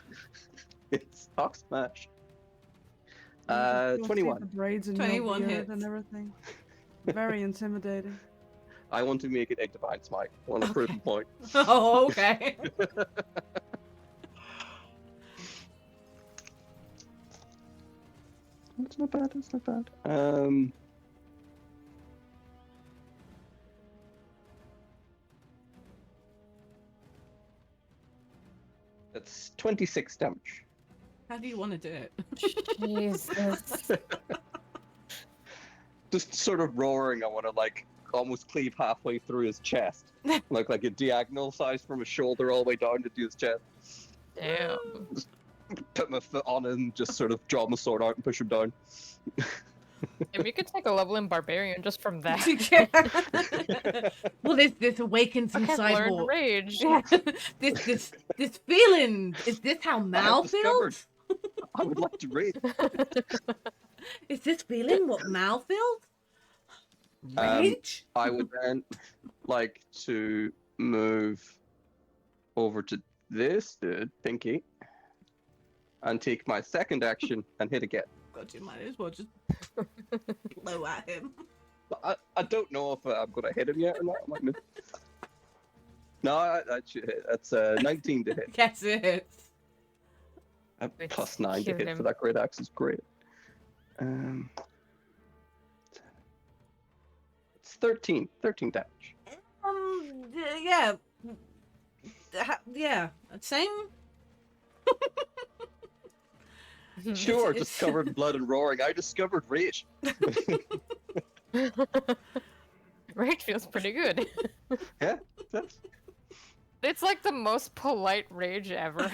It's Hawk Smash. You'll see 21. The braids and 21 beard hits. and everything. Very intimidating. I want to make it a divine smite. I want a proven point. Oh, okay. That's not bad. That's not bad. That's 26 damage. How do you want to do it? Jesus. Just sort of roaring. I want to almost cleave halfway through his chest, like a diagonal size from his shoulder all the way down to his chest. Damn. Put my foot on it and just sort of draw my sword out and push him down. If you could take a level in Barbarian just from that. What is this awakens I have inside learned Hawk? rage. this feeling. Is this how Mal discovered- feels? I would like to read. Is this feeling what Mal feels? Rage? I would then like to move over to this dude, Pinky, and take my second action and hit again. God, you might as well just blow at him. I don't know if I'm gonna hit him yet or not. I might miss. No, I should hit. That's 19 to hit. Yes, it hits. It's Plus 9 to killing hit him. for that great axe is great. It's 13 damage. Yeah. Yeah. Same. Sure, It's- just covered in blood and roaring. I discovered rage. Rage feels pretty good. Yeah, that's It's like the most polite rage ever.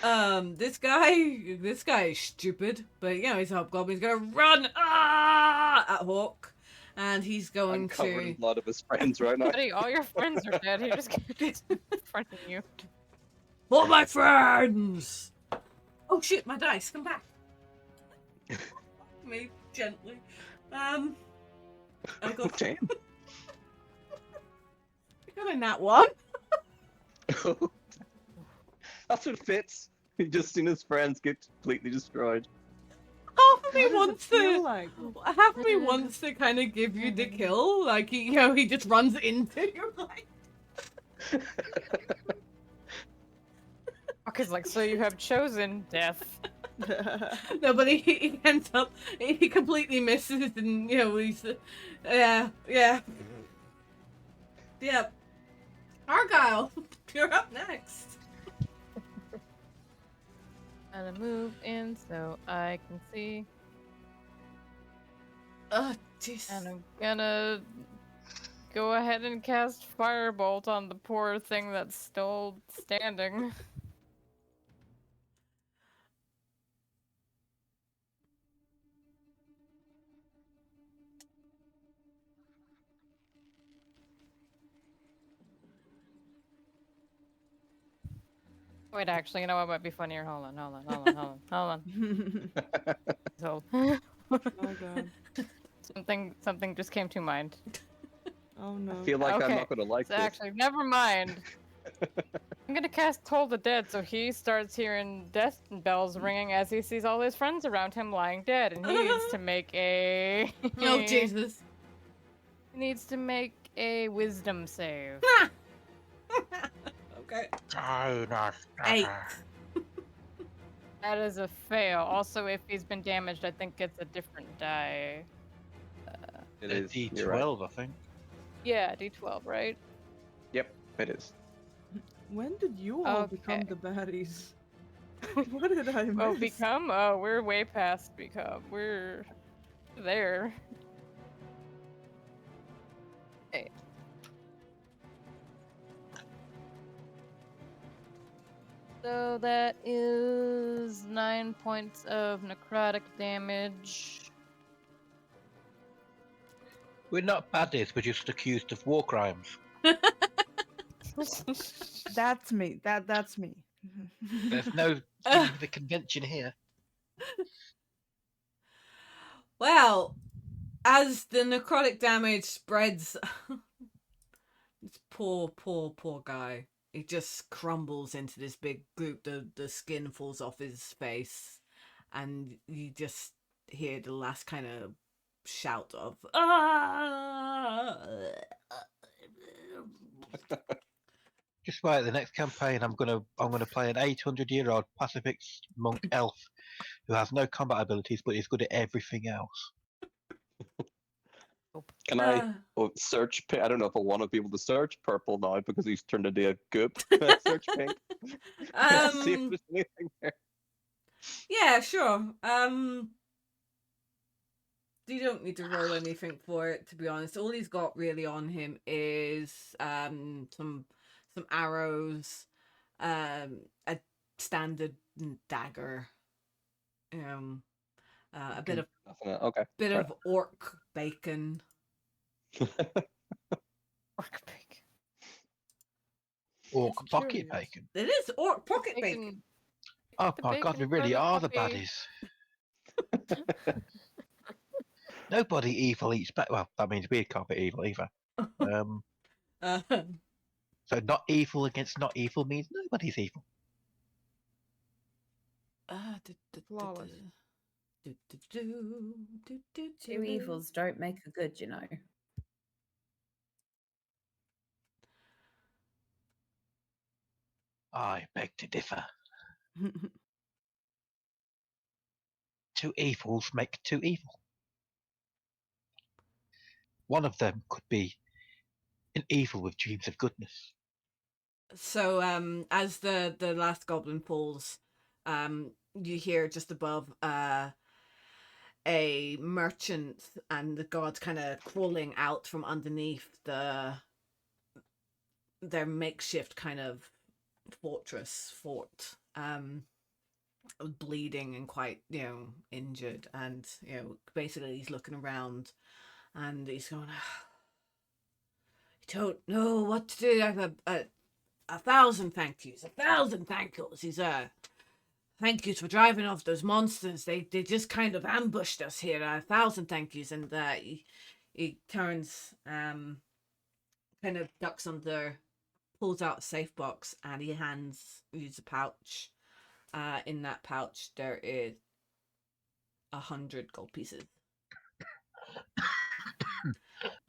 This guy is stupid, but you know he's a hobgoblin. He's gonna run at Hawk, and he's going I'm covered in to. blood of his friends right now. Buddy, all your friends are dead. He just gets in front of you. All my friends. Oh shit! My dice, come back. Me gently. I got. Damn. I got a nat 1. That's what fits. He just seen his friends get completely destroyed. Half of me What does it wants feel to. like? Half of me wants to kind of give you the kill, like he just runs into you, like. Because, like, so you have chosen death. No, but he ends up, he completely misses, and he's, yeah. Argyle, you're up next. I'm gonna move in so I can see. Oh, jeez. And I'm gonna go ahead and cast Firebolt on the poor thing that's still standing. Wait, actually, you know what might be funnier? Hold on. So, Oh god. something just came to mind. Oh no. I feel like I'm Okay, not gonna like So this. actually, never mind. I'm gonna cast Toll the Dead, so he starts hearing death bells ringing as he sees all his friends around him lying dead, and he needs to make a. Oh, Jesus. He needs to make a Wisdom save. Okay. 8. That is a fail. Also, if he's been damaged, I think it's a different die. It is. You're D12, right. I think. Yeah, D12, right? Yep, it is. When did you all become Okay. the baddies? What did I miss? Oh, become? Oh, we're way past become. We're there. Okay. So that is 9 points of necrotic damage. We're not baddies, we're just accused of war crimes. That's me. That's me. There's no the convention here. Well, as the necrotic damage spreads, this poor guy. He just crumbles into this big goop. The skin falls off his face, and you just hear the last kind of shout of "Ah!" Just wait, the next campaign I'm gonna play an 800-year-old pacifist monk elf who has no combat abilities but is good at everything else. Can I search? I don't know if I want to be able to search purple now because he's turned into a goop. Search pink. See if there's anything there. Yeah, sure. You don't need to roll anything for it, to be honest. All he's got really on him is some arrows, a standard dagger, a bit of Okay. orc bacon. Orc pig. Orc It's pocket curious. bacon. It is orc pocket bacon. Bacon. Oh the my god, we bacon really from the are the puppy. baddies. Nobody evil eats well, that means we can't be evil either. So not evil against not evil means nobody's evil. Flawless. Two evils don't make a good, you know. I beg to differ. Two evils make two evil. One of them could be an evil with dreams of goodness. So, as the last goblin falls, you hear just above a merchant and the gods kind of crawling out from underneath their makeshift kind of fort, bleeding and quite injured, and basically he's looking around and he's going, I don't know what to do. I have a thousand thank yous, a thousand thank yous. He's thank yous for driving off those monsters. They just kind of ambushed us here. A thousand thank yous. And he turns, kind of ducks under, pulls out a safe box, and he hands you a pouch. In that pouch there is 100 gold pieces.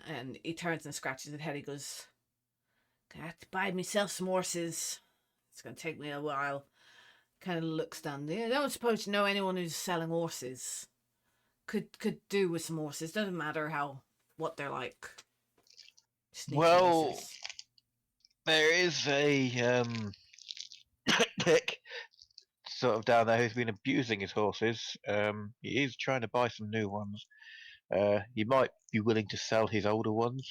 And he turns and scratches his head. He goes, I have to buy myself some horses. It's going to take me a while. Kind of looks down there. I don't suppose you know anyone who's selling horses. Could do with some horses. Doesn't matter what they're like. Just need some Well, horses. there is a dick sort of down there who's been abusing his horses. He is trying to buy some new ones. He might be willing to sell his older ones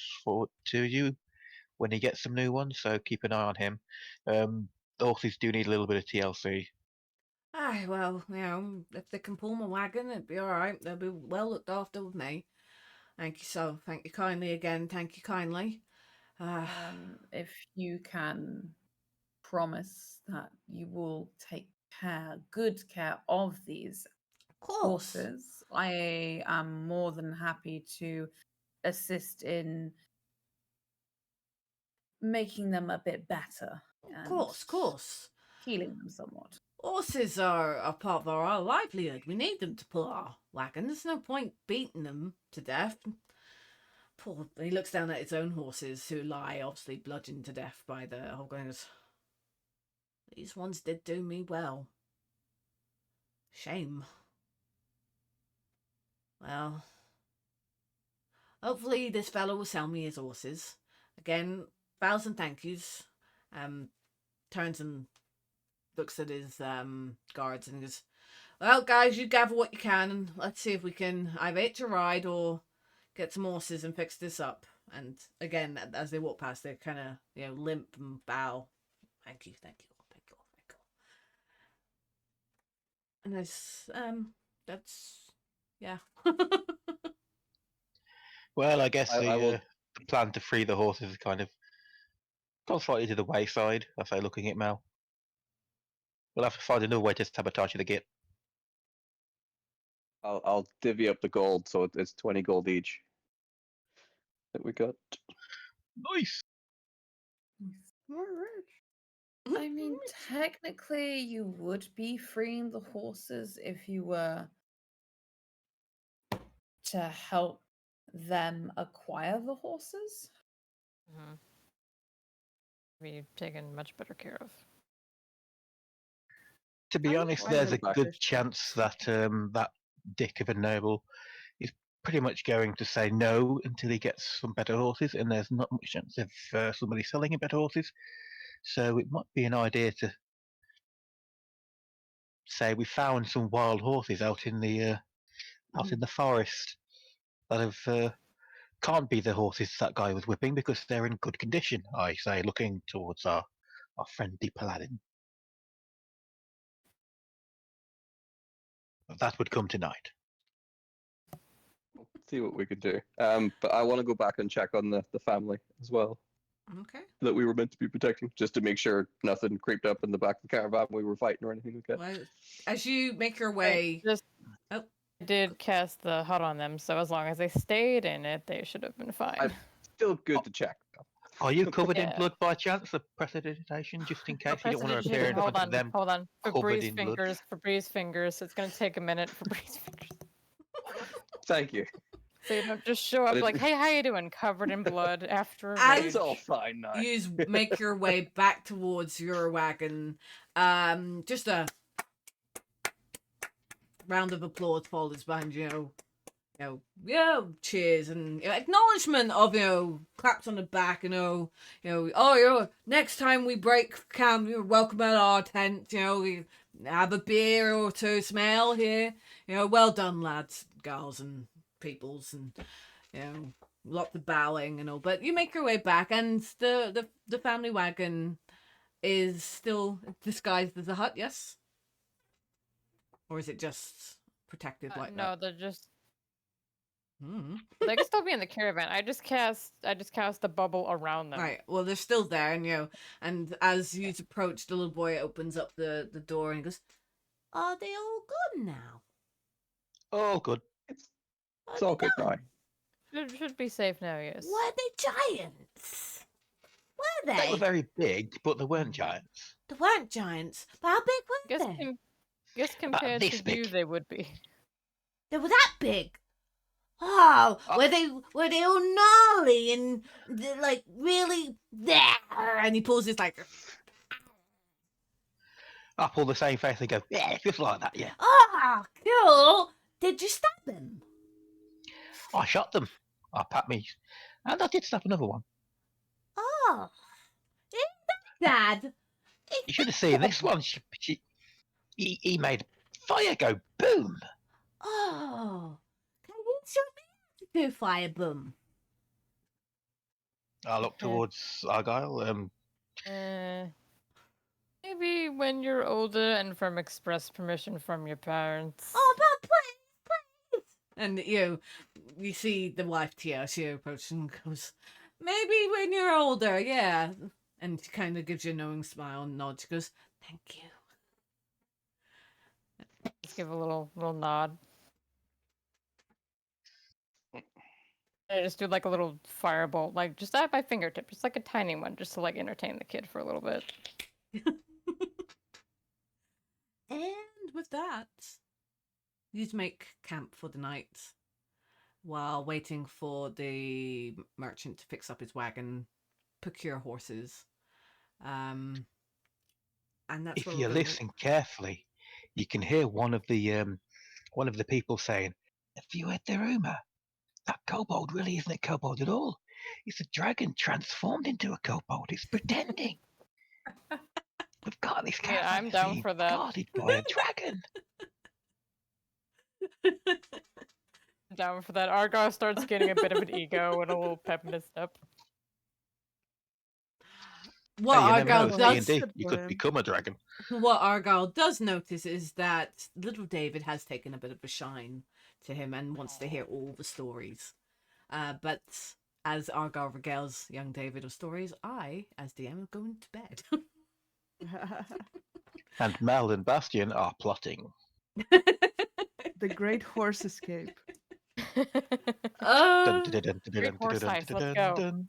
to you when he gets some new ones, so keep an eye on him. The horses do need a little bit of TLC. Aye, well, if they can pull my wagon, it'd be all right. They'll be well looked after with me. Thank you so. Thank you kindly again. Thank you kindly. If you can promise that you will take good care of these Of course. horses, I am more than happy to assist in making them a bit better. Of course. Healing them somewhat. Horses are a part of our livelihood. We need them to pull our wagon. There's no point beating them to death. Poor. He looks down at his own horses, who lie obviously bludgeoned to death by the hobgoblins. These ones did do me well. Shame. Well, hopefully this fellow will sell me his horses. Again, 1,000 thank yous. Turns and looks at his guards and goes, well, guys, you gather what you can, and let's see if we can either hitch a ride or get some horses and fix this up. And again, as they walk past, they kind of limp and bow. Thank you. And that's yeah. Well, I guess I will- the plan to free the horses is kind of gone slightly to the wayside, as I looking at Mel. We'll have to find another way to sabotage the git. I'll divvy up the gold, so it's 20 gold each that we got. Nice. We're rich. I mean, technically, you would be freeing the horses if you were to help them acquire the horses. Mm-hmm. Be taken much better care of. To be I'm honest, fine there's a with good this. chance that that dick of a noble is pretty much going to say no until he gets some better horses, and there's not much chance of somebody selling him better horses. So it might be an idea to say we found some wild horses out in the forest that have can't be the horses that guy was whipping because they're in good condition. I say, looking towards our friendly paladin. But that would come tonight. We'll see what we could do. But I want to go back and check on the family as well Okay. that we were meant to be protecting, just to make sure nothing creeped up in the back of the caravan we were fighting or anything like that. Well, as you make your way, I did cast the hut on them, so as long as they stayed in it, they should have been fine. Still good to check. Are you covered in Yeah. blood by chance? A prestidigitation, just in case you don't want to appear in Hold front of on, them. hold on. covered Febreze in blood. fingers, Febreze fingers. It's gonna take a minute. Febreze fingers. Thank you. So you don't just show up But like, "Hey, how you doing?" Covered in blood after a As- rage. It's all fine now. You make your way back towards your wagon. Just a round of applause follows behind you. Cheers and acknowledgement of claps on the back. Next time we break camp, you're welcome at our tent. We have a beer or two, smell here. Well done, lads, girls, and peoples, and lots of bowing and all. But you make your way back, and the family wagon is still disguised as a hut. Yes, or is it just protected like no, that? they're just. Mm. They can still be in the caravan. I just cast the bubble around them. Right. Well, they're still there, and as you approach, the little boy opens up the door and he goes, "Are they all gone now? Oh, good. It's all good now. Should be safe now. Yes. Were they giants? Were They they? were very big, but they weren't giants. They weren't giants. But how big were Guess they? guess compared to this you, big. they would be. They were that big. Oh, Oh. were they all gnarly and like really there? And he pulls his like, I pull the same face and go, yeah, just like that, yeah. oh, cool. Did you stab them? I shot them. I pat me. And I did stab another one. Oh, Dad. You should have seen this one. He made fire go boom. Oh, can you show me how to do fire boom? I look towards Argyle. Maybe when you're older and from express permission from your parents. Oh, but please. And you see the wife Tia, she approaches and goes, maybe when you're older, yeah. And she kind of gives you a knowing smile and nod. She goes, thank you. Just give a little nod. I just do like a little firebolt, like just at my fingertip, just like a tiny one, just to like entertain the kid for a little bit. And with that, you make camp for the night while waiting for the merchant to fix up his wagon, procure horses. And that's If where you we're gonna listen carefully, you can hear one of the people saying, "Have you heard the rumor? That kobold really isn't a kobold at all. It's a dragon transformed into a kobold. It's pretending. We've got this Yeah, caravan I'm down being for that. guarded by a dragon." Down for that. Argyle starts getting a bit of an ego and a little pep in his step. What Hey, you never Argyle know, does D&D, you could become a dragon. what Argyle does notice is that little David has taken a bit of a shine to him and wants to hear all the stories. But as Argyle regales young David of stories, I, as DM, am going to bed. And Mel and Bastion are plotting. The Great Horse Escape. Great horse heist, let's go.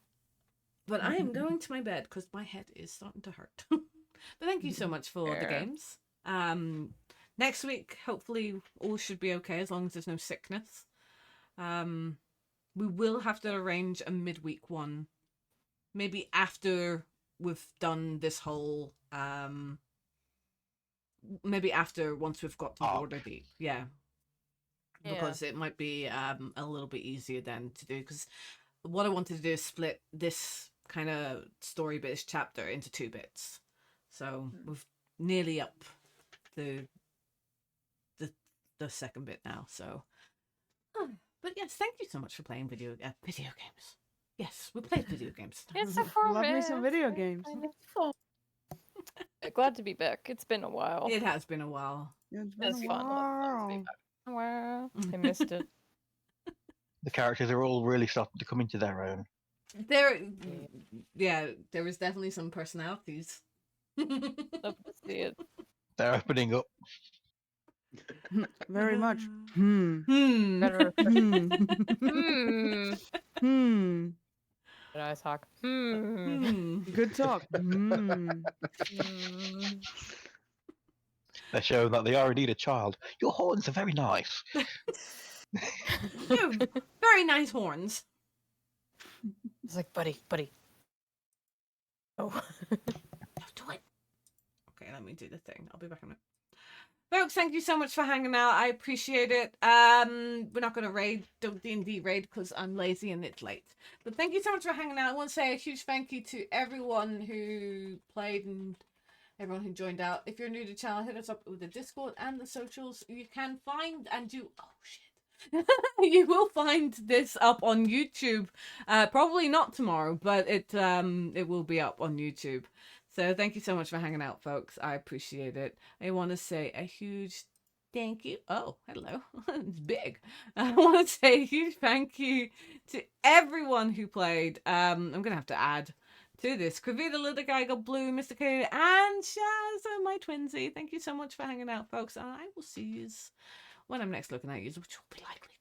But I am going to my bed because my head is starting to hurt. But thank you so much for the Fair. games. Next week, hopefully, all should be okay as long as there's no sickness. We will have to arrange a midweek one, maybe after we've done this whole. Maybe after once we've got to Border Deep, yeah. Because it might be a little bit easier then to do. Because what I wanted to do is split this kind of story bit chapter into 2 bits, so we've nearly up the second bit now. So, but yes, thank you so much for playing video games. Yes, we played video games. It's a Love me some video games. Glad to be back. It's been a while. It has been a while. It's been It's a fun. while. Wow. I missed it. The characters are all really starting to come into their own. There was definitely some personalities. Love to see it. They're opening up. Very much. Hmm. Better. Hmm. Hmm. Hmm. Ice Hawk. Hmm. Good talk. Mm. They're showing that they are indeed a child. Your horns are very nice. You have very nice horns. It's like, buddy. Oh. Don't do it. Okay, let me do the thing. I'll be back in a minute. Folks, thank you so much for hanging out. I appreciate it. We're not going to raid, don't D&D raid because I'm lazy and it's late. But thank you so much for hanging out. I want to say a huge thank you to everyone who played and everyone who joined out. If you're new to the channel, hit us up with the Discord and the socials. You can find and do... Oh, shit. You will find this up on YouTube. Probably not tomorrow, but it will be up on YouTube. So thank you so much for hanging out, folks. I appreciate it. I want to say a huge thank you. Oh, hello. It's big. I want to say a huge thank you to everyone who played. I'm going to have to add to this. Kravita, Little Guy, Got Blue, Mr. K, and Shaz, my twinsy. Thank you so much for hanging out, folks. And I will see you when I'm next looking at you, which will be likely